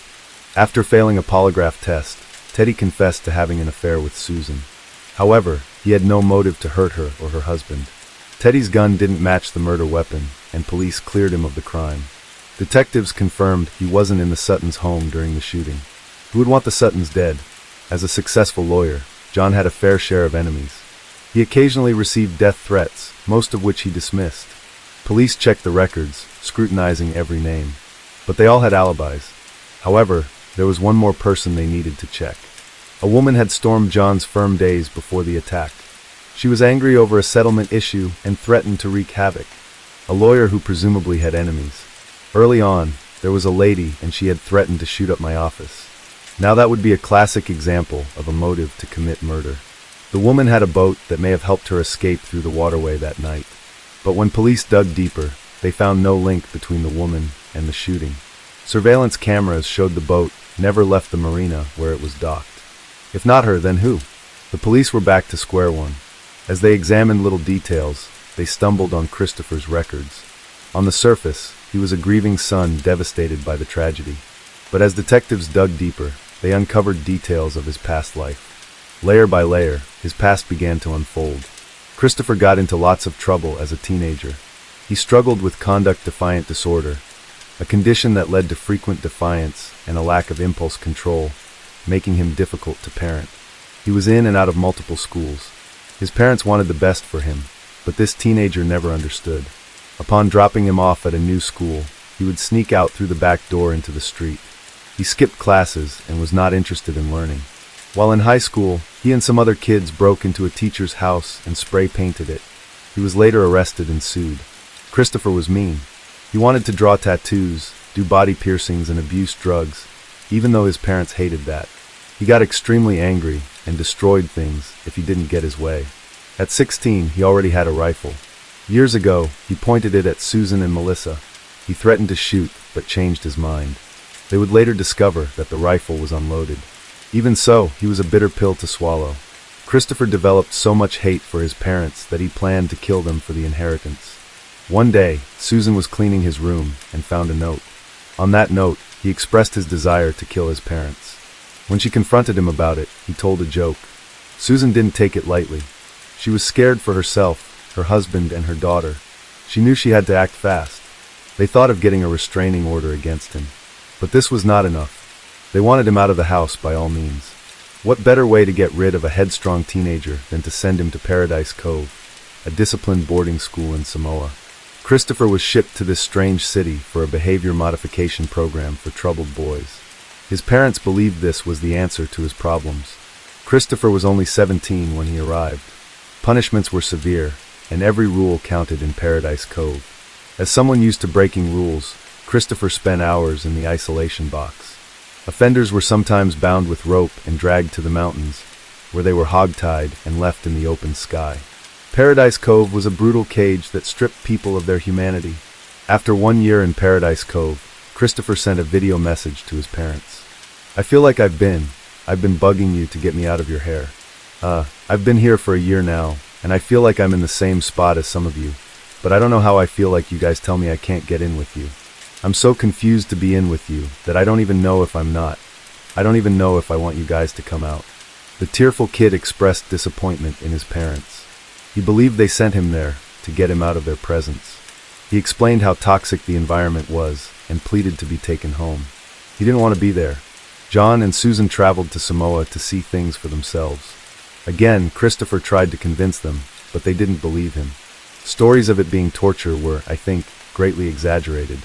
After failing a polygraph test, Teddy confessed to having an affair with Susan. However, he had no motive to hurt her or her husband. Teddy's gun didn't match the murder weapon, and police cleared him of the crime. Detectives confirmed he wasn't in the Suttons' home during the shooting. Who would want the Suttons dead? As a successful lawyer, John had a fair share of enemies. He occasionally received death threats, most of which he dismissed. Police checked the records, scrutinizing every name. But they all had alibis. However, there was one more person they needed to check. A woman had stormed John's firm days before the attack. She was angry over a settlement issue and threatened to wreak havoc. A lawyer who presumably had enemies. Early on, there was a lady and she had threatened to shoot up my office. Now that would be a classic example of a motive to commit murder. The woman had a boat that may have helped her escape through the waterway that night. But when police dug deeper, they found no link between the woman and the shooting. Surveillance cameras showed the boat never left the marina where it was docked. If not her, then who? The police were back to square one. As they examined little details, they stumbled on Christopher's records. On the surface, he was a grieving son devastated by the tragedy. But as detectives dug deeper, they uncovered details of his past life. Layer by layer, his past began to unfold. Christopher got into lots of trouble as a teenager. He struggled with conduct-defiant disorder, a condition that led to frequent defiance and a lack of impulse control, making him difficult to parent. He was in and out of multiple schools. His parents wanted the best for him, but this teenager never understood. Upon dropping him off at a new school, he would sneak out through the back door into the street. He skipped classes and was not interested in learning. While in high school, he and some other kids broke into a teacher's house and spray-painted it. He was later arrested and sued. Christopher was mean. He wanted to draw tattoos, do body piercings, and abuse drugs, even though his parents hated that. He got extremely angry and destroyed things if he didn't get his way. At 16, he already had a rifle. Years ago, he pointed it at Susan and Melissa. He threatened to shoot, but changed his mind. They would later discover that the rifle was unloaded. Even so, he was a bitter pill to swallow. Christopher developed so much hate for his parents that he planned to kill them for the inheritance. One day, Susan was cleaning his room and found a note. On that note, he expressed his desire to kill his parents. When she confronted him about it, he told a joke. Susan didn't take it lightly. She was scared for herself, her husband, and her daughter. She knew she had to act fast. They thought of getting a restraining order against him. But this was not enough. They wanted him out of the house by all means. What better way to get rid of a headstrong teenager than to send him to Paradise Cove, a disciplined boarding school in Samoa? Christopher was shipped to this strange city for a behavior modification program for troubled boys. His parents believed this was the answer to his problems. Christopher was only 17 when he arrived. Punishments were severe, and every rule counted in Paradise Cove. As someone used to breaking rules, Christopher spent hours in the isolation box. Offenders were sometimes bound with rope and dragged to the mountains, where they were hogtied and left in the open sky. Paradise Cove was a brutal cage that stripped people of their humanity. After 1 year in Paradise Cove, Christopher sent a video message to his parents. I feel like I've been bugging you to get me out of your hair. I've been here for a year now, and I feel like I'm in the same spot as some of you, but I don't know how I feel like you guys tell me I can't get in with you. I'm so confused to be in with you that I don't even know if I'm not. I don't even know if I want you guys to come out. The tearful kid expressed disappointment in his parents. He believed they sent him there to get him out of their presence. He explained how toxic the environment was and pleaded to be taken home. He didn't want to be there. John and Susan traveled to Samoa to see things for themselves. Again, Christopher tried to convince them, but they didn't believe him. Stories of it being torture were, I think, greatly exaggerated.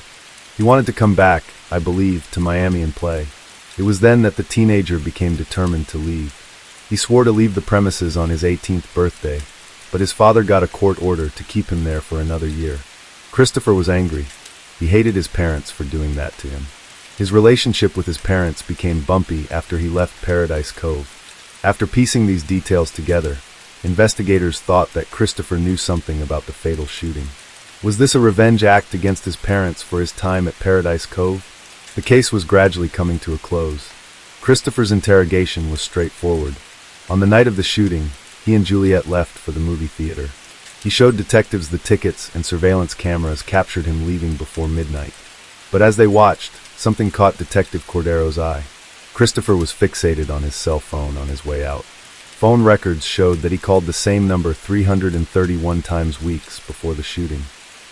He wanted to come back, I believe, to Miami and play. It was then that the teenager became determined to leave. He swore to leave the premises on his 18th birthday, but his father got a court order to keep him there for another year. Christopher was angry. He hated his parents for doing that to him. His relationship with his parents became bumpy after he left Paradise Cove. After piecing these details together, investigators thought that Christopher knew something about the fatal shooting. Was this a revenge act against his parents for his time at Paradise Cove? The case was gradually coming to a close. Christopher's interrogation was straightforward. On the night of the shooting, he and Juliet left for the movie theater. He showed detectives the tickets and surveillance cameras captured him leaving before midnight. But as they watched, something caught Detective Cordero's eye. Christopher was fixated on his cell phone on his way out. Phone records showed that he called the same number 331 times weeks before the shooting.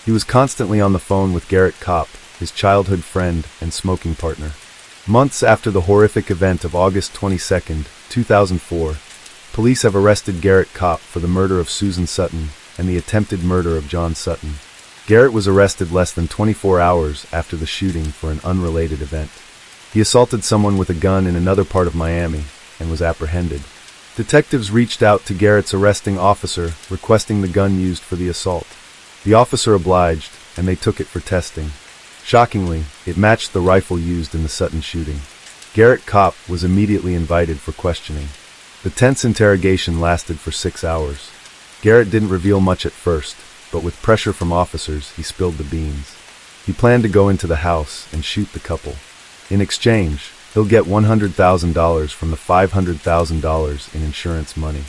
He was constantly on the phone with Garrett Kopp, his childhood friend and smoking partner. Months after the horrific event of August 22, 2004, police have arrested Garrett Kopp for the murder of Susan Sutton and the attempted murder of John Sutton. Garrett was arrested less than 24 hours after the shooting for an unrelated event. He assaulted someone with a gun in another part of Miami and was apprehended. Detectives reached out to Garrett's arresting officer, requesting the gun used for the assault. The officer obliged, and they took it for testing. Shockingly, it matched the rifle used in the Sutton shooting. Garrett Kopp was immediately invited for questioning. The tense interrogation lasted for 6 hours. Garrett didn't reveal much at first, but with pressure from officers, he spilled the beans. He planned to go into the house and shoot the couple. In exchange, he'll get $100,000 from the $500,000 in insurance money.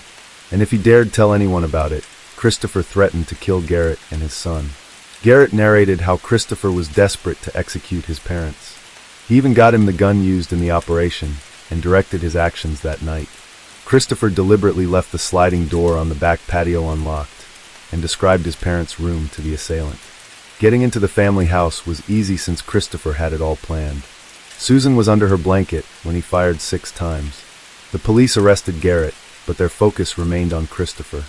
And if he dared tell anyone about it, Christopher threatened to kill Garrett and his son. Garrett narrated how Christopher was desperate to execute his parents. He even got him the gun used in the operation and directed his actions that night. Christopher deliberately left the sliding door on the back patio unlocked and described his parents' room to the assailant. Getting into the family house was easy since Christopher had it all planned. Susan was under her blanket when he fired 6 times. The police arrested Garrett, but their focus remained on Christopher.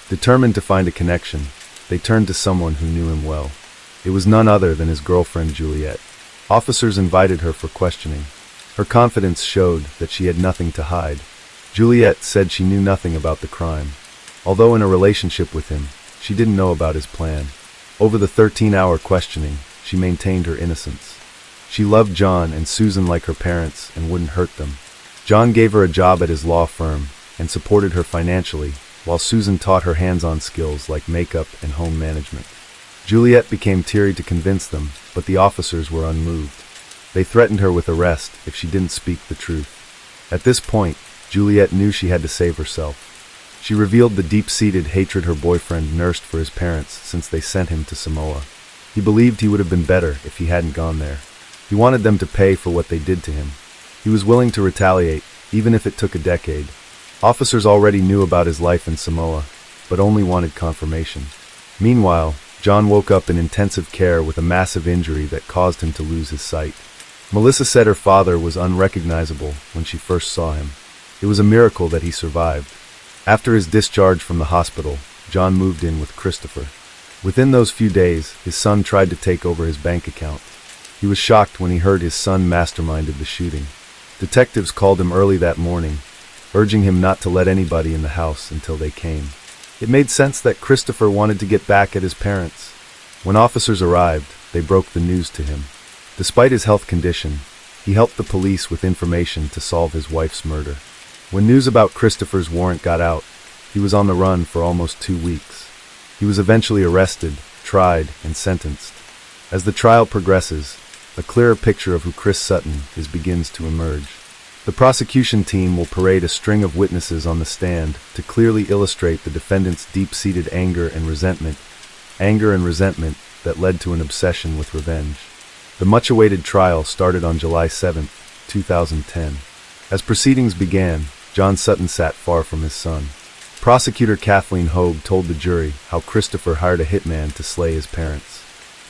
Determined to find a connection, they turned to someone who knew him well. It was none other than his girlfriend Juliet. Officers invited her for questioning. Her confidence showed that she had nothing to hide. Juliet said she knew nothing about the crime. Although in a relationship with him, she didn't know about his plan. Over the 13-hour questioning, she maintained her innocence. She loved John and Susan like her parents and wouldn't hurt them. John gave her a job at his law firm and supported her financially, while Susan taught her hands-on skills like makeup and home management. Juliet became teary to convince them, but the officers were unmoved. They threatened her with arrest if she didn't speak the truth. At this point, Juliet knew she had to save herself. She revealed the deep-seated hatred her boyfriend nursed for his parents since they sent him to Samoa. He believed he would have been better if he hadn't gone there. He wanted them to pay for what they did to him. He was willing to retaliate, even if it took a decade. Officers already knew about his life in Samoa, but only wanted confirmation. Meanwhile, John woke up in intensive care with a massive injury that caused him to lose his sight. Melissa said her father was unrecognizable when she first saw him. It was a miracle that he survived. After his discharge from the hospital, John moved in with Christopher. Within those few days, his son tried to take over his bank account. He was shocked when he heard his son masterminded the shooting. Detectives called him early that morning, urging him not to let anybody in the house until they came. It made sense that Christopher wanted to get back at his parents. When officers arrived, they broke the news to him. Despite his health condition, he helped the police with information to solve his wife's murder. When news about Christopher's warrant got out, he was on the run for almost 2 weeks. He was eventually arrested, tried, and sentenced. As the trial progresses, a clearer picture of who Chris Sutton is begins to emerge. The prosecution team will parade a string of witnesses on the stand to clearly illustrate the defendant's deep-seated anger and resentment that led to an obsession with revenge. The much-awaited trial started on July 7, 2010. As proceedings began, John Sutton sat far from his son. Prosecutor Kathleen Hogue told the jury how Christopher hired a hitman to slay his parents.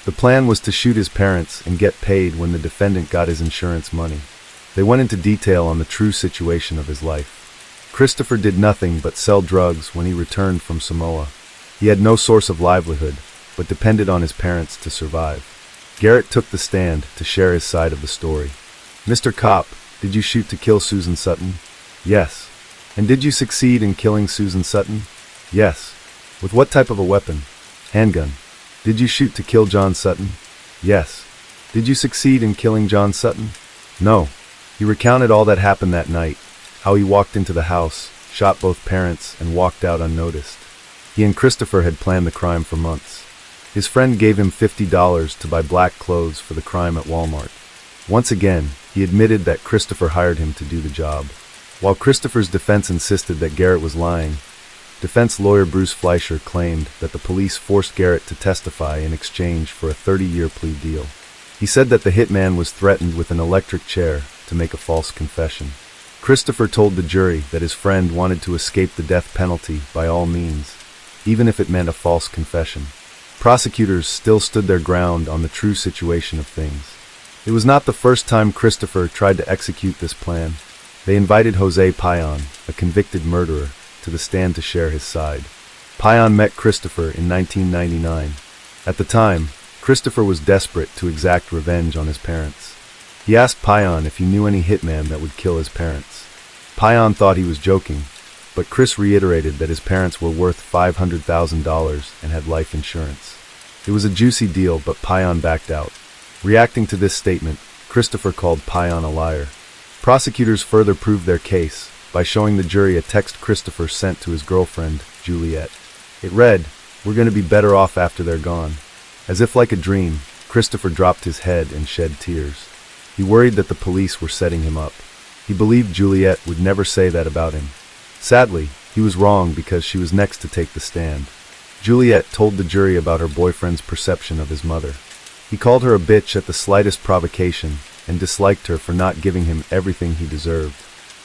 The plan was to shoot his parents and get paid when the defendant got his insurance money. They went into detail on the true situation of his life. Christopher did nothing but sell drugs when he returned from Samoa. He had no source of livelihood, but depended on his parents to survive. Garrett took the stand to share his side of the story. "Mr. Cop, did you shoot to kill Susan Sutton?" "Yes." "And did you succeed in killing Susan Sutton?" "Yes." "With what type of a weapon?" "Handgun." "Did you shoot to kill John Sutton?" "Yes." "Did you succeed in killing John Sutton?" "No." He recounted all that happened that night, how he walked into the house, shot both parents, and walked out unnoticed. He and Christopher had planned the crime for months. His friend gave him $50 to buy black clothes for the crime at Walmart. Once again, he admitted that Christopher hired him to do the job. While Christopher's defense insisted that Garrett was lying, defense lawyer Bruce Fleischer claimed that the police forced Garrett to testify in exchange for a 30-year plea deal. He said that the hitman was threatened with an electric chair to make a false confession. Christopher told the jury that his friend wanted to escape the death penalty by all means, even if it meant a false confession. Prosecutors still stood their ground on the true situation of things. It was not the first time Christopher tried to execute this plan. They invited Jose Payan, a convicted murderer, to the stand to share his side. Payan met Christopher in 1999. At the time, Christopher was desperate to exact revenge on his parents. He asked Payan if he knew any hitman that would kill his parents. Payan thought he was joking, but Chris reiterated that his parents were worth $500,000 and had life insurance. It was a juicy deal, but Payan backed out. Reacting to this statement, Christopher called Payan a liar. Prosecutors further proved their case by showing the jury a text Christopher sent to his girlfriend, Juliet. It read, "We're going to be better off after they're gone." As if like a dream, Christopher dropped his head and shed tears. He worried that the police were setting him up. He believed Juliet would never say that about him. Sadly, he was wrong because she was next to take the stand. Juliet told the jury about her boyfriend's perception of his mother. He called her a bitch at the slightest provocation and disliked her for not giving him everything he deserved.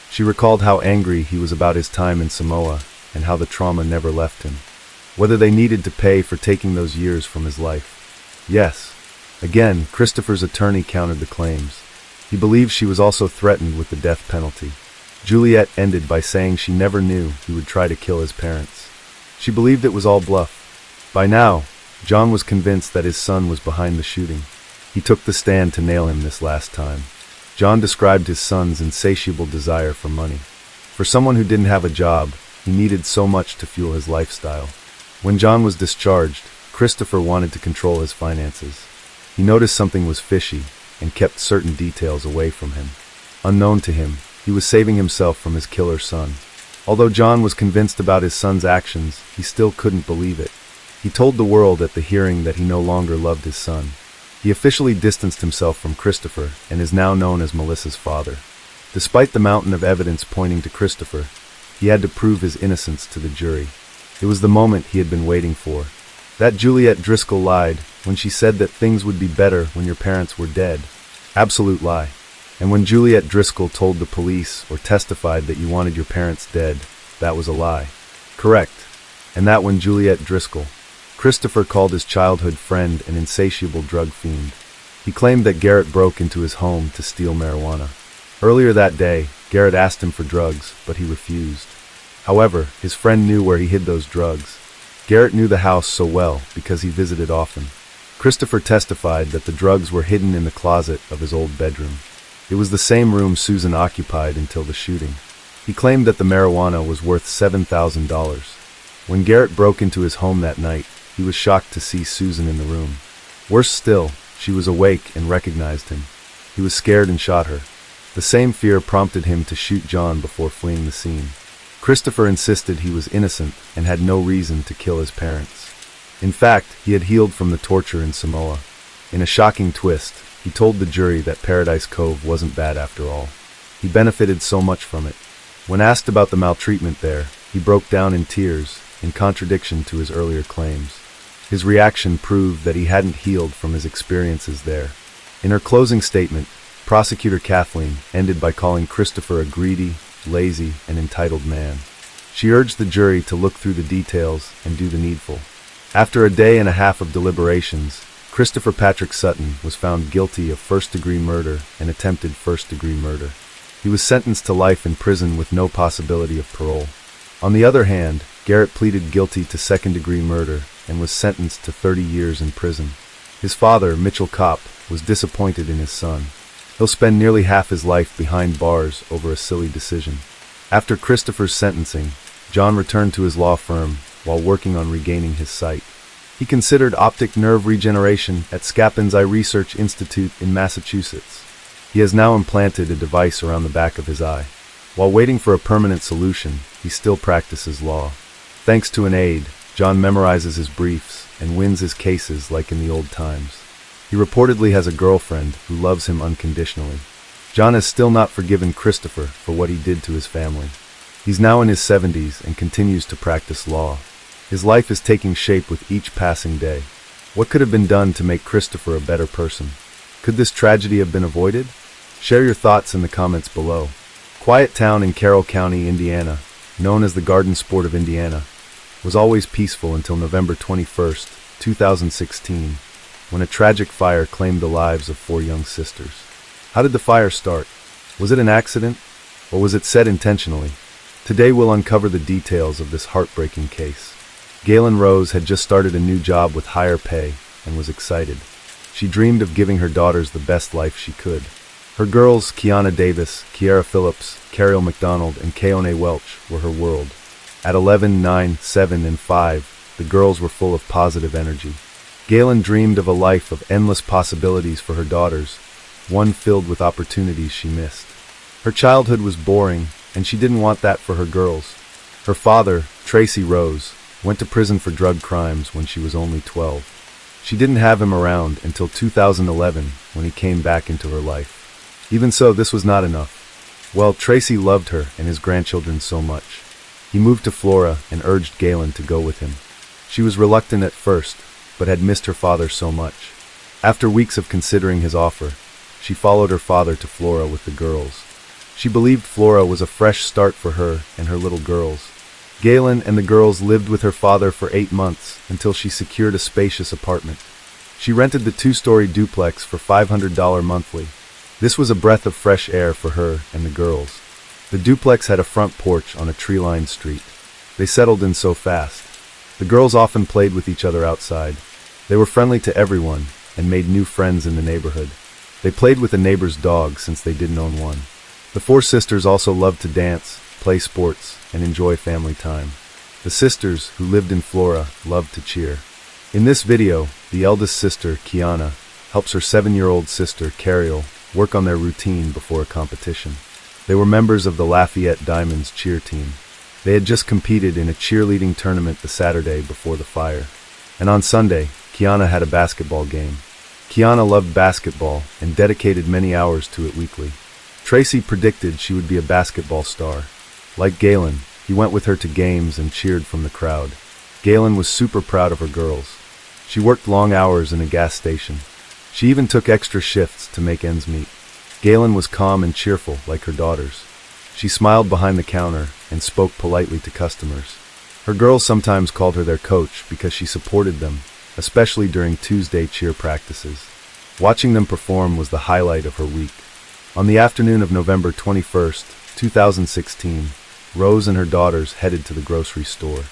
She recalled how angry he was about his time in Samoa and how the trauma never left him. Whether they needed to pay for taking those years from his life. Yes. Again, Christopher's attorney countered the claims. He believed she was also threatened with the death penalty. Juliet ended by saying she never knew he would try to kill his parents. She believed it was all bluff. By now, John was convinced that his son was behind the shooting. He took the stand to nail him this last time. John described his son's insatiable desire for money. For someone who didn't have a job, he needed so much to fuel his lifestyle. When John was discharged, Christopher wanted to control his finances. He noticed something was fishy and kept certain details away from him. Unknown to him, he was saving himself from his killer son. Although John was convinced about his son's actions, he still couldn't believe it. He told the world at the hearing that he no longer loved his son. He officially distanced himself from Christopher and is now known as Melissa's father. Despite the mountain of evidence pointing to Christopher, he had to prove his innocence to the jury. It was the moment he had been waiting for. That Juliet Driscoll lied when she said that things would be better when your parents were dead. Absolute lie. And when Juliet Driscoll told the police or testified that you wanted your parents dead, that was a lie. Correct. And that when Juliet Driscoll, Christopher called his childhood friend an insatiable drug fiend. He claimed that Garrett broke into his home to steal marijuana. Earlier that day, Garrett asked him for drugs, but he refused. However, his friend knew where he hid those drugs. Garrett knew the house so well because he visited often. Christopher testified that the drugs were hidden in the closet of his old bedroom. It was the same room Susan occupied until the shooting. He claimed that the marijuana was worth $7,000. When Garrett broke into his home that night, he was shocked to see Susan in the room. Worse still, she was awake and recognized him. He was scared and shot her. The same fear prompted him to shoot John before fleeing the scene. Christopher insisted he was innocent and had no reason to kill his parents. In fact, he had healed from the torture in Samoa. In a shocking twist, he told the jury that Paradise Cove wasn't bad after all. He benefited so much from it. When asked about the maltreatment there, he broke down in tears, in contradiction to his earlier claims. His reaction proved that he hadn't healed from his experiences there. In her closing statement, Prosecutor Kathleen ended by calling Christopher a greedy, lazy, and entitled man. She urged the jury to look through the details and do the needful. After a day and a half of deliberations, Christopher Patrick Sutton was found guilty of first-degree murder and attempted first-degree murder. He was sentenced to life in prison with no possibility of parole. On the other hand, Garrett pleaded guilty to second-degree murder and was sentenced to 30 years in prison. His father, Mitchell Kopp, was disappointed in his son. He'll spend nearly half his life behind bars over a silly decision. After Christopher's sentencing, John returned to his law firm while working on regaining his sight. He considered optic nerve regeneration at Scapin's Eye Research Institute in Massachusetts. He has now implanted a device around the back of his eye. While waiting for a permanent solution, he still practices law. Thanks to an aide, John memorizes his briefs and wins his cases like in the old times. He reportedly has a girlfriend who loves him unconditionally. John has still not forgiven Christopher for what he did to his family. He's now in his 70s and continues to practice law. His life is taking shape with each passing day. What could have been done to make Christopher a better person? Could this tragedy have been avoided? Share your thoughts in the comments below. Quiet town in Carroll County, Indiana, known as the Garden Sport of Indiana, was always peaceful until November 21, 2016, when a tragic fire claimed the lives of 4 young sisters. How did the fire start? Was it an accident, or was it set intentionally? Today we'll uncover the details of this heartbreaking case. Galen Rose had just started a new job with higher pay and was excited. She dreamed of giving her daughters the best life she could. Her girls, Kiana Davis, Kiara Phillips, Cariel McDonald, and Keone Welch, were her world. At 11, 9, 7, and 5, the girls were full of positive energy. Galen dreamed of a life of endless possibilities for her daughters, one filled with opportunities she missed. Her childhood was boring, and she didn't want that for her girls. Her father, Tracy Rose, went to prison for drug crimes when she was only 12. She didn't have him around until 2011 when he came back into her life. Even so, this was not enough. Well, Tracy loved her and his grandchildren so much. He moved to Flora and urged Galen to go with him. She was reluctant at first, but had missed her father so much. After weeks of considering his offer, she followed her father to Flora with the girls. She believed Flora was a fresh start for her and her little girls. Galen and the girls lived with her father for 8 months until she secured a spacious apartment. She rented the 2-story duplex for $500 monthly. This was a breath of fresh air for her and the girls. The duplex had a front porch on a tree-lined street. They settled in so fast. The girls often played with each other outside. They were friendly to everyone and made new friends in the neighborhood. They played with a neighbor's dog since they didn't own one. The 4 sisters also loved to dance, play sports, and enjoy family time. The sisters, who lived in Flora, loved to cheer. In this video, the eldest sister, Kiana, helps her 7-year-old sister, Cariel, work on their routine before a competition. They were members of the Lafayette Diamonds cheer team. They had just competed in a cheerleading tournament the Saturday before the fire. And on Sunday, Kiana had a basketball game. Kiana loved basketball and dedicated many hours to it weekly. Tracy predicted she would be a basketball star. Like Galen, he went with her to games and cheered from the crowd. Galen was super proud of her girls. She worked long hours in a gas station. She even took extra shifts to make ends meet. Galen was calm and cheerful like her daughters. She smiled behind the counter and spoke politely to customers. Her girls sometimes called her their coach because she supported them, especially during Tuesday cheer practices. Watching them perform was the highlight of her week. On the afternoon of November 21st, 2016, Rose and her daughters headed to the grocery store.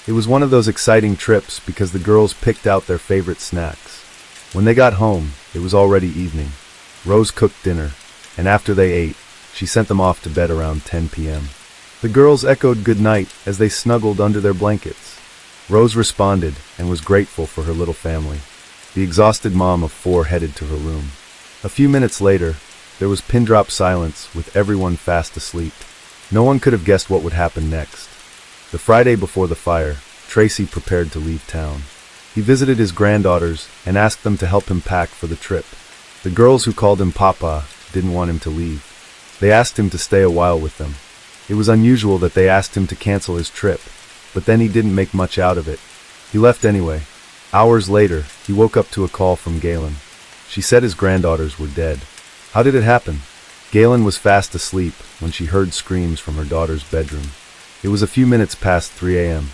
It was one of those exciting trips because the girls picked out their favorite snacks. When they got home, it was already evening. Rose cooked dinner, and after they ate, she sent them off to bed around 10 p.m. The girls echoed goodnight as they snuggled under their blankets. Rose responded and was grateful for her little family. The exhausted mom of 4 headed to her room. A few minutes later, there was pin-drop silence with everyone fast asleep. No one could have guessed what would happen next. The Friday before the fire, Tracy prepared to leave town. He visited his granddaughters and asked them to help him pack for the trip. The girls, who called him Papa, didn't want him to leave. They asked him to stay a while with them. It was unusual that they asked him to cancel his trip, but then he didn't make much out of it. He left anyway. Hours later, he woke up to a call from Galen. She said his granddaughters were dead. How did it happen? Galen was fast asleep when she heard screams from her daughter's bedroom. It was a few minutes past 3 a.m.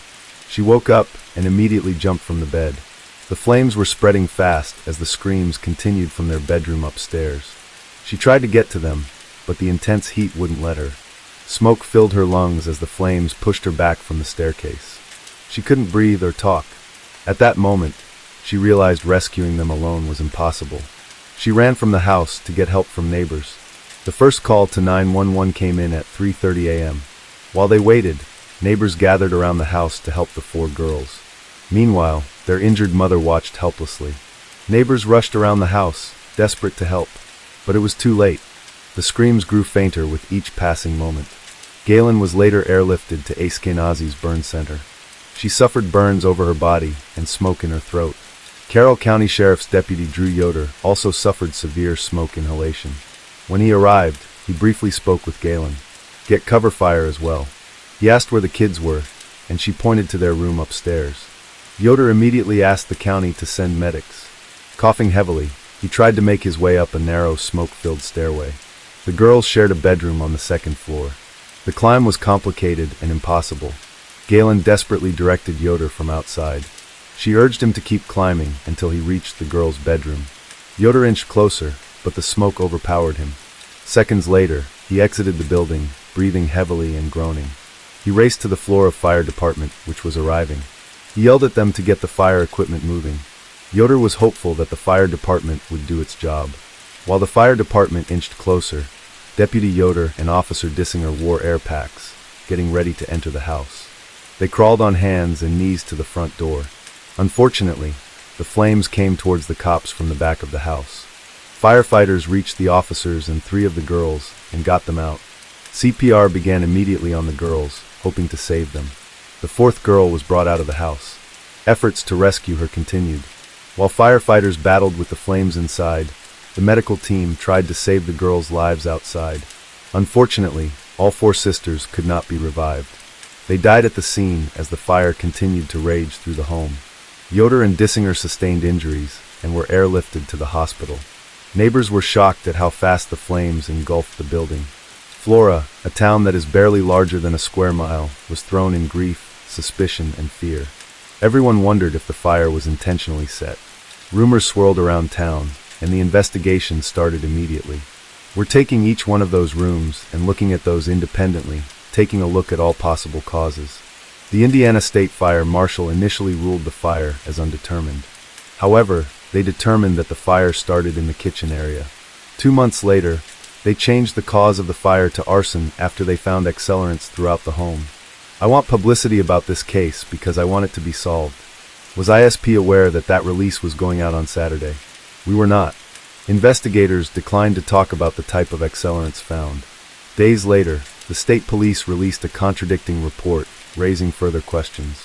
She woke up and immediately jumped from the bed. The flames were spreading fast as the screams continued from their bedroom upstairs. She tried to get to them, but the intense heat wouldn't let her. Smoke filled her lungs as the flames pushed her back from the staircase. She couldn't breathe or talk. At that moment, she realized rescuing them alone was impossible. She ran from the house to get help from neighbors. The first call to 911 came in at 3:30 a.m. While they waited, neighbors gathered around the house to help the four girls. Meanwhile, their injured mother watched helplessly. Neighbors rushed around the house, desperate to help. But it was too late. The screams grew fainter with each passing moment. Galen was later airlifted to Ashkenazi's burn center. She suffered burns over her body and smoke in her throat. Carroll County Sheriff's Deputy Drew Yoder also suffered severe smoke inhalation. When he arrived, he briefly spoke with Galen. Get cover fire as well. He asked where the kids were, and she pointed to their room upstairs. Yoder immediately asked the county to send medics. Coughing heavily, he tried to make his way up a narrow, smoke-filled stairway. The girls shared a bedroom on the second floor. The climb was complicated and impossible. Galen desperately directed Yoder from outside. She urged him to keep climbing until he reached the girls' bedroom. Yoder inched closer, but the smoke overpowered him. Seconds later, he exited the building, breathing heavily and groaning. He raced to the floor of fire department, which was arriving. He yelled at them to get the fire equipment moving. Yoder was hopeful that the fire department would do its job. While the fire department inched closer, Deputy Yoder and Officer Dissinger wore air packs, getting ready to enter the house. They crawled on hands and knees to the front door. Unfortunately, the flames came towards the cops from the back of the house. Firefighters reached the officers and 3 of the girls and got them out. CPR began immediately on the girls, hoping to save them. The 4th girl was brought out of the house. Efforts to rescue her continued. While firefighters battled with the flames inside, the medical team tried to save the girls' lives outside. Unfortunately, all 4 sisters could not be revived. They died at the scene as the fire continued to rage through the home. Yoder and Dissinger sustained injuries and were airlifted to the hospital. Neighbors were shocked at how fast the flames engulfed the building. Flora, a town that is barely larger than a square mile, was thrown in grief, suspicion, and fear. Everyone wondered if the fire was intentionally set. Rumors swirled around town, and the investigation started immediately. We're taking each one of those rooms and looking at those independently, taking a look at all possible causes. The Indiana State Fire Marshal initially ruled the fire as undetermined. However, they determined that the fire started in the kitchen area. 2 months later, they changed the cause of the fire to arson after they found accelerants throughout the home. I want publicity about this case because I want it to be solved. Was ISP aware that that release was going out on Saturday? We were not. Investigators declined to talk about the type of accelerants found. Days later, the state police released a contradicting report, raising further questions.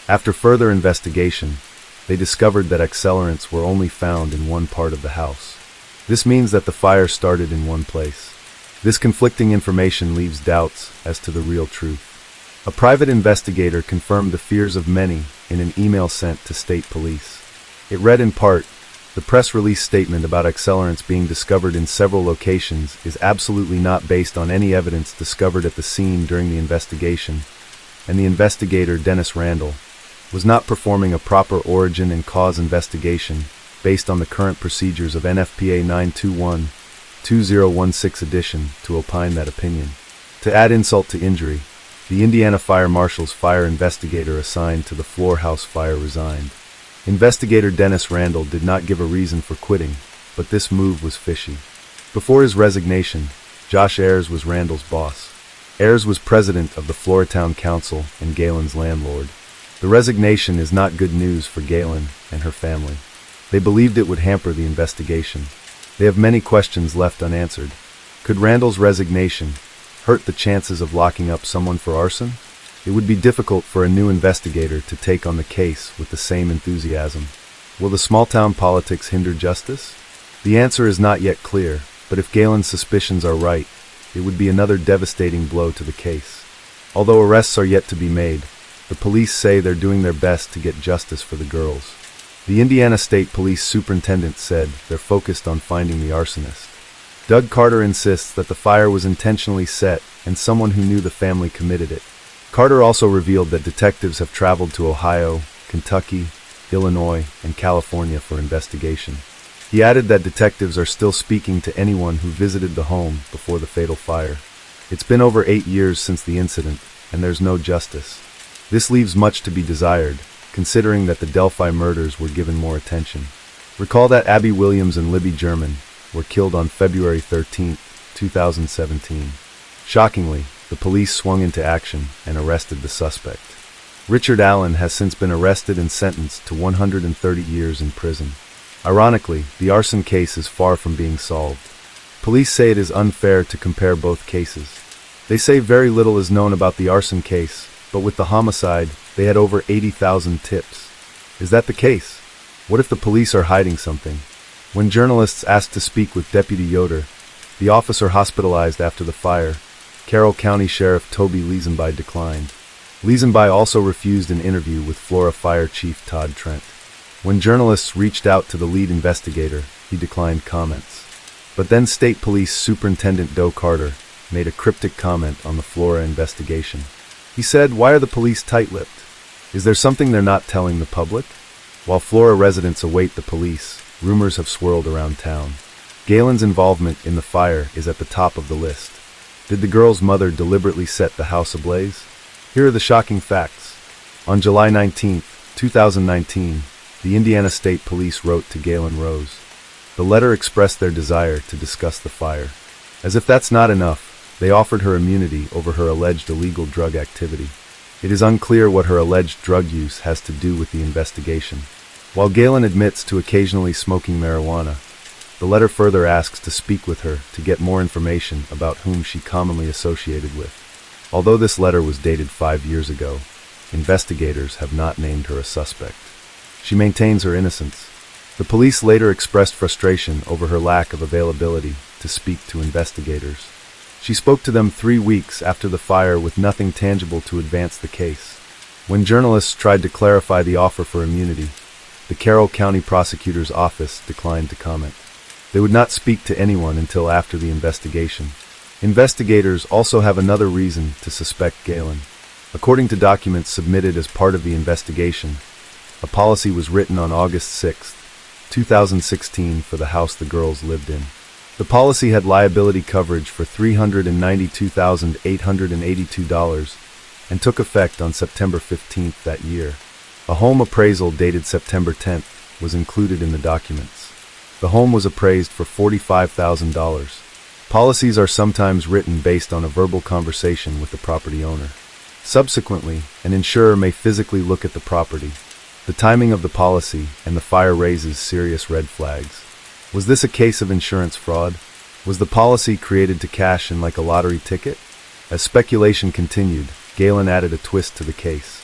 After further investigation, they discovered that accelerants were only found in one part of the house. This means that the fire started in one place. This conflicting information leaves doubts as to the real truth. A private investigator confirmed the fears of many in an email sent to state police. It read in part, "The press release statement about accelerants being discovered in several locations is absolutely not based on any evidence discovered at the scene during the investigation, and the investigator, Dennis Randall, was not performing a proper origin and cause investigation based on the current procedures of NFPA 921-2016 edition to opine that opinion." To add insult to injury, the Indiana Fire Marshal's fire investigator assigned to the Floor House fire resigned. Investigator Dennis Randall did not give a reason for quitting, but this move was fishy. Before his resignation, Josh Ayers was Randall's boss. Ayers was president of the Floortown Council and Galen's landlord. The resignation is not good news for Galen and her family. They believed it would hamper the investigation. They have many questions left unanswered. Could Randall's resignation hurt the chances of locking up someone for arson? It would be difficult for a new investigator to take on the case with the same enthusiasm. Will the small-town politics hinder justice? The answer is not yet clear, but if Galen's suspicions are right, it would be another devastating blow to the case. Although arrests are yet to be made, the police say they're doing their best to get justice for the girls. The Indiana State Police Superintendent said they're focused on finding the arsonist. Doug Carter insists that the fire was intentionally set and someone who knew the family committed it. Carter also revealed that detectives have traveled to Ohio, Kentucky, Illinois, and California for investigation. He added that detectives are still speaking to anyone who visited the home before the fatal fire. It's been over 8 years since the incident, and there's no justice. This leaves much to be desired, considering that the Delphi murders were given more attention. Recall that Abby Williams and Libby German were killed on February 13, 2017. Shockingly, the police swung into action and arrested the suspect. Richard Allen has since been arrested and sentenced to 130 years in prison. Ironically, the arson case is far from being solved. Police say it is unfair to compare both cases. They say very little is known about the arson case, but with the homicide, they had over 80,000 tips. Is that the case? What if the police are hiding something? When journalists asked to speak with Deputy Yoder, the officer hospitalized after the fire, Carroll County Sheriff Toby Leesenby declined. Leesenby also refused an interview with Flora Fire Chief Todd Trent. When journalists reached out to the lead investigator, he declined comments. But then State Police Superintendent Doe Carter made a cryptic comment on the Flora investigation. He said, "Why are the police tight-lipped? Is there something they're not telling the public?" While Flora residents await the police, rumors have swirled around town. Galen's involvement in the fire is at the top of the list. Did the girl's mother deliberately set the house ablaze? Here are the shocking facts. On July 19, 2019, the Indiana State Police wrote to Galen Rose. The letter expressed their desire to discuss the fire. As if that's not enough, they offered her immunity over her alleged illegal drug activity. It is unclear what her alleged drug use has to do with the investigation. While Galen admits to occasionally smoking marijuana, the letter further asks to speak with her to get more information about whom she commonly associated with. Although this letter was dated 5 years ago, investigators have not named her a suspect. She maintains her innocence. The police later expressed frustration over her lack of availability to speak to investigators. She spoke to them 3 weeks after the fire with nothing tangible to advance the case. When journalists tried to clarify the offer for immunity, the Carroll County Prosecutor's Office declined to comment. They would not speak to anyone until after the investigation. Investigators also have another reason to suspect Galen. According to documents submitted as part of the investigation, a policy was written on August 6, 2016 for the house the girls lived in. The policy had liability coverage for $392,882 and took effect on September 15 that year. A home appraisal dated September 10 was included in the documents. The home was appraised for $45,000. Policies are sometimes written based on a verbal conversation with the property owner. Subsequently, an insurer may physically look at the property. The timing of the policy and the fire raises serious red flags. Was this a case of insurance fraud? Was the policy created to cash in like a lottery ticket? As speculation continued, Galen added a twist to the case.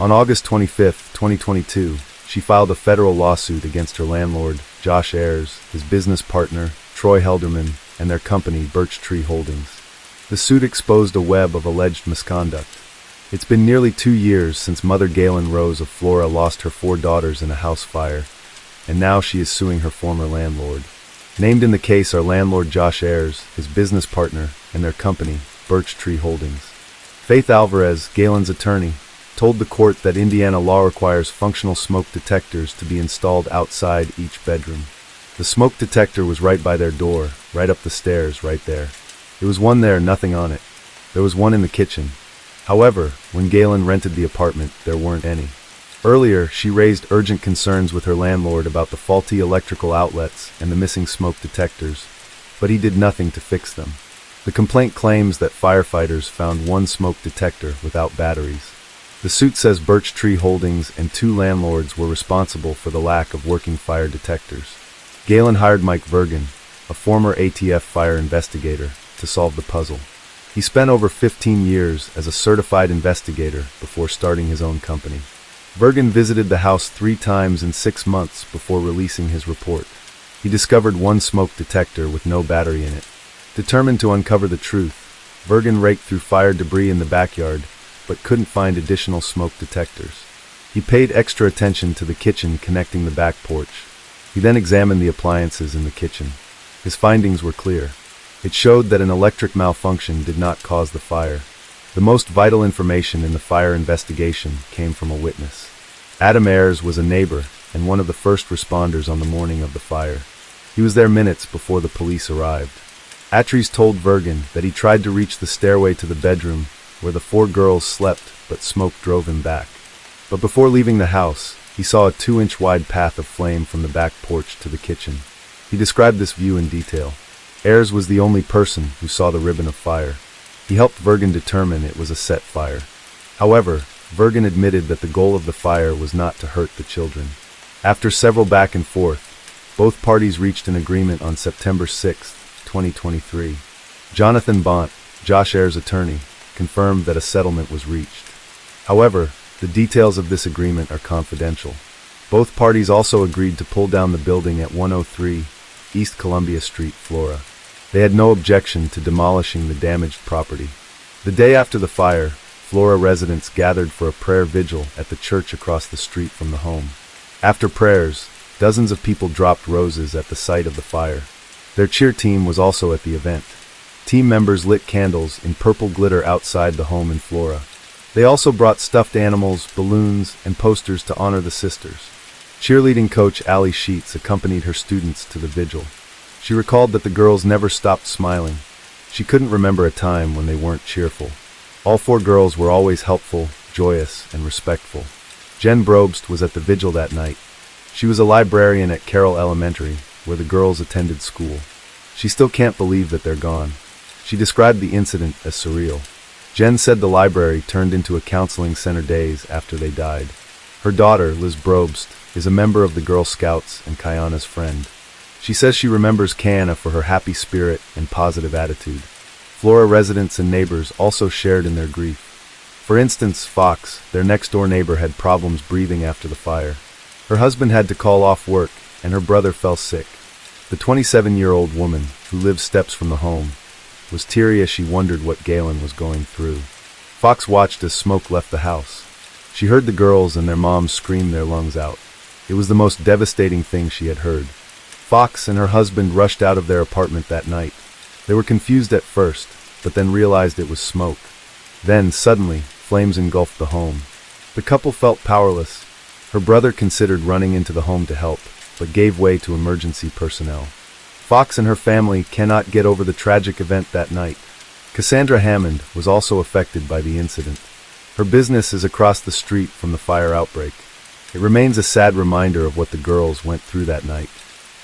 On August 25, 2022, she filed a federal lawsuit against her landlord, Josh Ayers, his business partner, Troy Helderman, and their company, Birch Tree Holdings. The suit exposed a web of alleged misconduct. It's been nearly 2 years since Mother Galen Rose of Flora lost her 4 daughters in a house fire, and now she is suing her former landlord. Named in the case are landlord Josh Ayers, his business partner, and their company, Birch Tree Holdings. Faith Alvarez, Galen's attorney, told the court that Indiana law requires functional smoke detectors to be installed outside each bedroom. The smoke detector was right by their door, right up the stairs, right there. There was one there, nothing on it. There was one in the kitchen. However, when Galen rented the apartment, there weren't any. Earlier, she raised urgent concerns with her landlord about the faulty electrical outlets and the missing smoke detectors, but he did nothing to fix them. The complaint claims that firefighters found one smoke detector without batteries. The suit says Birch Tree Holdings and 2 landlords were responsible for the lack of working fire detectors. Galen hired Mike Vergen, a former ATF fire investigator, to solve the puzzle. He spent over 15 years as a certified investigator before starting his own company. Vergen visited the house 3 times in 6 months before releasing his report. He discovered one smoke detector with no battery in it. Determined to uncover the truth, Vergen raked through fire debris in the backyard, but couldn't find additional smoke detectors. He paid extra attention to the kitchen connecting the back porch. He then examined the appliances in the kitchen. His findings were clear. It showed that an electric malfunction did not cause the fire. The most vital information in the fire investigation came from a witness. Adam Ayers was a neighbor and one of the first responders on the morning of the fire. He was there minutes before the police arrived. Atries told Vergen that he tried to reach the stairway to the bedroom where the 4 girls slept, but smoke drove him back. But before leaving the house, he saw a 2-inch wide path of flame from the back porch to the kitchen. He described this view in detail. Ayers was the only person who saw the ribbon of fire. He helped Vergen determine it was a set fire. However, Vergen admitted that the goal of the fire was not to hurt the children. After several back and forth, both parties reached an agreement on September 6, 2023. Jonathan Bont, Josh Ayers' attorney, confirmed that a settlement was reached. However, the details of this agreement are confidential. Both parties also agreed to pull down the building at 103 East Columbia Street, Flora. They had no objection to demolishing the damaged property. The day after the fire, Flora residents gathered for a prayer vigil at the church across the street from the home. After prayers, dozens of people dropped roses at the site of the fire. Their cheer team was also at the event. Team members lit candles in purple glitter outside the home in Flora. They also brought stuffed animals, balloons, and posters to honor the sisters. Cheerleading coach Allie Sheets accompanied her students to the vigil. She recalled that the girls never stopped smiling. She couldn't remember a time when they weren't cheerful. All 4 girls were always helpful, joyous, and respectful. Jen Brobst was at the vigil that night. She was a librarian at Carroll Elementary, where the girls attended school. She still can't believe that they're gone. She described the incident as surreal. Jen said the library turned into a counseling center days after they died. Her daughter, Liz Brobst, is a member of the Girl Scouts and Kayana's friend. She says she remembers Kayana for her happy spirit and positive attitude. Flora residents and neighbors also shared in their grief. For instance, Fox, their next-door neighbor, had problems breathing after the fire. Her husband had to call off work, and her brother fell sick. The 27-year-old woman, who lives steps from the home, was teary as she wondered what Galen was going through. Fox watched as smoke left the house. She heard the girls and their moms scream their lungs out. It was the most devastating thing she had heard. Fox and her husband rushed out of their apartment that night. They were confused at first, but then realized it was smoke. Then, suddenly, flames engulfed the home. The couple felt powerless. Her brother considered running into the home to help, but gave way to emergency personnel. Fox and her family cannot get over the tragic event that night. Cassandra Hammond was also affected by the incident. Her business is across the street from the fire outbreak. It remains a sad reminder of what the girls went through that night.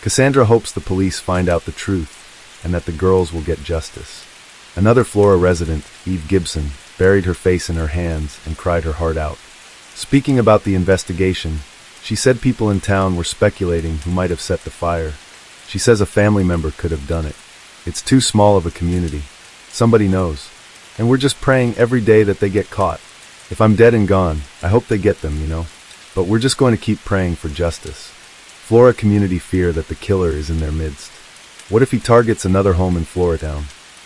Cassandra hopes the police find out the truth and that the girls will get justice. Another Flora resident, Eve Gibson, buried her face in her hands and cried her heart out. Speaking about the investigation, she said people in town were speculating who might have set the fire. She says a family member could have done it. It's too small of a community. Somebody knows. And we're just praying every day that they get caught. If I'm dead and gone, I hope they get them, But we're just going to keep praying for justice. Flora community fear that the killer is in their midst. What if he targets another home in Floratown?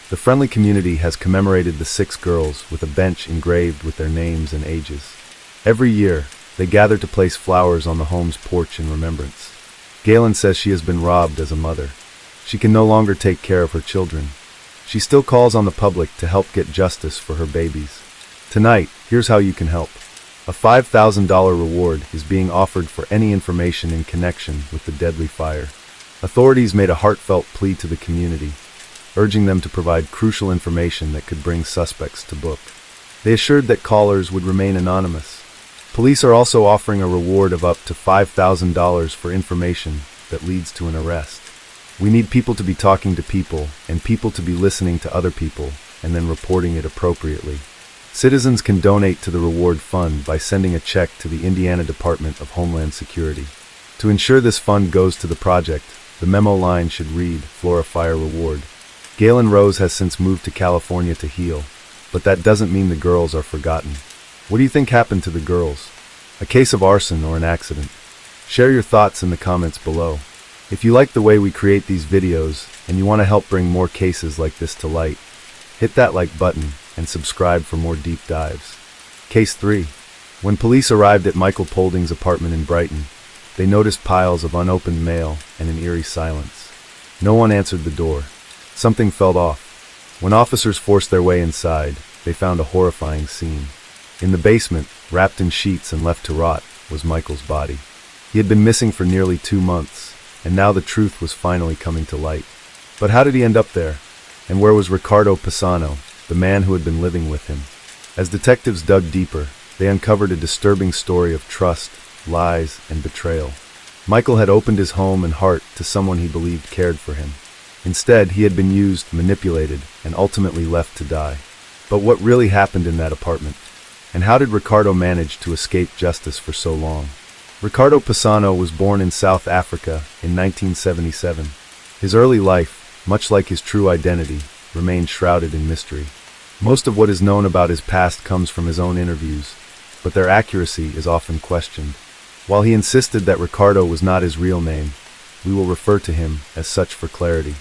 The friendly community has commemorated the 6 girls with a bench engraved with their names and ages. Every year, they gather to place flowers on the home's porch in remembrance. Galen says she has been robbed as a mother. She can no longer take care of her children. She still calls on the public to help get justice for her babies. Tonight, here's how you can help. A $5,000 reward is being offered for any information in connection with the deadly fire. Authorities made a heartfelt plea to the community, urging them to provide crucial information that could bring suspects to book. They assured that callers would remain anonymous. Police are also offering a reward of up to $5,000 for information that leads to an arrest. We need people to be talking to people, and people to be listening to other people, and then reporting it appropriately. Citizens can donate to the reward fund by sending a check to the Indiana Department of Homeland Security. To ensure this fund goes to the project, the memo line should read, Flora Fire Reward. Galen Rose has since moved to California to heal, but that doesn't mean the girls are forgotten. What do you think happened to the girls? A case of arson or an accident? Share your thoughts in the comments below. If you like the way we create these videos and you want to help bring more cases like this to light, hit that like button and subscribe for more deep dives. Case 3. When police arrived at Michael Polding's apartment in Brighton, they noticed piles of unopened mail and an eerie silence. No one answered the door. Something felt off. When officers forced their way inside, they found a horrifying scene. In the basement, wrapped in sheets and left to rot, was Michael's body. He had been missing for nearly 2 months, and now the truth was finally coming to light. But how did he end up there? And where was Ricardo Pisano, the man who had been living with him? As detectives dug deeper, they uncovered a disturbing story of trust, lies, and betrayal. Michael had opened his home and heart to someone he believed cared for him. Instead, he had been used, manipulated, and ultimately left to die. But what really happened in that apartment? And how did Ricardo manage to escape justice for so long? Ricardo Pisano was born in South Africa in 1977. His early life, much like his true identity, remained shrouded in mystery. Most of what is known about his past comes from his own interviews, but their accuracy is often questioned. While he insisted that Ricardo was not his real name, we will refer to him as such for clarity.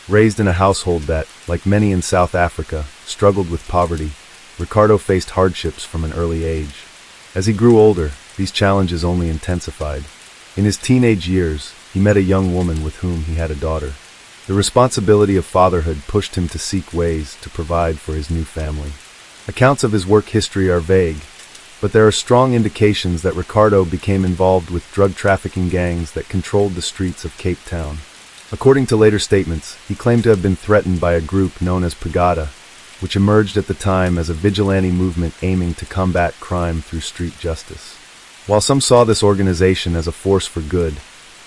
Raised in a household that, like many in South Africa, struggled with poverty, Ricardo faced hardships from an early age. As he grew older, these challenges only intensified. In his teenage years, he met a young woman with whom he had a daughter. The responsibility of fatherhood pushed him to seek ways to provide for his new family. Accounts of his work history are vague, but there are strong indications that Ricardo became involved with drug trafficking gangs that controlled the streets of Cape Town. According to later statements, he claimed to have been threatened by a group known as Pagada, which emerged at the time as a vigilante movement aiming to combat crime through street justice. While some saw this organization as a force for good,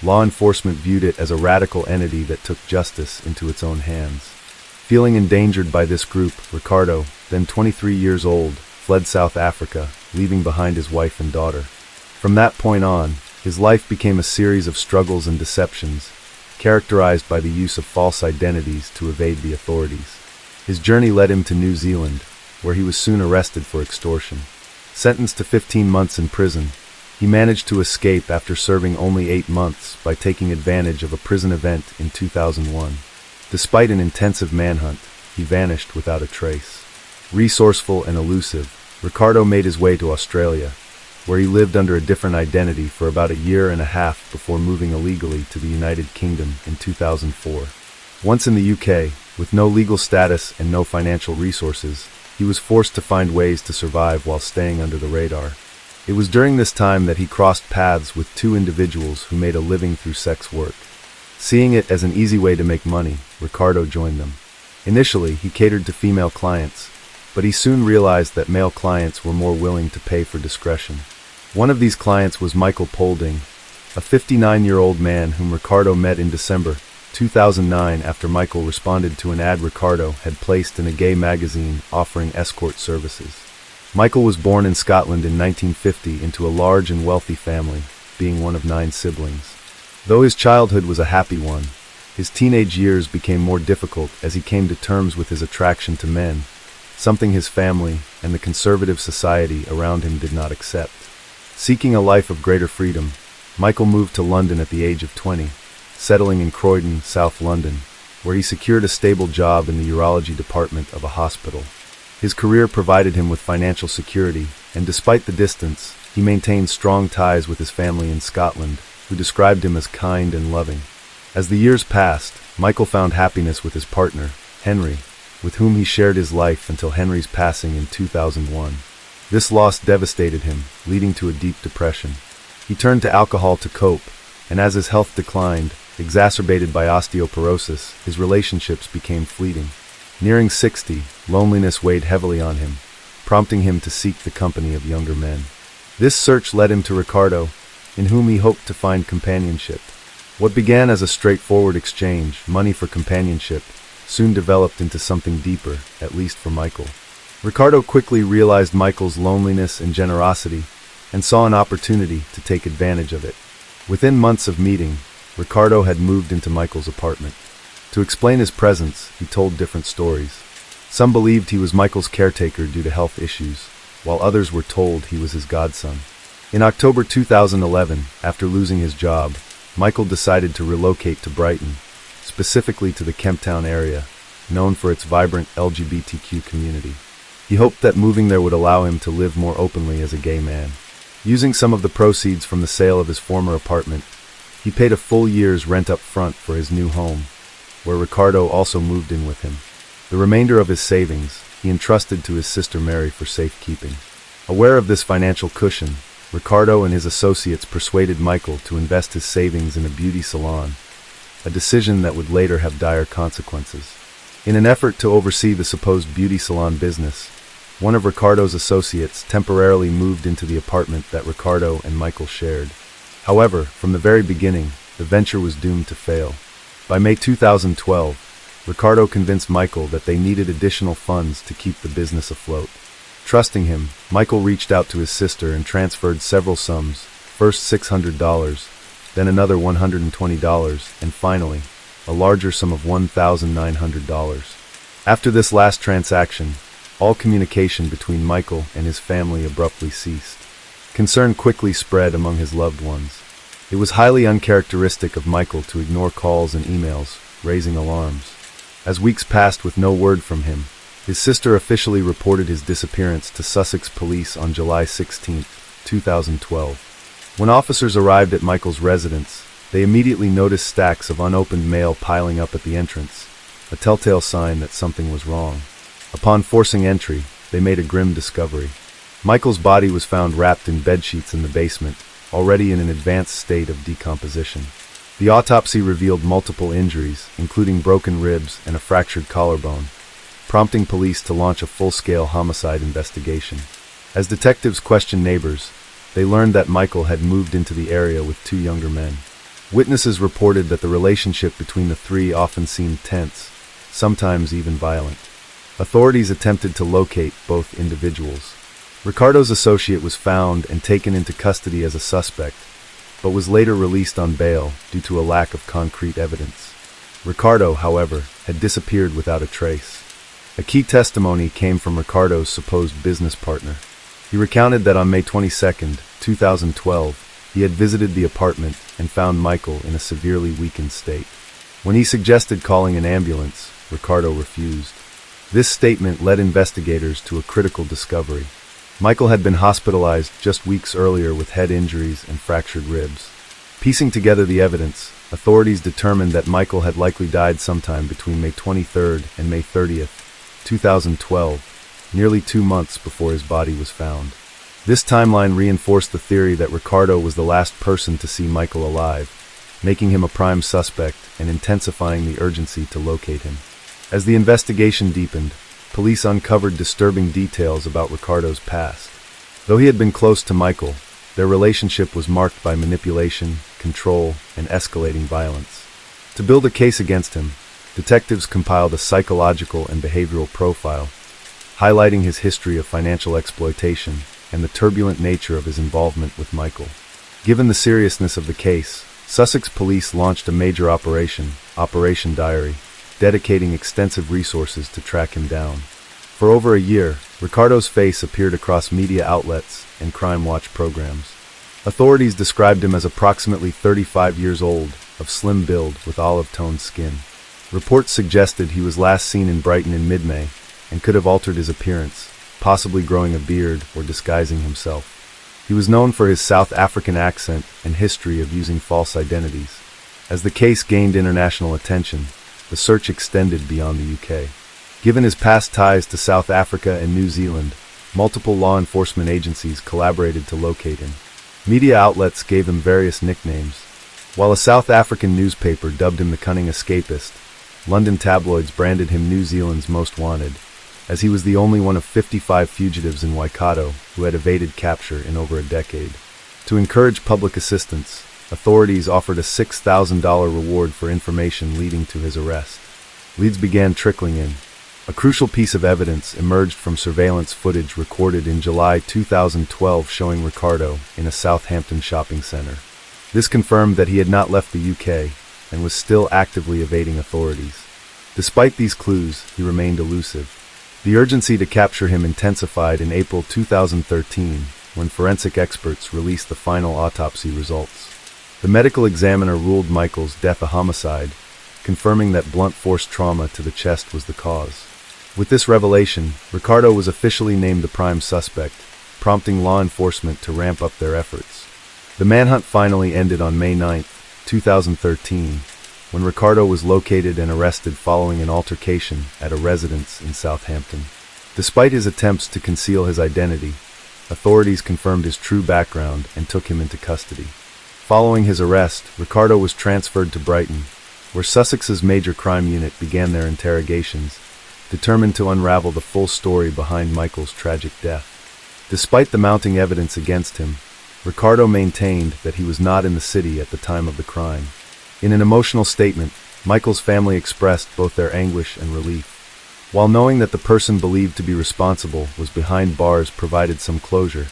law enforcement viewed it as a radical entity that took justice into its own hands. Feeling endangered by this group, Ricardo, then 23 years old, fled South Africa, leaving behind his wife and daughter. From that point on, his life became a series of struggles and deceptions, characterized by the use of false identities to evade the authorities. His journey led him to New Zealand, where he was soon arrested for extortion. Sentenced to 15 months in prison, he managed to escape after serving only 8 months by taking advantage of a prison event in 2001. Despite an intensive manhunt, he vanished without a trace. Resourceful and elusive, Ricardo made his way to Australia, where he lived under a different identity for about a year and a half before moving illegally to the United Kingdom in 2004. Once in the UK, with no legal status and no financial resources, he was forced to find ways to survive while staying under the radar. It was during this time that he crossed paths with 2 individuals who made a living through sex work. Seeing it as an easy way to make money, Ricardo joined them. Initially, he catered to female clients, but he soon realized that male clients were more willing to pay for discretion. One of these clients was Michael Polding, a 59-year-old man whom Ricardo met in December 2009 after Michael responded to an ad Ricardo had placed in a gay magazine offering escort services. Michael was born in Scotland in 1950 into a large and wealthy family, being one of 9 siblings. Though his childhood was a happy one, his teenage years became more difficult as he came to terms with his attraction to men, something his family and the conservative society around him did not accept. Seeking a life of greater freedom, Michael moved to London at the age of 20, settling in Croydon, South London, where he secured a stable job in the urology department of a hospital. His career provided him with financial security, and despite the distance, he maintained strong ties with his family in Scotland, who described him as kind and loving. As the years passed, Michael found happiness with his partner, Henry, with whom he shared his life until Henry's passing in 2001. This loss devastated him, leading to a deep depression. He turned to alcohol to cope, and as his health declined, exacerbated by osteoporosis, his relationships became fleeting. Nearing 60, loneliness weighed heavily on him, prompting him to seek the company of younger men. This search led him to Ricardo, in whom he hoped to find companionship. What began as a straightforward exchange, money for companionship, soon developed into something deeper, at least for Michael. Ricardo quickly realized Michael's loneliness and generosity, and saw an opportunity to take advantage of it. Within months of meeting, Ricardo had moved into Michael's apartment. To explain his presence, he told different stories. Some believed he was Michael's caretaker due to health issues, while others were told he was his godson. In October 2011, after losing his job, Michael decided to relocate to Brighton, specifically to the Kemptown area, known for its vibrant LGBTQ community. He hoped that moving there would allow him to live more openly as a gay man. Using some of the proceeds from the sale of his former apartment, he paid a full year's rent up front for his new home, where Ricardo also moved in with him. The remainder of his savings, he entrusted to his sister Mary for safekeeping. Aware of this financial cushion, Ricardo and his associates persuaded Michael to invest his savings in a beauty salon, a decision that would later have dire consequences. In an effort to oversee the supposed beauty salon business, one of Ricardo's associates temporarily moved into the apartment that Ricardo and Michael shared. However, from the very beginning, the venture was doomed to fail. By May 2012, Ricardo convinced Michael that they needed additional funds to keep the business afloat. Trusting him, Michael reached out to his sister and transferred several sums, first $600, then another $120, and finally, a larger sum of $1,900. After this last transaction, all communication between Michael and his family abruptly ceased. Concern quickly spread among his loved ones. It was highly uncharacteristic of Michael to ignore calls and emails, raising alarms. As weeks passed with no word from him, his sister officially reported his disappearance to Sussex police on July 16, 2012. When officers arrived at Michael's residence, they immediately noticed stacks of unopened mail piling up at the entrance, a telltale sign that something was wrong. Upon forcing entry, they made a grim discovery. Michael's body was found wrapped in bedsheets in the basement, already in an advanced state of decomposition. The autopsy revealed multiple injuries, including broken ribs and a fractured collarbone, prompting police to launch a full-scale homicide investigation. As detectives questioned neighbors, they learned that Michael had moved into the area with two younger men. Witnesses reported that the relationship between the three often seemed tense, sometimes even violent. Authorities attempted to locate both individuals. Ricardo's associate was found and taken into custody as a suspect, but was later released on bail due to a lack of concrete evidence. Ricardo, however, had disappeared without a trace. A key testimony came from Ricardo's supposed business partner. He recounted that on May 22, 2012, he had visited the apartment and found Michael in a severely weakened state. When he suggested calling an ambulance, Ricardo refused. This statement led investigators to a critical discovery. Michael had been hospitalized just weeks earlier with head injuries and fractured ribs. Piecing together the evidence, authorities determined that Michael had likely died sometime between May 23 and May 30, 2012, nearly 2 months before his body was found. This timeline reinforced the theory that Ricardo was the last person to see Michael alive, making him a prime suspect and intensifying the urgency to locate him. As the investigation deepened, police uncovered disturbing details about Ricardo's past. Though he had been close to Michael, their relationship was marked by manipulation, control, and escalating violence. To build a case against him, detectives compiled a psychological and behavioral profile, highlighting his history of financial exploitation and the turbulent nature of his involvement with Michael. Given the seriousness of the case, Sussex police launched a major operation, Operation Diary, dedicating extensive resources to track him down. For over a year, Ricardo's face appeared across media outlets and crime watch programs. Authorities described him as approximately 35 years old, of slim build with olive-toned skin. Reports suggested he was last seen in Brighton in mid-May and could have altered his appearance, possibly growing a beard or disguising himself. He was known for his South African accent and history of using false identities. As the case gained international attention, the search extended beyond the UK. Given his past ties to South Africa and New Zealand, multiple law enforcement agencies collaborated to locate him. Media outlets gave him various nicknames. While a South African newspaper dubbed him the cunning escapist, London tabloids branded him New Zealand's most wanted, as he was the only one of 55 fugitives in Waikato who had evaded capture in over a decade. To encourage public assistance, authorities offered a $6,000 reward for information leading to his arrest. Leads began trickling in. A crucial piece of evidence emerged from surveillance footage recorded in July 2012 showing Ricardo in a Southampton shopping center. This confirmed that he had not left the UK and was still actively evading authorities. Despite these clues, he remained elusive. The urgency to capture him intensified in April 2013 when forensic experts released the final autopsy results. The medical examiner ruled Michael's death a homicide, confirming that blunt force trauma to the chest was the cause. With this revelation, Ricardo was officially named the prime suspect, prompting law enforcement to ramp up their efforts. The manhunt finally ended on May 9, 2013, when Ricardo was located and arrested following an altercation at a residence in Southampton. Despite his attempts to conceal his identity, authorities confirmed his true background and took him into custody. Following his arrest, Ricardo was transferred to Brighton, where Sussex's major crime unit began their interrogations, determined to unravel the full story behind Michael's tragic death. Despite the mounting evidence against him, Ricardo maintained that he was not in the city at the time of the crime. In an emotional statement, Michael's family expressed both their anguish and relief. While knowing that the person believed to be responsible was behind bars provided some closure,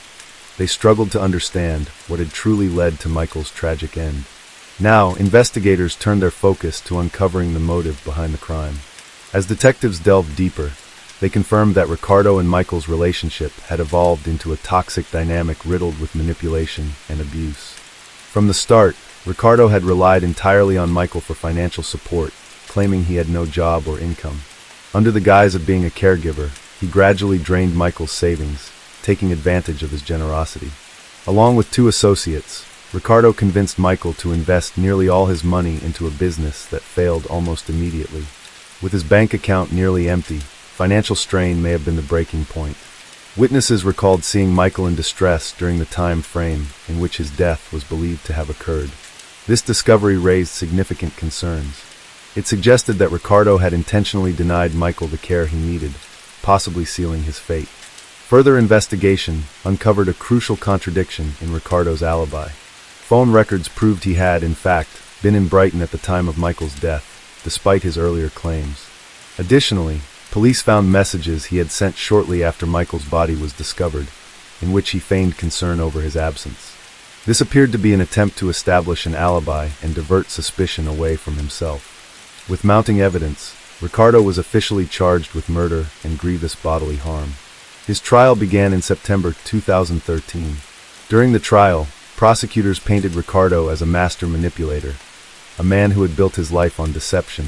they struggled to understand what had truly led to Michael's tragic end. Now, investigators turned their focus to uncovering the motive behind the crime. As detectives delved deeper, they confirmed that Ricardo and Michael's relationship had evolved into a toxic dynamic riddled with manipulation and abuse. From the start, Ricardo had relied entirely on Michael for financial support, claiming he had no job or income. Under the guise of being a caregiver, he gradually drained Michael's savings, taking advantage of his generosity. Along with two associates, Ricardo convinced Michael to invest nearly all his money into a business that failed almost immediately. With his bank account nearly empty, financial strain may have been the breaking point. Witnesses recalled seeing Michael in distress during the time frame in which his death was believed to have occurred. This discovery raised significant concerns. It suggested that Ricardo had intentionally denied Michael the care he needed, possibly sealing his fate. Further investigation uncovered a crucial contradiction in Ricardo's alibi. Phone records proved he had, in fact, been in Brighton at the time of Michael's death, despite his earlier claims. Additionally, police found messages he had sent shortly after Michael's body was discovered, in which he feigned concern over his absence. This appeared to be an attempt to establish an alibi and divert suspicion away from himself. With mounting evidence, Ricardo was officially charged with murder and grievous bodily harm. His trial began in September 2013. During the trial, prosecutors painted Ricardo as a master manipulator, a man who had built his life on deception,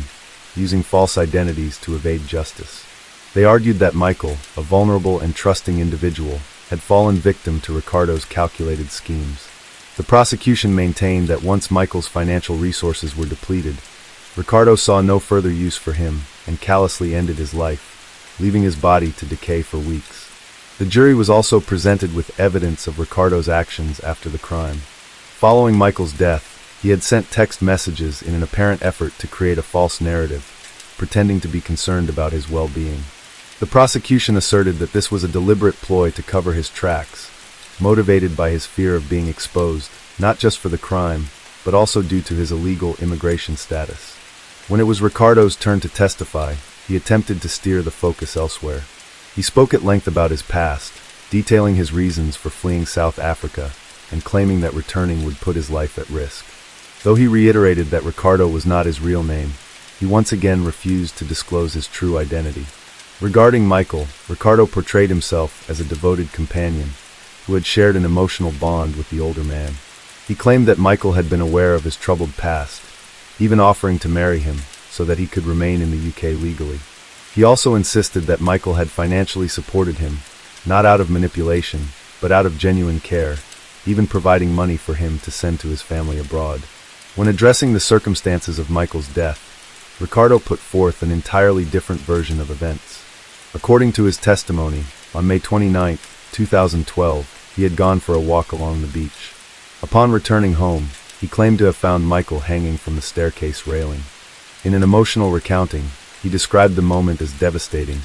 using false identities to evade justice. They argued that Michael, a vulnerable and trusting individual, had fallen victim to Ricardo's calculated schemes. The prosecution maintained that once Michael's financial resources were depleted, Ricardo saw no further use for him and callously ended his life, leaving his body to decay for weeks. The jury was also presented with evidence of Ricardo's actions after the crime. Following Michael's death, he had sent text messages in an apparent effort to create a false narrative, pretending to be concerned about his well-being. The prosecution asserted that this was a deliberate ploy to cover his tracks, motivated by his fear of being exposed, not just for the crime, but also due to his illegal immigration status. When it was Ricardo's turn to testify, he attempted to steer the focus elsewhere. He spoke at length about his past, detailing his reasons for fleeing South Africa and claiming that returning would put his life at risk. Though he reiterated that Ricardo was not his real name, he once again refused to disclose his true identity. Regarding Michael, Ricardo portrayed himself as a devoted companion who had shared an emotional bond with the older man. He claimed that Michael had been aware of his troubled past, even offering to marry him so that he could remain in the UK legally. He also insisted that Michael had financially supported him, not out of manipulation, but out of genuine care, even providing money for him to send to his family abroad. When addressing the circumstances of Michael's death, Ricardo put forth an entirely different version of events. According to his testimony, on May 29, 2012, he had gone for a walk along the beach. Upon returning home, he claimed to have found Michael hanging from the staircase railing. In an emotional recounting, he described the moment as devastating,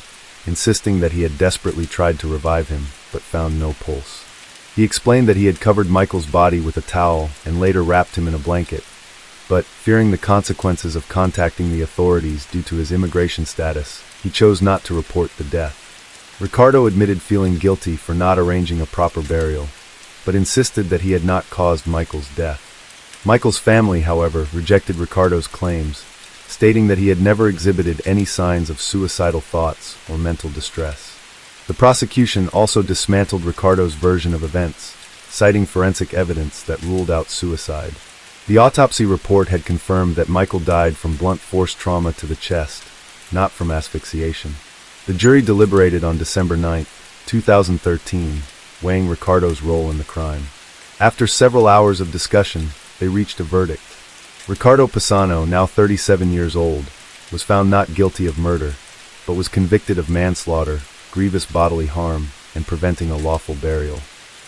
insisting that he had desperately tried to revive him, but found no pulse. He explained that he had covered Michael's body with a towel and later wrapped him in a blanket, but, fearing the consequences of contacting the authorities due to his immigration status, he chose not to report the death. Ricardo admitted feeling guilty for not arranging a proper burial, but insisted that he had not caused Michael's death. Michael's family, however, rejected Ricardo's claims, stating that he had never exhibited any signs of suicidal thoughts or mental distress. The prosecution also dismantled Ricardo's version of events, citing forensic evidence that ruled out suicide. The autopsy report had confirmed that Michael died from blunt force trauma to the chest, not from asphyxiation. The jury deliberated on December 9, 2013, weighing Ricardo's role in the crime. After several hours of discussion, they reached a verdict. Ricardo Pisano, now 37 years old, was found not guilty of murder, but was convicted of manslaughter, grievous bodily harm, and preventing a lawful burial.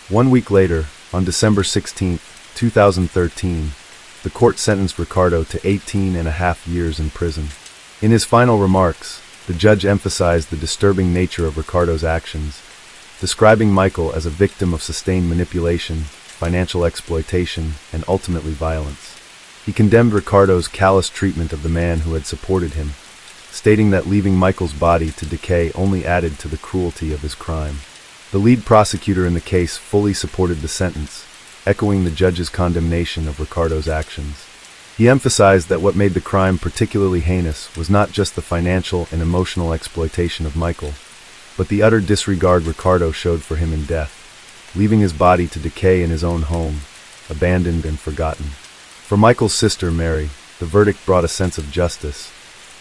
1 week later, on December 16, 2013, the court sentenced Ricardo to 18.5 years in prison. In his final remarks, The judge emphasized the disturbing nature of Ricardo's actions, describing Michael as a victim of sustained manipulation, financial exploitation, and ultimately violence. He condemned Ricardo's callous treatment of the man who had supported him, stating that leaving Michael's body to decay only added to the cruelty of his crime. The lead prosecutor in the case fully supported the sentence, echoing the judge's condemnation of Ricardo's actions. He emphasized that what made the crime particularly heinous was not just the financial and emotional exploitation of Michael, but the utter disregard Ricardo showed for him in death, leaving his body to decay in his own home, abandoned and forgotten. For Michael's sister, Mary, the verdict brought a sense of justice,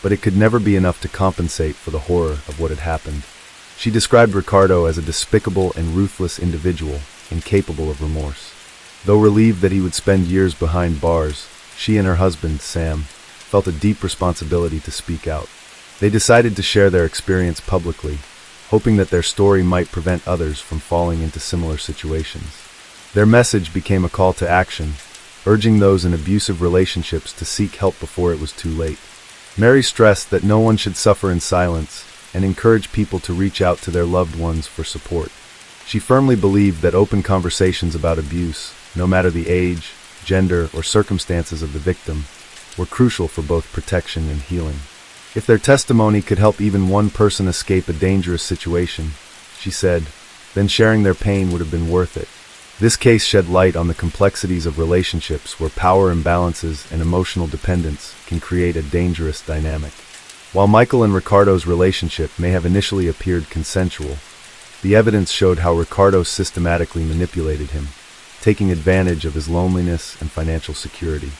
but it could never be enough to compensate for the horror of what had happened. She described Ricardo as a despicable and ruthless individual, incapable of remorse. Though relieved that he would spend years behind bars, she and her husband, Sam, felt a deep responsibility to speak out. They decided to share their experience publicly, hoping that their story might prevent others from falling into similar situations. Their message became a call to action, urging those in abusive relationships to seek help before it was too late. Mary stressed that no one should suffer in silence and encouraged people to reach out to their loved ones for support. She firmly believed that open conversations about abuse, no matter the age, gender, or circumstances of the victim, were crucial for both protection and healing. If their testimony could help even one person escape a dangerous situation, she said, then sharing their pain would have been worth it. This case shed light on the complexities of relationships where power imbalances and emotional dependence can create a dangerous dynamic. While Michael and Ricardo's relationship may have initially appeared consensual, the evidence showed how Ricardo systematically manipulated him, taking advantage of his loneliness and financial security.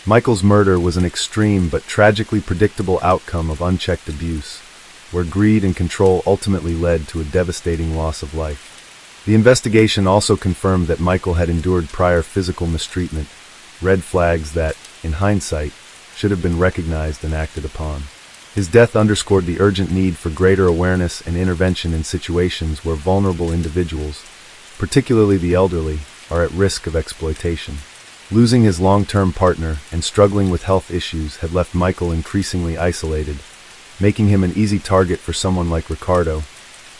Michael's murder was an extreme but tragically predictable outcome of unchecked abuse, where greed and control ultimately led to a devastating loss of life. The investigation also confirmed that Michael had endured prior physical mistreatment, red flags that, in hindsight, should have been recognized and acted upon. His death underscored the urgent need for greater awareness and intervention in situations where vulnerable individuals, particularly the elderly, are at risk of exploitation. Losing his long-term partner and struggling with health issues had left Michael increasingly isolated, making him an easy target for someone like Ricardo,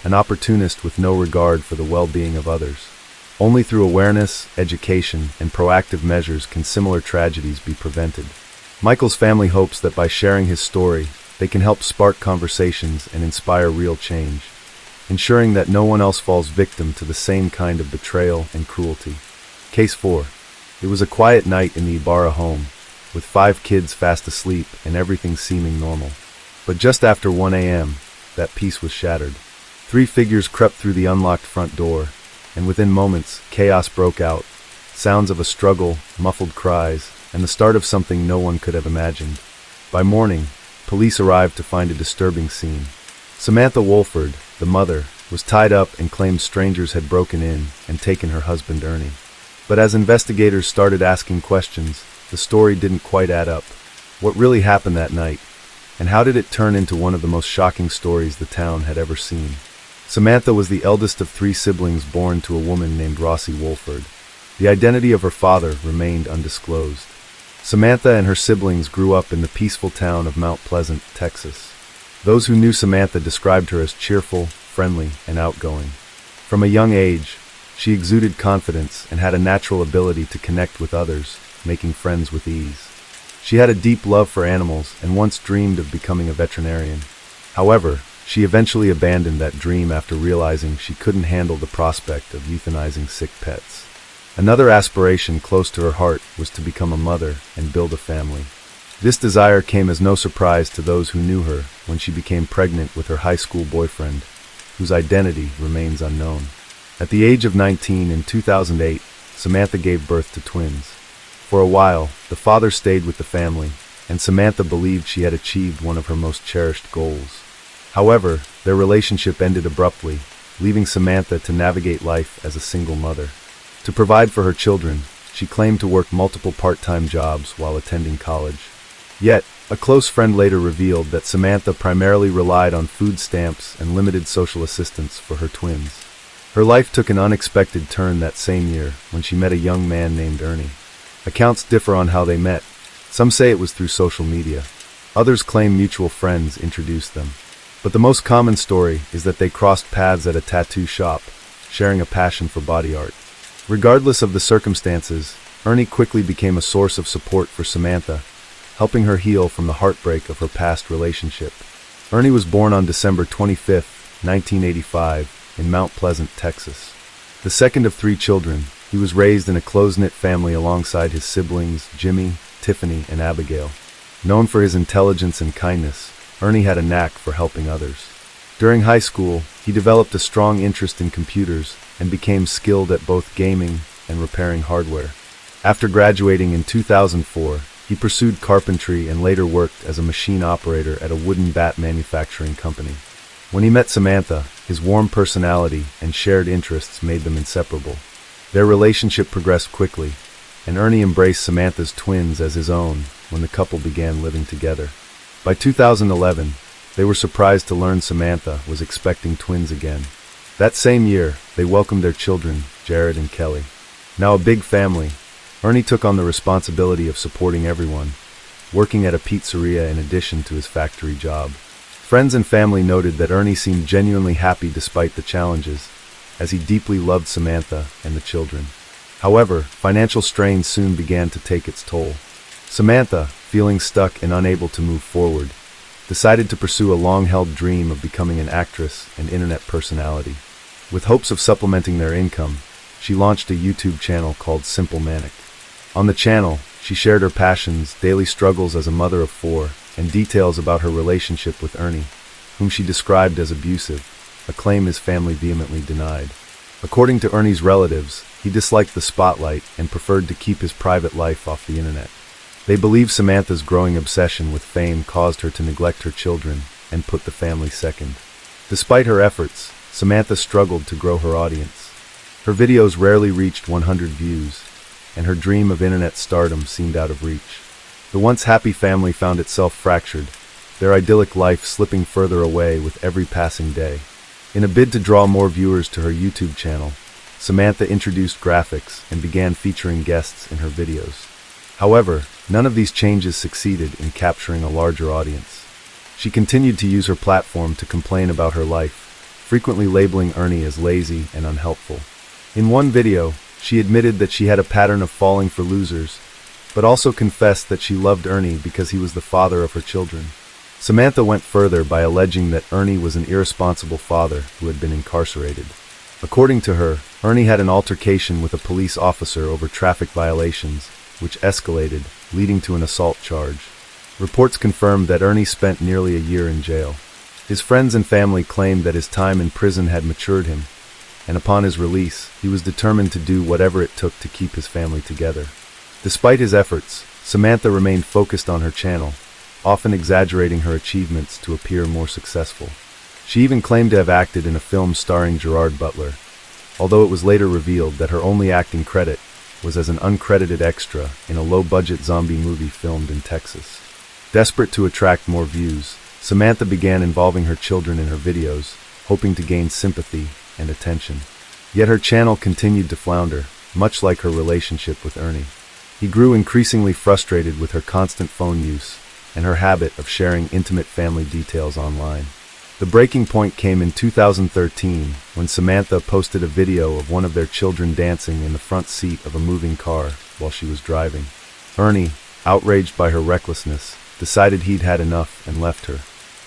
an opportunist with no regard for the well-being of others. Only through awareness, education, and proactive measures can similar tragedies be prevented. Michael's family hopes that by sharing his story, they can help spark conversations and inspire real change, ensuring that no one else falls victim to the same kind of betrayal and cruelty. Case 4. It was a quiet night in the Ibarra home, with 5 kids fast asleep and everything seeming normal. But just after 1 a.m., that peace was shattered. 3 figures crept through the unlocked front door, and within moments, chaos broke out. Sounds of a struggle, muffled cries, and the start of something no one could have imagined. By morning, police arrived to find a disturbing scene. Samantha Wolford, the mother, was tied up and claimed strangers had broken in and taken her husband Ernie. But as investigators started asking questions, the story didn't quite add up. What really happened that night? And how did it turn into one of the most shocking stories the town had ever seen? Samantha was the eldest of 3 siblings born to a woman named Rossi Wolford. The identity of her father remained undisclosed. Samantha and her siblings grew up in the peaceful town of Mount Pleasant, Texas. Those who knew Samantha described her as cheerful, friendly, and outgoing. From a young age, she exuded confidence and had a natural ability to connect with others, making friends with ease. She had a deep love for animals and once dreamed of becoming a veterinarian. However, she eventually abandoned that dream after realizing she couldn't handle the prospect of euthanizing sick pets. Another aspiration close to her heart was to become a mother and build a family. This desire came as no surprise to those who knew her when she became pregnant with her high school boyfriend, whose identity remains unknown. At the age of 19 in 2008, Samantha gave birth to twins. For a while, the father stayed with the family, and Samantha believed she had achieved one of her most cherished goals. However, their relationship ended abruptly, leaving Samantha to navigate life as a single mother. To provide for her children, she claimed to work multiple part-time jobs while attending college. Yet, a close friend later revealed that Samantha primarily relied on food stamps and limited social assistance for her twins. Her life took an unexpected turn that same year when she met a young man named Ernie. Accounts differ on how they met. Some say it was through social media. Others claim mutual friends introduced them. But the most common story is that they crossed paths at a tattoo shop, sharing a passion for body art. Regardless of the circumstances, Ernie quickly became a source of support for Samantha, helping her heal from the heartbreak of her past relationship. Ernie was born on December 25, 1985, in Mount Pleasant, Texas. The second of 3 children, he was raised in a close-knit family alongside his siblings, Jimmy, Tiffany, and Abigail. Known for his intelligence and kindness, Ernie had a knack for helping others. During high school, he developed a strong interest in computers and became skilled at both gaming and repairing hardware. After graduating in 2004, he pursued carpentry and later worked as a machine operator at a wooden bat manufacturing company. When he met Samantha, his warm personality and shared interests made them inseparable. Their relationship progressed quickly, and Ernie embraced Samantha's twins as his own when the couple began living together. By 2011, they were surprised to learn Samantha was expecting twins again. That same year, they welcomed their children, Jared and Kelly. Now a big family, Ernie took on the responsibility of supporting everyone, working at a pizzeria in addition to his factory job. Friends and family noted that Ernie seemed genuinely happy despite the challenges, as he deeply loved Samantha and the children. However, financial strain soon began to take its toll. Samantha, feeling stuck and unable to move forward, decided to pursue a long-held dream of becoming an actress and internet personality. With hopes of supplementing their income, she launched a YouTube channel called Simple Manic. On the channel, she shared her passions, daily struggles as a mother of 4, and details about her relationship with Ernie, whom she described as abusive, a claim his family vehemently denied. According to Ernie's relatives, he disliked the spotlight and preferred to keep his private life off the internet. They believe Samantha's growing obsession with fame caused her to neglect her children and put the family second. Despite her efforts, Samantha struggled to grow her audience. Her videos rarely reached 100 views, and her dream of internet stardom seemed out of reach. The once happy family found itself fractured, their idyllic life slipping further away with every passing day. In a bid to draw more viewers to her YouTube channel, Samantha introduced graphics and began featuring guests in her videos. However, none of these changes succeeded in capturing a larger audience. She continued to use her platform to complain about her life, frequently labeling Ernie as lazy and unhelpful. In one video, she admitted that she had a pattern of falling for losers, but also confessed that she loved Ernie because he was the father of her children. Samantha went further by alleging that Ernie was an irresponsible father who had been incarcerated. According to her, Ernie had an altercation with a police officer over traffic violations, which escalated, leading to an assault charge. Reports confirmed that Ernie spent nearly a year in jail. His friends and family claimed that his time in prison had matured him, and upon his release, he was determined to do whatever it took to keep his family together. Despite his efforts, Samantha remained focused on her channel, often exaggerating her achievements to appear more successful. She even claimed to have acted in a film starring Gerard Butler, although it was later revealed that her only acting credit was as an uncredited extra in a low-budget zombie movie filmed in Texas. Desperate to attract more views, Samantha began involving her children in her videos, hoping to gain sympathy and attention. Yet her channel continued to flounder, much like her relationship with Ernie. He grew increasingly frustrated with her constant phone use and her habit of sharing intimate family details online. The breaking point came in 2013 when Samantha posted a video of one of their children dancing in the front seat of a moving car while she was driving. Ernie, outraged by her recklessness, decided he'd had enough and left her.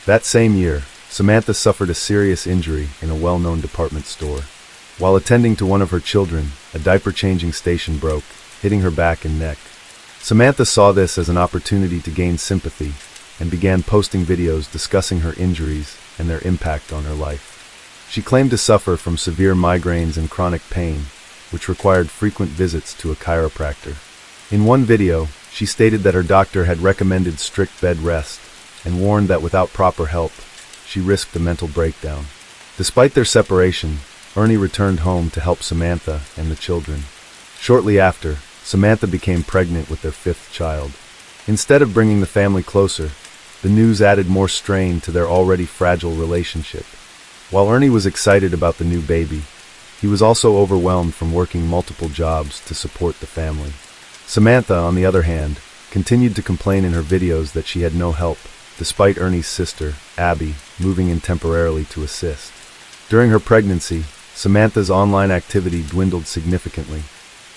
That same year, Samantha suffered a serious injury in a well-known department store. While attending to one of her children, a diaper-changing station broke, hitting her back and neck. Samantha saw this as an opportunity to gain sympathy and began posting videos discussing her injuries and their impact on her life. She claimed to suffer from severe migraines and chronic pain, which required frequent visits to a chiropractor. In one video, she stated that her doctor had recommended strict bed rest and warned that without proper help, she risked a mental breakdown. Despite their separation, Ernie returned home to help Samantha and the children. Shortly after, Samantha became pregnant with their 5th child. Instead of bringing the family closer, the news added more strain to their already fragile relationship. While Ernie was excited about the new baby, he was also overwhelmed from working multiple jobs to support the family. Samantha, on the other hand, continued to complain in her videos that she had no help despite Ernie's sister, Abby, moving in temporarily to assist. During her pregnancy, Samantha's online activity dwindled significantly.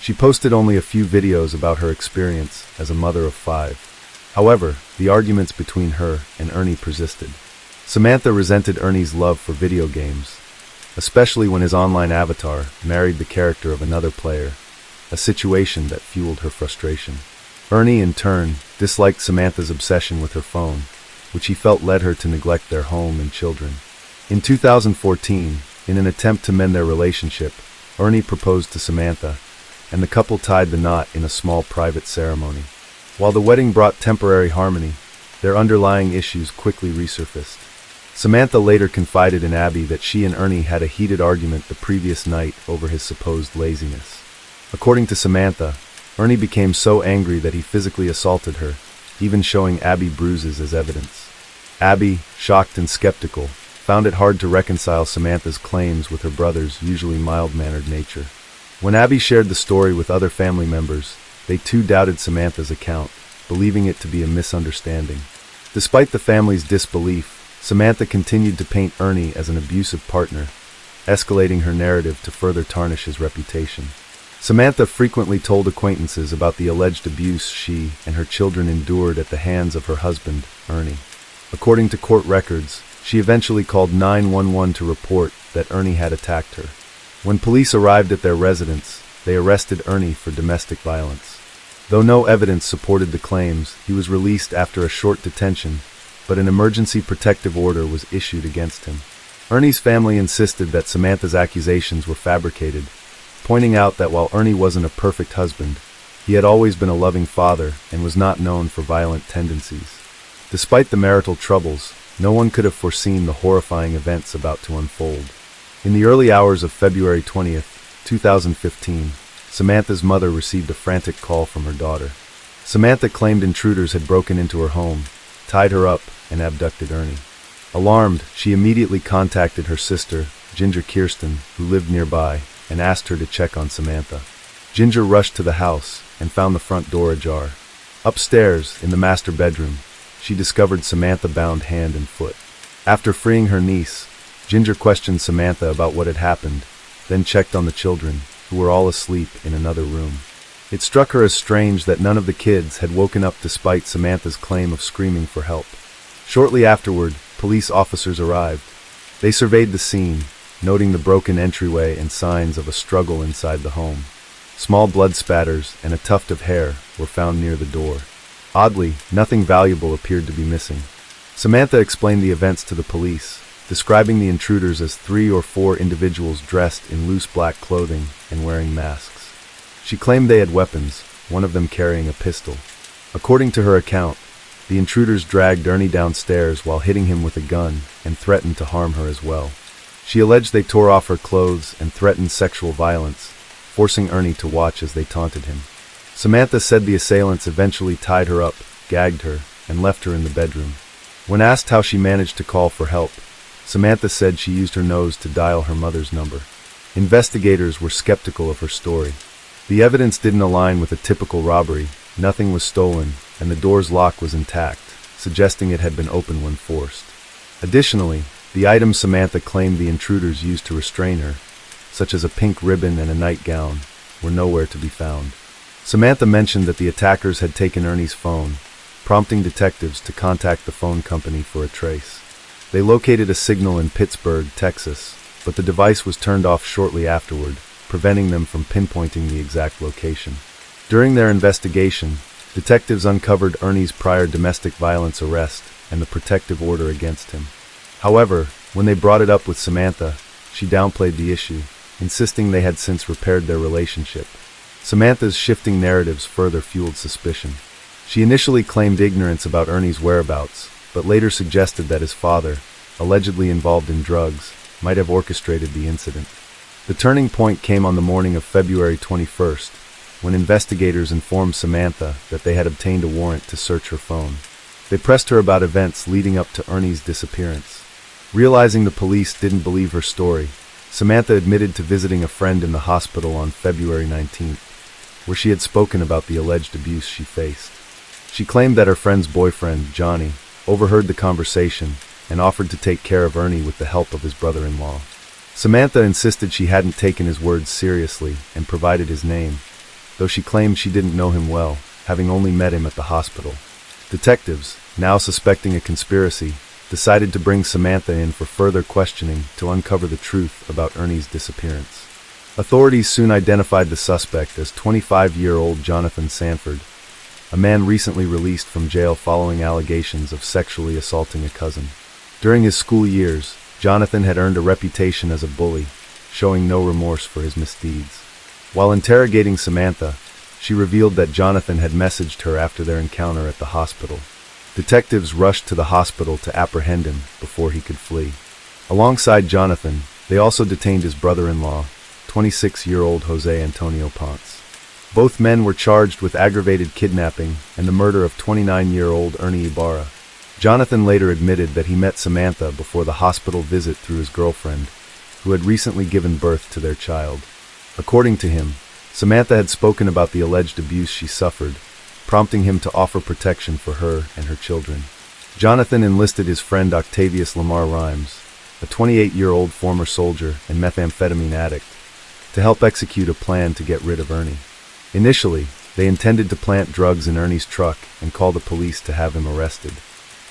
She posted only a few videos about her experience as a mother of 5. However, the arguments between her and Ernie persisted. Samantha resented Ernie's love for video games, especially when his online avatar married the character of another player, a situation that fueled her frustration. Ernie, in turn, disliked Samantha's obsession with her phone, which he felt led her to neglect their home and children. In 2014, in an attempt to mend their relationship, Ernie proposed to Samantha, and the couple tied the knot in a small private ceremony. While the wedding brought temporary harmony, their underlying issues quickly resurfaced. Samantha later confided in Abby that she and Ernie had a heated argument the previous night over his supposed laziness. According to Samantha, Ernie became so angry that he physically assaulted her, even showing Abby bruises as evidence. Abby, shocked and skeptical, found it hard to reconcile Samantha's claims with her brother's usually mild-mannered nature. When Abby shared the story with other family members, they too doubted Samantha's account, believing it to be a misunderstanding. Despite the family's disbelief, Samantha continued to paint Ernie as an abusive partner, escalating her narrative to further tarnish his reputation. Samantha frequently told acquaintances about the alleged abuse she and her children endured at the hands of her husband, Ernie. According to court records, she eventually called 911 to report that Ernie had attacked her. When police arrived at their residence, they arrested Ernie for domestic violence. Though no evidence supported the claims, he was released after a short detention, but an emergency protective order was issued against him. Ernie's family insisted that Samantha's accusations were fabricated, pointing out that while Ernie wasn't a perfect husband, he had always been a loving father and was not known for violent tendencies. Despite the marital troubles, no one could have foreseen the horrifying events about to unfold. In the early hours of February 20th, 2015, Samantha's mother received a frantic call from her daughter. Samantha claimed intruders had broken into her home, tied her up, and abducted Ernie. Alarmed, she immediately contacted her sister, Ginger Kirsten, who lived nearby, and asked her to check on Samantha. Ginger rushed to the house and found the front door ajar. Upstairs, in the master bedroom, she discovered Samantha bound hand and foot. After freeing her niece, Ginger questioned Samantha about what had happened, then checked on the children, who were all asleep in another room. It struck her as strange that none of the kids had woken up despite Samantha's claim of screaming for help. Shortly afterward, police officers arrived. They surveyed the scene, noting the broken entryway and signs of a struggle inside the home. Small blood spatters and a tuft of hair were found near the door. Oddly, nothing valuable appeared to be missing. Samantha explained the events to the police, describing the intruders as 3 or 4 individuals dressed in loose black clothing and wearing masks. She claimed they had weapons, one of them carrying a pistol. According to her account, the intruders dragged Ernie downstairs while hitting him with a gun and threatened to harm her as well. She alleged they tore off her clothes and threatened sexual violence, forcing Ernie to watch as they taunted him. Samantha said the assailants eventually tied her up, gagged her, and left her in the bedroom. When asked how she managed to call for help, Samantha said she used her nose to dial her mother's number. Investigators were skeptical of her story. The evidence didn't align with a typical robbery, nothing was stolen, and the door's lock was intact, suggesting it had been opened when forced. Additionally, the items Samantha claimed the intruders used to restrain her, such as a pink ribbon and a nightgown, were nowhere to be found. Samantha mentioned that the attackers had taken Ernie's phone, prompting detectives to contact the phone company for a trace. They located a signal in Pittsburgh, Texas, but the device was turned off shortly afterward, preventing them from pinpointing the exact location. During their investigation, detectives uncovered Ernie's prior domestic violence arrest and the protective order against him. However, when they brought it up with Samantha, she downplayed the issue, insisting they had since repaired their relationship. Samantha's shifting narratives further fueled suspicion. She initially claimed ignorance about Ernie's whereabouts, but later suggested that his father, allegedly involved in drugs, might have orchestrated the incident. The turning point came on the morning of February 21st, when investigators informed Samantha that they had obtained a warrant to search her phone. They pressed her about events leading up to Ernie's disappearance. Realizing the police didn't believe her story, Samantha admitted to visiting a friend in the hospital on February 19th, where she had spoken about the alleged abuse she faced. She claimed that her friend's boyfriend, Johnny, overheard the conversation and offered to take care of Ernie with the help of his brother-in-law. Samantha insisted she hadn't taken his words seriously and provided his name, though she claimed she didn't know him well, having only met him at the hospital. Detectives, now suspecting a conspiracy, decided to bring Samantha in for further questioning to uncover the truth about Ernie's disappearance. Authorities soon identified the suspect as 25-year-old Jonathan Sanford, a man recently released from jail following allegations of sexually assaulting a cousin. During his school years, Jonathan had earned a reputation as a bully, showing no remorse for his misdeeds. While interrogating Samantha, she revealed that Jonathan had messaged her after their encounter at the hospital. Detectives rushed to the hospital to apprehend him before he could flee. Alongside Jonathan, they also detained his brother-in-law, 26-year-old Jose Antonio Ponce. Both men were charged with aggravated kidnapping and the murder of 29-year-old Ernie Ibarra. Jonathan later admitted that he met Samantha before the hospital visit through his girlfriend, who had recently given birth to their child. According to him, Samantha had spoken about the alleged abuse she suffered, prompting him to offer protection for her and her children. Jonathan enlisted his friend Octavius Lamar Rhymes, a 28-year-old former soldier and methamphetamine addict, to help execute a plan to get rid of Ernie. Initially, they intended to plant drugs in Ernie's truck and call the police to have him arrested.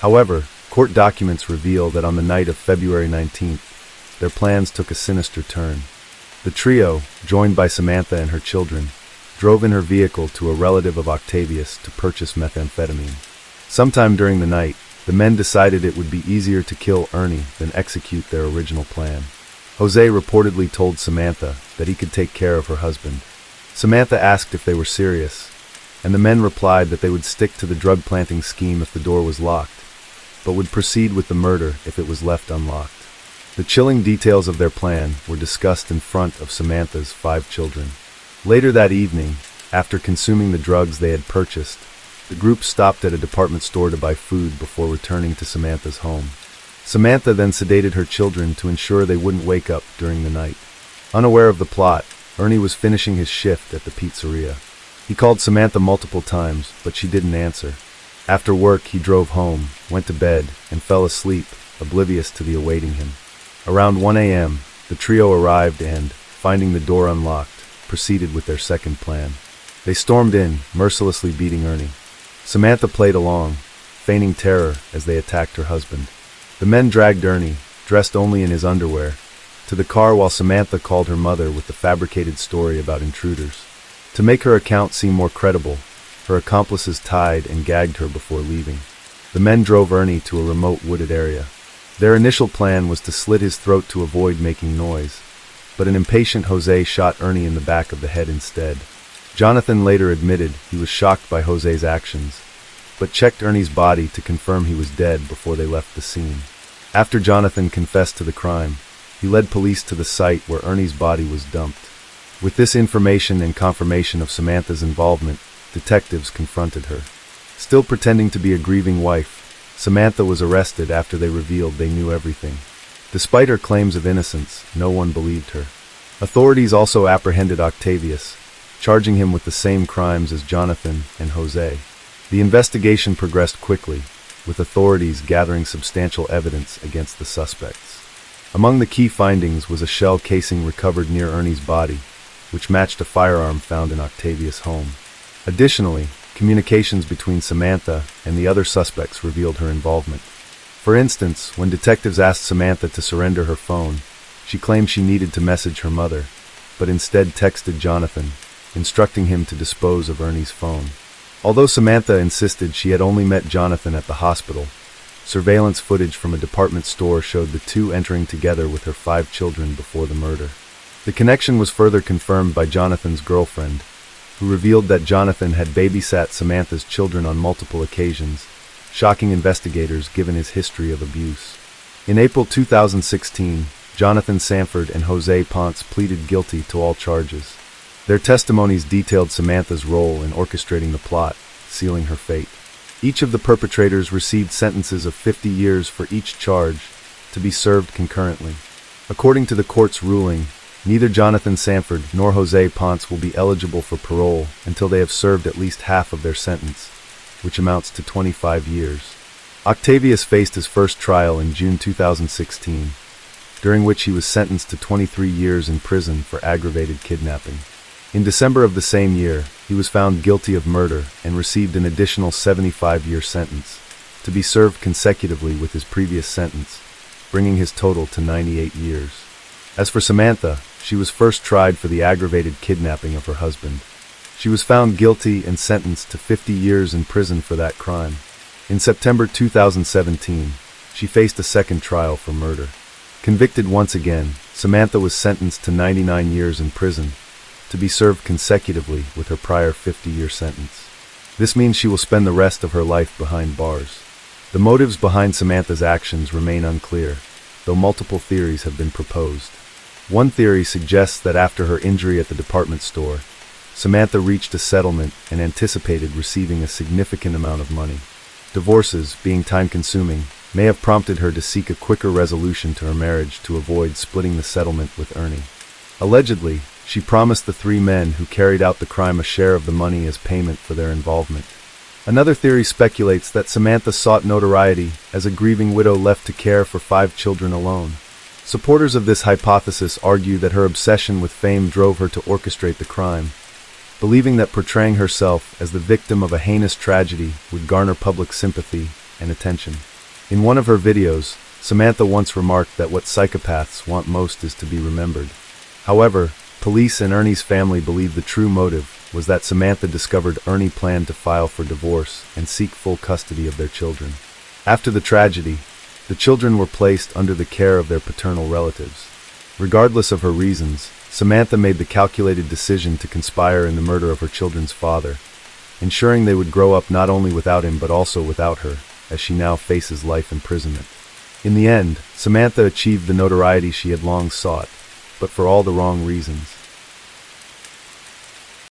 However, court documents reveal that on the night of February 19th, their plans took a sinister turn. The trio, joined by Samantha and her children, drove in her vehicle to a relative of Octavius to purchase methamphetamine. Sometime during the night, the men decided it would be easier to kill Ernie than execute their original plan. Jose reportedly told Samantha that he could take care of her husband. Samantha asked if they were serious, and the men replied that they would stick to the drug planting scheme if the door was locked, but would proceed with the murder if it was left unlocked. The chilling details of their plan were discussed in front of Samantha's 5 children. Later that evening, after consuming the drugs they had purchased, the group stopped at a department store to buy food before returning to Samantha's home. Samantha then sedated her children to ensure they wouldn't wake up during the night. Unaware of the plot, Ernie was finishing his shift at the pizzeria. He called Samantha multiple times, but she didn't answer. After work, he drove home, went to bed, and fell asleep, oblivious to the awaiting him. Around 1 a.m., the trio arrived and, finding the door unlocked, proceeded with their second plan. They stormed in, mercilessly beating Ernie. Samantha played along, feigning terror as they attacked her husband. The men dragged Ernie, dressed only in his underwear, to the car while Samantha called her mother with the fabricated story about intruders. To make her account seem more credible, her accomplices tied and gagged her before leaving. The men drove Ernie to a remote wooded area. Their initial plan was to slit his throat to avoid making noise, but an impatient Jose shot Ernie in the back of the head instead. Jonathan later admitted he was shocked by Jose's actions, but checked Ernie's body to confirm he was dead before they left the scene. After Jonathan confessed to the crime, he led police to the site where Ernie's body was dumped. With this information and confirmation of Samantha's involvement, detectives confronted her. Still pretending to be a grieving wife, Samantha was arrested after they revealed they knew everything. Despite her claims of innocence, no one believed her. Authorities also apprehended Octavius, charging him with the same crimes as Jonathan and Jose. The investigation progressed quickly, with authorities gathering substantial evidence against the suspects. Among the key findings was a shell casing recovered near Ernie's body, which matched a firearm found in Octavius' home. Additionally, communications between Samantha and the other suspects revealed her involvement. For instance, when detectives asked Samantha to surrender her phone, she claimed she needed to message her mother, but instead texted Jonathan, instructing him to dispose of Ernie's phone. Although Samantha insisted she had only met Jonathan at the hospital, surveillance footage from a department store showed the two entering together with her 5 children before the murder. The connection was further confirmed by Jonathan's girlfriend, who revealed that Jonathan had babysat Samantha's children on multiple occasions, shocking investigators given his history of abuse. In April 2016, Jonathan Sanford and Jose Ponce pleaded guilty to all charges. Their testimonies detailed Samantha's role in orchestrating the plot, sealing her fate. Each of the perpetrators received sentences of 50 years for each charge, to be served concurrently. According to the court's ruling, neither Jonathan Sanford nor Jose Ponce will be eligible for parole until they have served at least half of their sentence, which amounts to 25 years. Octavius faced his first trial in June 2016, during which he was sentenced to 23 years in prison for aggravated kidnapping. In December of the same year, he was found guilty of murder and received an additional 75-year sentence, to be served consecutively with his previous sentence, bringing his total to 98 years. As for Samantha, she was first tried for the aggravated kidnapping of her husband. She was found guilty and sentenced to 50 years in prison for that crime. In September 2017, she faced a second trial for murder. Convicted once again, Samantha was sentenced to 99 years in prison, to be served consecutively with her prior 50-year sentence. This means she will spend the rest of her life behind bars. The motives behind Samantha's actions remain unclear, though multiple theories have been proposed. One theory suggests that after her injury at the department store, Samantha reached a settlement and anticipated receiving a significant amount of money. Divorces, being time-consuming, may have prompted her to seek a quicker resolution to her marriage to avoid splitting the settlement with Ernie. Allegedly, she promised the three men who carried out the crime a share of the money as payment for their involvement. Another theory speculates that Samantha sought notoriety as a grieving widow left to care for 5 children alone. Supporters of this hypothesis argue that her obsession with fame drove her to orchestrate the crime, believing that portraying herself as the victim of a heinous tragedy would garner public sympathy and attention. In one of her videos, Samantha once remarked that what psychopaths want most is to be remembered. However, police and Ernie's family believe the true motive was that Samantha discovered Ernie planned to file for divorce and seek full custody of their children. After the tragedy, the children were placed under the care of their paternal relatives. Regardless of her reasons, Samantha made the calculated decision to conspire in the murder of her children's father, ensuring they would grow up not only without him but also without her, as she now faces life imprisonment. In the end, Samantha achieved the notoriety she had long sought, but for all the wrong reasons.